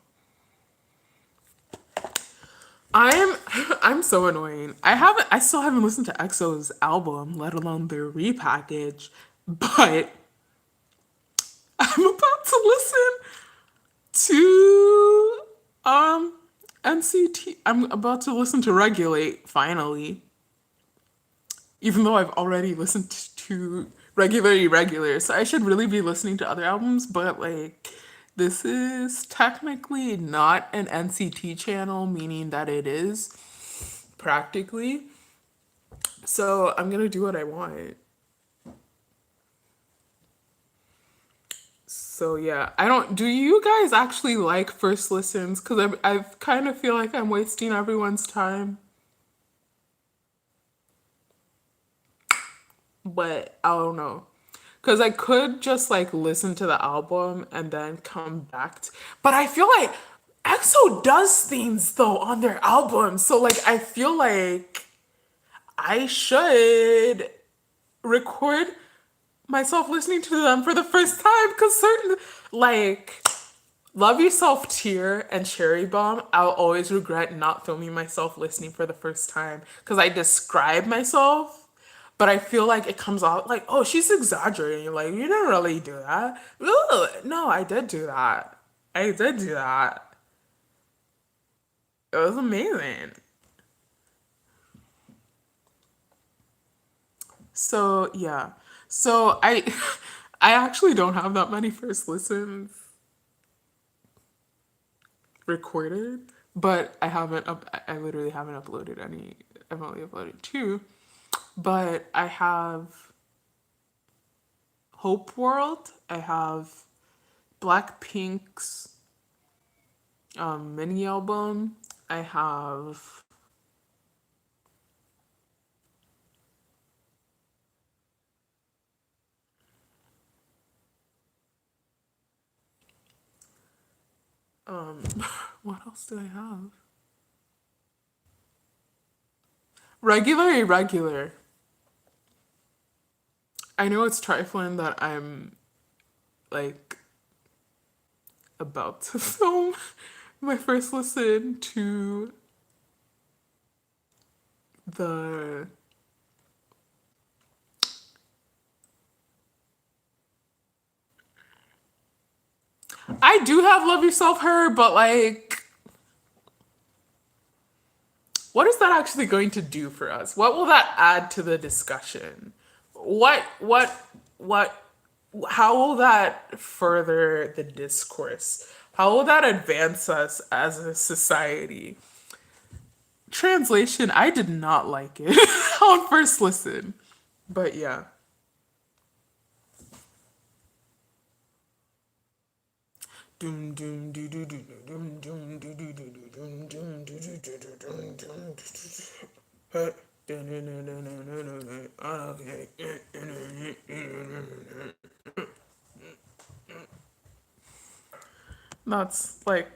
I'm I'm so annoying. I still haven't listened to EXO's album, let alone their repackage, but I'm about to listen to NCT, I'm about to listen to Regulate finally, even though I've already listened to Regular Irregular, so I should really be listening to other albums, but like this is technically not an NCT channel, meaning that it is practically. So I'm gonna do what I want. So yeah, I don't. Do you guys actually like first listens? Because I kind of feel like I'm wasting everyone's time. But I don't know. Because I could just like listen to the album and then come back. But I feel like EXO does things though on their albums. So like I feel like I should record myself listening to them for the first time. Because certain, like, Love Yourself Tear and Cherry Bomb, I'll always regret not filming myself listening for the first time because I describe myself, but I feel like it comes out like, oh, she's exaggerating. Like, you didn't really do that. Ugh, no, I did do that. I did do that. It was amazing. So, yeah. So, I actually don't have that many first listens recorded, but I literally haven't uploaded any. I've only uploaded two, but I have Hope World. I have Blackpink's mini album. I have um what else do I have? Regular Irregular. I know it's trifling that I'm like about to film my first listen to the I do have Love Yourself Her, but like what is that actually going to do for us? What will that add to the discussion? What how will that further the discourse? How will that advance us as a society? Translation, I did not like it on first listen. But yeah. Doom doom doo doo doo doom doom doo doo doo doom doom doo doo doo doom doom that's like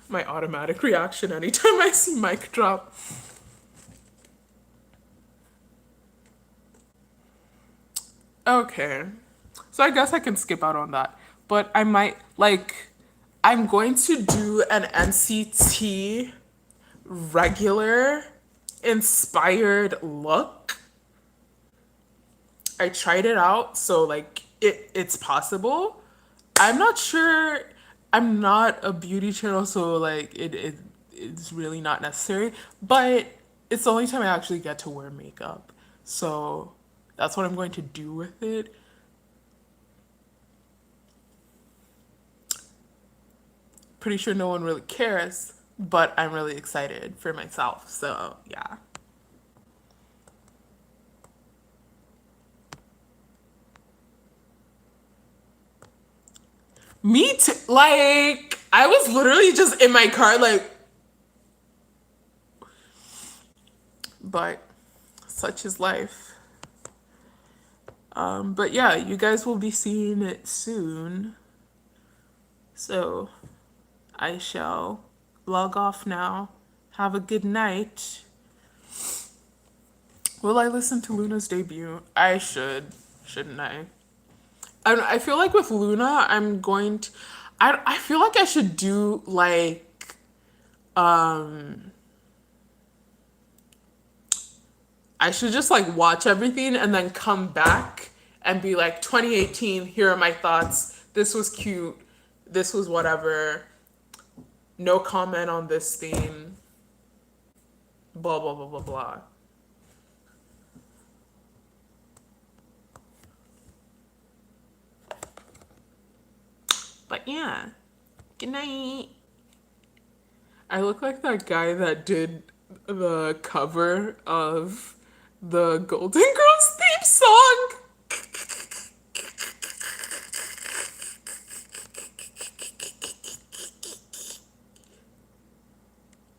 my automatic reaction anytime I see mic drop. Okay. So I guess I can skip out on that. But I might like I'm going to do an NCT regular inspired look. I tried it out, so like it's possible. I'm not sure. I'm not a beauty channel, so like it's really not necessary. But it's the only time I actually get to wear makeup, so that's what I'm going to do with it. Pretty sure no one really cares, but I'm really excited for myself. So yeah. Me too. Like I was literally just in my car, like, but such is life. But yeah, you guys will be seeing it soon. So I shall log off now. Have a good night. Will I listen to Luna's debut? I should, shouldn't I? I feel like with Luna, I'm going to. I feel like I should do like I should just like watch everything and then come back and be like 2018, here are my thoughts. This was cute. This was whatever. No comment on this theme. blah blah blah blah blah. But yeah, good night. I look like that guy that did the cover of the Golden Girls theme song.